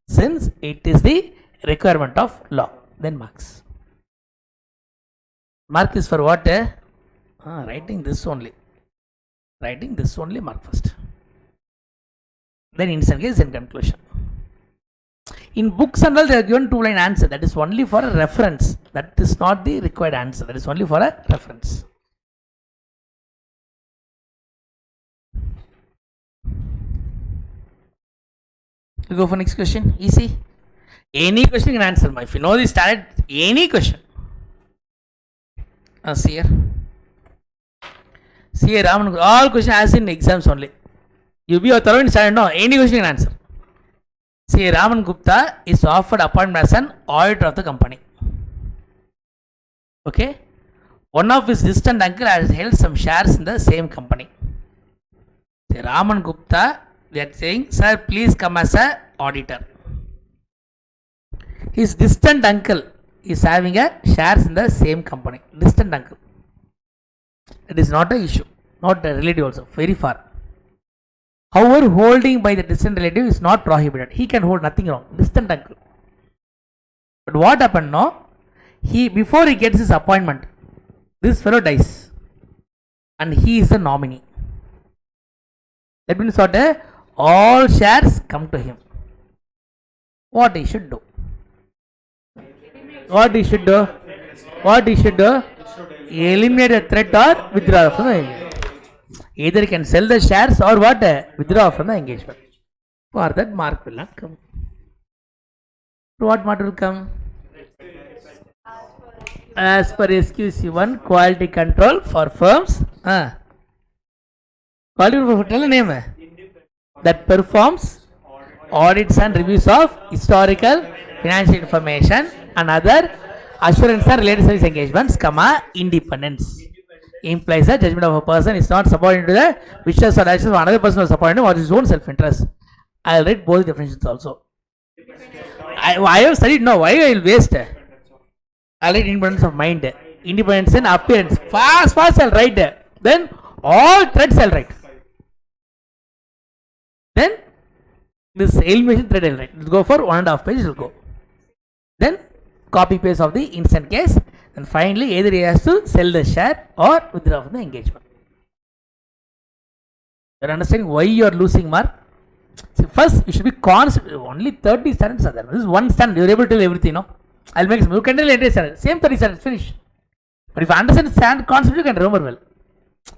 since it is the requirement of law. Then marks. Mark is for what? Writing this only. Mark first. Then instant case, then conclusion. In books and all, they are given 2-line answer. That is only for a reference. That is not the required answer. That is only for a reference. We go for next question. Easy. Any question you can answer. If you know the standard, any question. See here. See here, Raman. All questions as in exams only. You be a thorough in standard. No, any question you can answer. See, Raman Gupta is offered appointment as an auditor of the company. Okay. One of his distant uncle has held some shares in the same company. See, Raman Gupta, they are saying, sir, please come as an auditor. His distant uncle is having a shares in the same company. Distant uncle. It is not an issue. Not a relative also. Very far. However, holding by the distant relative is not prohibited. He can hold, nothing wrong. Distant uncle. But what happened now? Before he gets his appointment, this fellow dies. And he is the nominee. That means what? All shares come to him. What he should do? Eliminate the threat or withdraw from the engagement. Either he can sell the shares or what? Withdraw from the engagement. For that, mark will not come. What mark will come? As per SQC1, quality control for firms. Quality control tell the name. That performs audits and reviews of historical financial information and other assurance and related service engagements, independence. Implies that judgment of a person is not subordinate to the wishes or actions of another person or subordinate or his own self-interest. I'll read both definitions also. I have studied, no, why I will waste? I'll write independence of mind, independence in appearance. Fast I'll write. Then all threads I'll write. Then this elimination thread I'll write. Let's go for 1.5 pages. Will go. Then copy paste of the instant case. And finally, either he has to sell the share or withdraw from the engagement. You're understanding why you are losing mark? See, first you should be constant. Only 30 standards are there. This is one standard. You're able to tell everything, no? I'll make some. You can tell entire standard. Same 30 standards. Finish. But if you understand standard concept, you can remember well.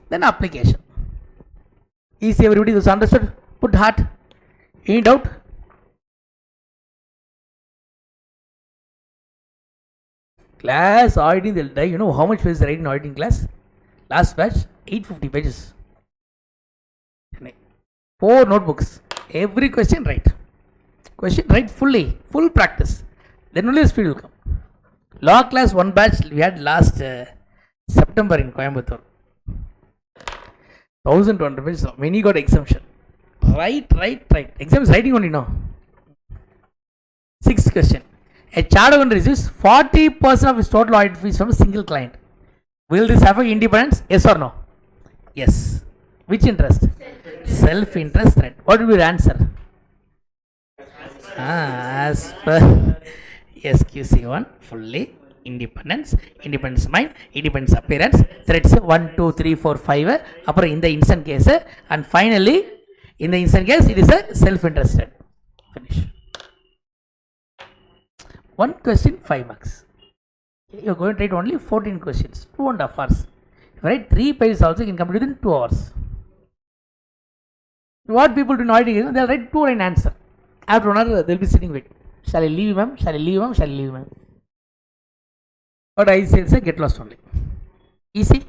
Then application. Easy, everybody. This understood. Put heart. Any doubt? Class auditing, they'll die. You know how much pages they write in auditing class? Last batch, 850 pages. 4 notebooks. Every question write. Question write fully. Full practice. Then only the speed will come. Law class 1 batch we had last September in Coimbatore. 1200 pages. Many got exemption. Right. Exam is writing only now. 6th question. A chartered accountant receives 40% of his total audit fees from a single client. Will this affect independence? Yes or no? Yes. Which interest? Self-interest threat. What will be your answer? As per SQC1, fully independence, independence mind, independence appearance, threats 1, 2, 3, 4, 5. In the instant case, and finally, in the instant case, it is a self-interest threat. Finish. 1 question, 5 marks. You are going to write only 14 questions, 2.5 hours. If you write 3 pages also, you can complete within 2 hours. What people do not do, they'll write 2-line answer. After 1 hour, they'll be sitting with, shall I leave ma'am? Shall I leave ma'am? Shall I leave ma'am? What I say, get lost only. Easy.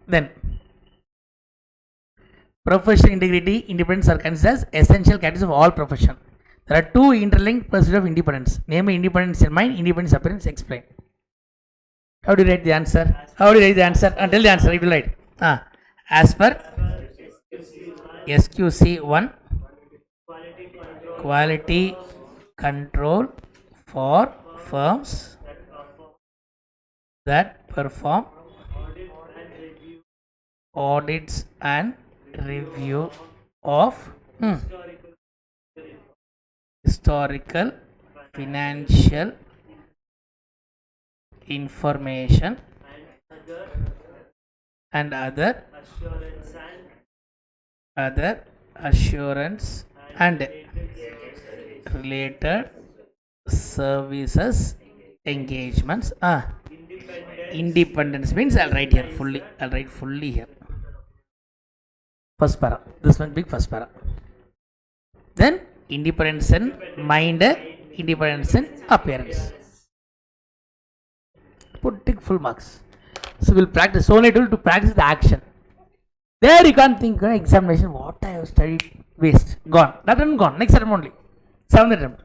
Then, professional integrity, independence are considered as essential characteristics of all profession. There are 2 interlinked pursuits of independence, namely independence in mind, independence appearance. Explain. How do you write the answer? How do you write the answer? Tell the answer. You will write. As per SQC1, quality control for firms that perform audits and review of historical financial information and other assurance and related services engagements. Independence means I'll write here fully. I'll write fully here. First para. This one big first para. Then independence in mind, independence in appearance. Put tick full marks. So we'll practice. So only to practice the action. There you can't think examination. What I have studied, waste, gone. That one gone. Next attempt only. 7th attempt.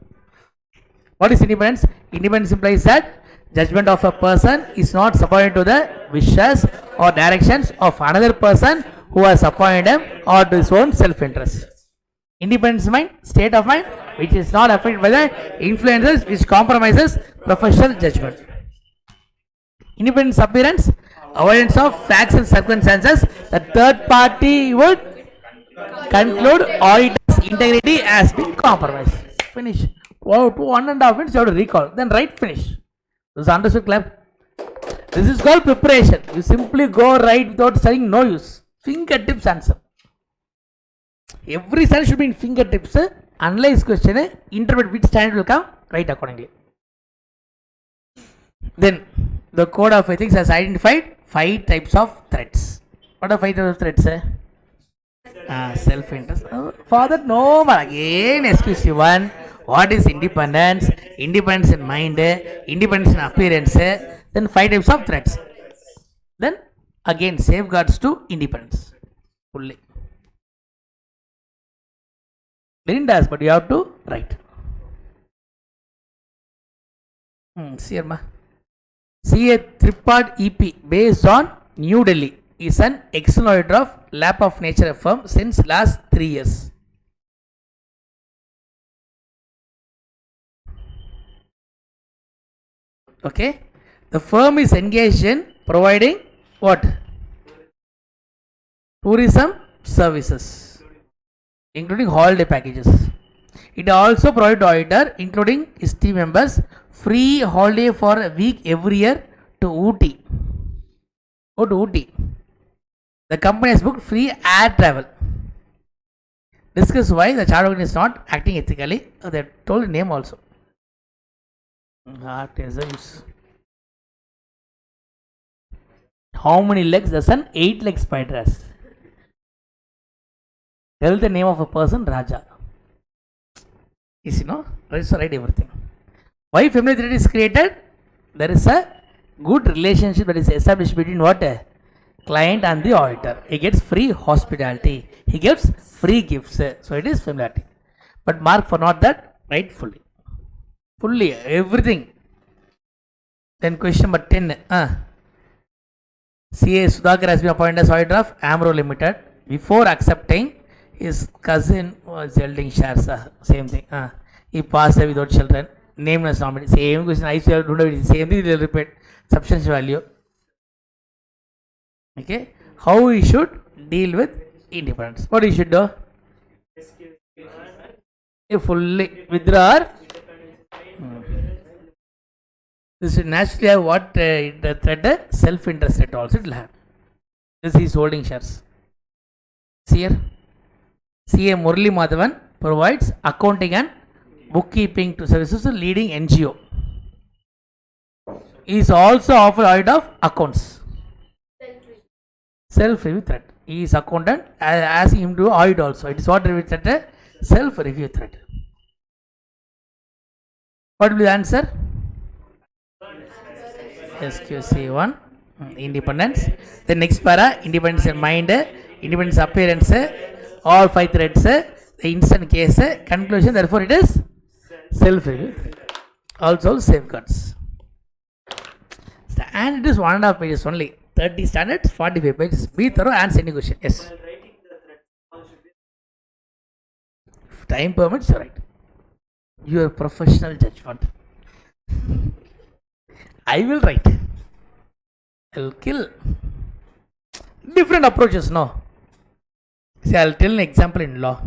What is independence? Independence implies that judgment of a person is not subordinate to the wishes or directions of another person who has appointed him or to his own self-interest. Independence mind, state of mind, which is not affected by the influences which compromises professional judgment. Independence appearance, avoidance of facts and circumstances. The third party would conclude auditor's integrity has been compromised. Finish. Wow, 1.5 minutes you have to recall. Then write finish. This is understood, clap. This is called preparation. You simply go right without studying, no use. Fingertips answer. Every standard should be in fingertips. Analyze question, interpret which standard will come, write accordingly. Then the code of ethics has identified 5 types of threats. What are 5 types of threats? Self-interest. For that, no, again, SQC1, What is independence? Independence in mind, independence in appearance, then 5 types of threats. Then again safeguards to independence. Fully. Didn't ask, but you have to write. See, a Tripad EP based on New Delhi is an external auditor of Lab of Nature firm since last 3 years. Okay, the firm is engaged in providing what? Tourism services, including holiday packages. It also provides the auditor, including his team members, free holiday for a week every year to Ooty. Go to Ooty. The company has booked free air travel. Discuss why the chartered is not acting ethically. They told the name also. Artisans. How many legs does an 8-leg spider has? Tell the name of a person, Raja. Easy, no? Write everything. Why familiarity is created? There is a good relationship that is established between what? Client and the auditor. He gets free hospitality. He gives free gifts. So it is familiarity. But mark for not that, write fully. Fully, everything. Then question number 10. CA Sudhakar has been appointed as auditor of Amro Limited. Before accepting, his cousin was holding shares. Same thing. He passed away without children. Nameless nominee. Same question. I still don't know. Same thing. They will repeat. Substantial value. Okay. How we should deal with independence? What we should do? You fully withdraw. This will naturally have what the thread? Self-interest rate also it will have. This is holding shares. See here. CA Murali Madhavan provides accounting and bookkeeping to services to leading NGO. He is also offered audit of accounts. Self-review threat. He is accountant asking him to audit also. It is what review threat? Self-review threat. What will be the answer? SQC1. Independence. The next para, independence in mind, independence appearance, all 5 threats, the instant case, conclusion, therefore it is self-review. Also safeguards. And it is 1.5 pages only. 30 standards, 45 pages. Be thorough, answer any question. Yes. If time permits, you write. Your professional judgment. I will write. I will kill. Different approaches, no. See, I will tell an example in law.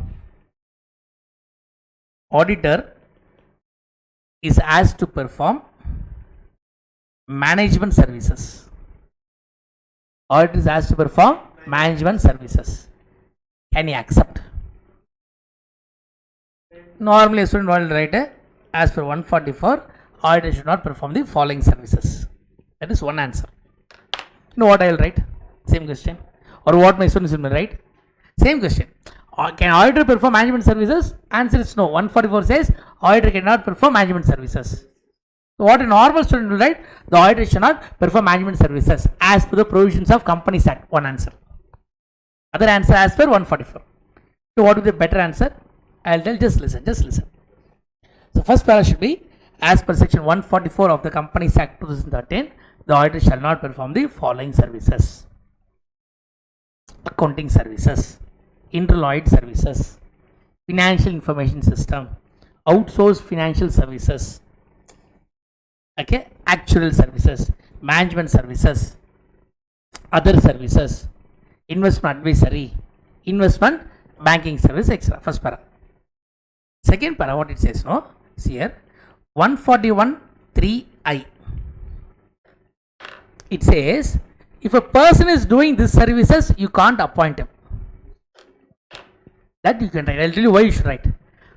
Auditor is asked to perform management services. Auditor is asked to perform management services. Can you accept? Normally, a student will write as per 144, auditor should not perform the following services. That is one answer. You know what I will write? Same question. Or what my students will write? Same question. Can auditor perform management services? Answer is no. 144 says auditor cannot perform management services. So what a normal student will write? The auditor should not perform management services as per the provisions of Companies Act. One answer. Other answer as per 144. So what will be the better answer? I will tell, just listen. So first para should be as per section 144 of the Companies Act 2013, the auditor shall not perform the following services: accounting services, internal audit services, financial information system, outsourced financial services, okay, actuarial services, management services, other services, investment advisory, investment banking service, etc. First para. Second para, what it says, no? See here, 141(3)(I). It says, if a person is doing these services, you can't appoint him. That you can write. I'll tell you why you should write.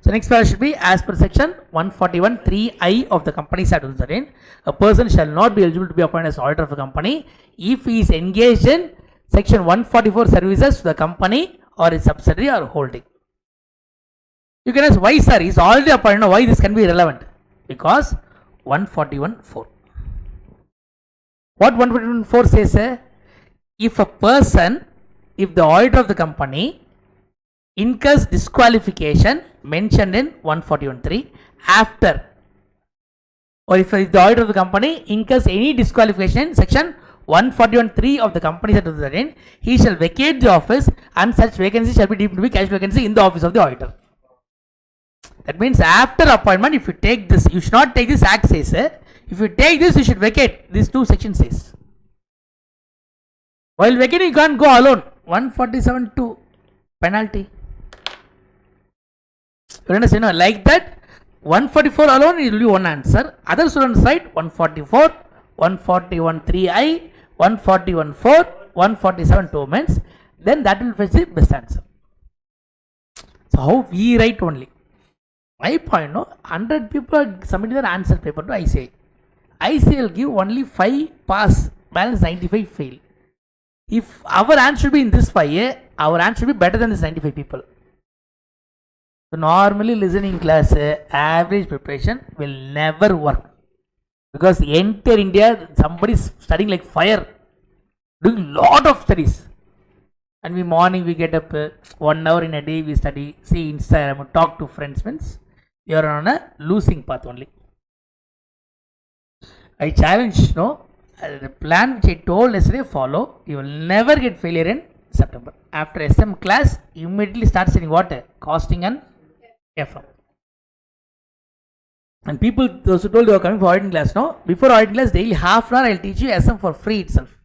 So next para should be as per section 141(3)(I) of the Companies Act 2013. A person shall not be eligible to be appointed as auditor of a company if he is engaged in section 144 services to the company or its subsidiary or holding. You can ask, why sir? Is already appointed. Why this can be relevant? Because 141.4. What 141.4 says? If the auditor of the company incurs disqualification mentioned in 141.3 after, or if the auditor of the company incurs any disqualification in section 141.3 of the Companies Act 2013, he shall vacate the office and such vacancy shall be deemed to be cash vacancy in the office of the auditor. That means after appointment, if you take this, you should not take this act says. If you take this, you should vacate. These two sections says. While vacating, you can't go alone. 147.2 penalty. You understand? No? Like that, 144 alone, it will be one answer. Other students write 144, 141.3i, 141.4, 147.2 means. Then that will fetch the best answer. So how we write only? My point, no, 100 people are submitting their answer paper to ICI. ICI will give only 5 pass, balance 95 fail. If our answer should be in this 5, our answer should be better than this 95 people. So normally listening class, average preparation will never work. Because entire India, somebody is studying like fire, doing lot of studies. And morning we get up 1 hour in a day, we study, see Instagram, talk to friends, means you are on a losing path only. I challenge, no, the plan which I told yesterday, follow. You will never get failure in September. After SM class, immediately start studying what? Costing and FM. And people, those who told you are coming for auditing class, no, before auditing class, daily half an hour I will teach you SM for free itself.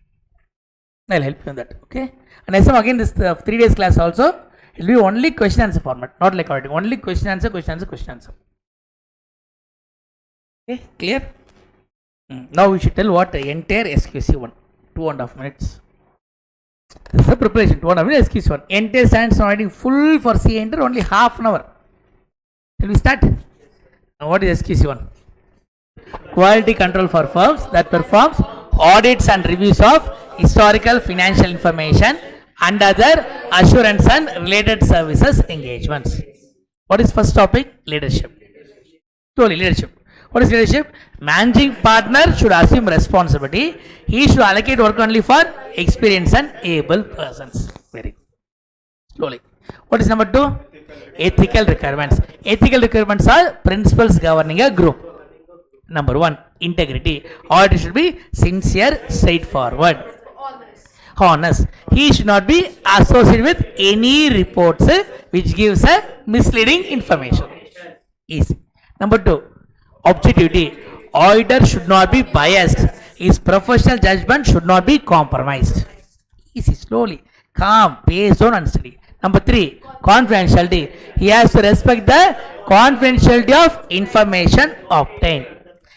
I will help you in that. Okay. And SM again, this 3 days class also, it will be only question answer format, not like auditing. Only question answer, question answer, question answer. Okay, clear? Now we should tell what entire SQC 1, 2.5 minutes. This is the preparation, 2.5 minutes SQC 1. Entire science auditing full for C enter only half an hour. Shall we start? Now what is SQC 1? Quality control for firms that performs audits and reviews of historical financial information and other assurance and related services engagements. What is first topic? Leadership. Totally leadership. What is leadership? Managing partner should assume responsibility. He should allocate work only for experienced and able persons. Very good. Slowly. What is number 2? Ethical requirements. Ethical requirements are principles governing a group. Number 1, integrity. Audit should be sincere, straightforward, honest. He should not be associated with any reports which gives a misleading information. Easy. Number 2, objectivity. Auditor should not be biased. His professional judgment should not be compromised. Easy, slowly, calm, based on and study. Number 3, confidentiality. He has to respect the confidentiality of information obtained.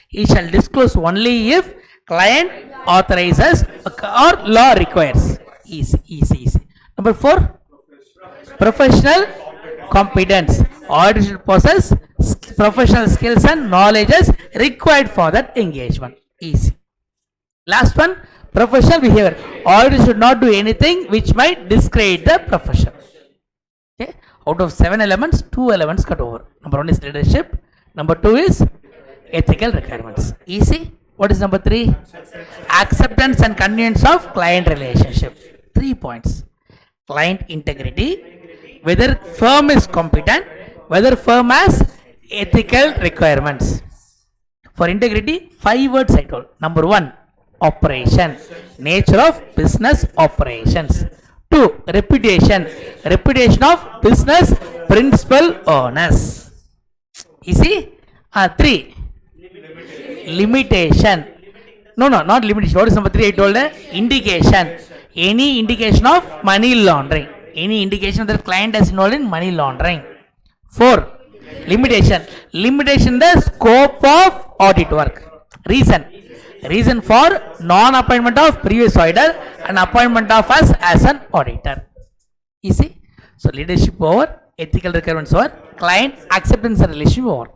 He shall disclose only if client authorizes or law requires. Easy, easy, easy. Number 4, professional competence. Auditor should possess professional skills and knowledges required for that engagement. Easy. Last one, professional behavior. Auditor should not do anything which might discredit the profession. Okay. Out of 7 elements, 2 elements cut over. Number 1 is leadership. Number 2 is ethical requirements. Easy. What is number 3? Acceptance and convenience of client relationship. 3 points. Client integrity, whether firm is competent, whether firm has ethical requirements. For integrity, 5 words I told. Number 1, operation, nature of business operations. 2, reputation, reputation of business principal owners. Easy. 3, limitation. No, not limitation. What is number 3 I told? Indication. Any indication of money laundering. Any indication that client is involved in money laundering. 4, limitation. Limitation the scope of audit work. Reason for non-appointment of previous auditor and appointment of us as an auditor. Easy. So leadership over, ethical requirements over, client acceptance and relationship over.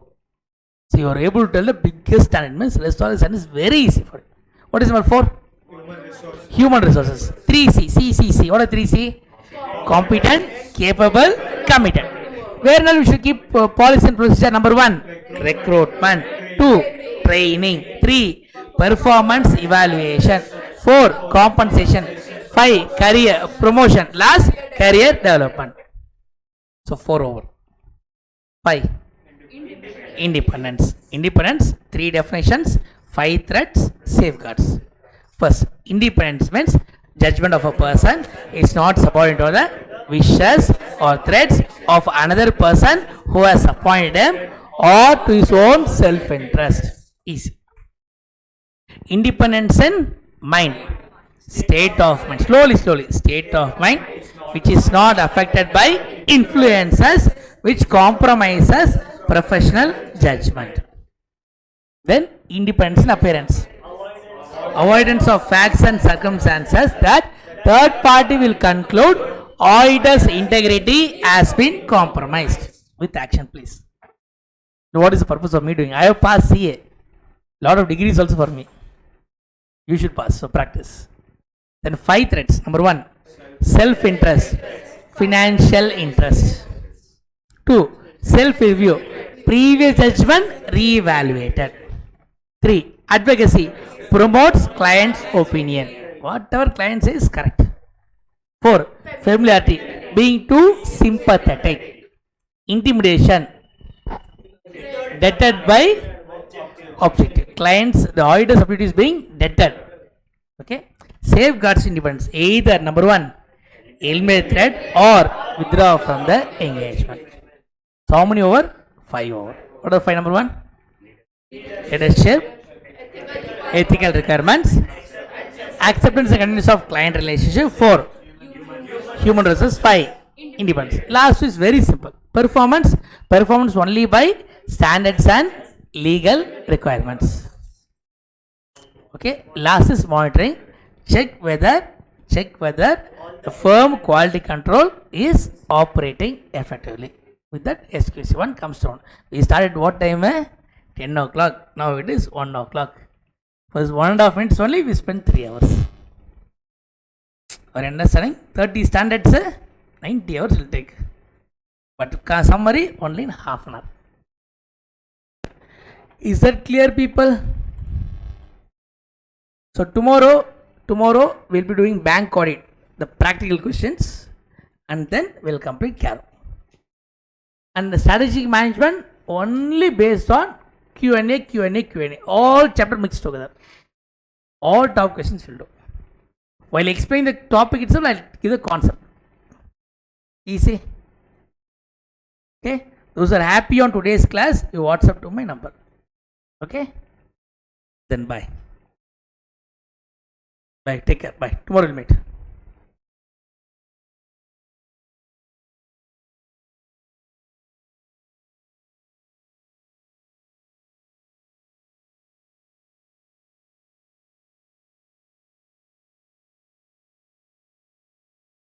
So you are able to tell the biggest standard means rest of the standard is very easy for you. What is number 4? Human resources. 3C. C. What are 3C? Competent, capable, committed. Where now we should keep policy and procedure. Number 1, recruitment. 2, training. 3, performance evaluation. 4, compensation. 5, career promotion. Last, career development. So 4 over. 5, independence. Independence, 3 definitions, 5 threats, safeguards. First, independence means judgment of a person is not subordinate to the wishes or threats of another person who has appointed him or to his own self-interest. Easy. Independence in mind, state of mind, slowly, state of mind which is not affected by influences which compromises professional judgment. Then independence in appearance, avoidance of facts and circumstances that third party will conclude auditor's integrity has been compromised. With action, please. What is the purpose of me doing? I have passed CA. Lot of degrees also for me. You should pass, so practice. Then 5 threats. Number 1, self-interest, financial interest. 2, self-review, previous judgment re-evaluated. 3, advocacy, promotes client's opinion. Whatever client says is correct. 4, familiarity, being too sympathetic. Intimidation, deterred by objective. Clients, the auditor's objective is being deterred. Okay. Safeguards independence. Either number 1, eliminate threat or withdraw from the engagement. So how many over? 5 over. What are 5 number 1? Leadership, ethical requirements, acceptance and continuance of client relationship. 4, human resources. 5, independence. Last is very simple. Performance only by standards and legal requirements. Okay. Last is monitoring. Check whether the firm quality control is operating effectively. With that, SQC1 comes down. We started what time? 10 o'clock. Now it is 1 o'clock. For 1.5 minutes only, we spent 3 hours. Are you understanding? 30 standards, 90 hours will take. But summary only in half an hour. Is that clear, people? So tomorrow we'll be doing bank audit, the practical questions, and then we'll complete CARO. And the strategic management only based on Q&A, all chapter mixed together. All top questions will do. While explaining the topic itself, I'll give the concept. Easy. Okay. Those are happy on today's class, you WhatsApp to my number. Okay. Then bye. Bye. Take care. Bye. Tomorrow we'll meet.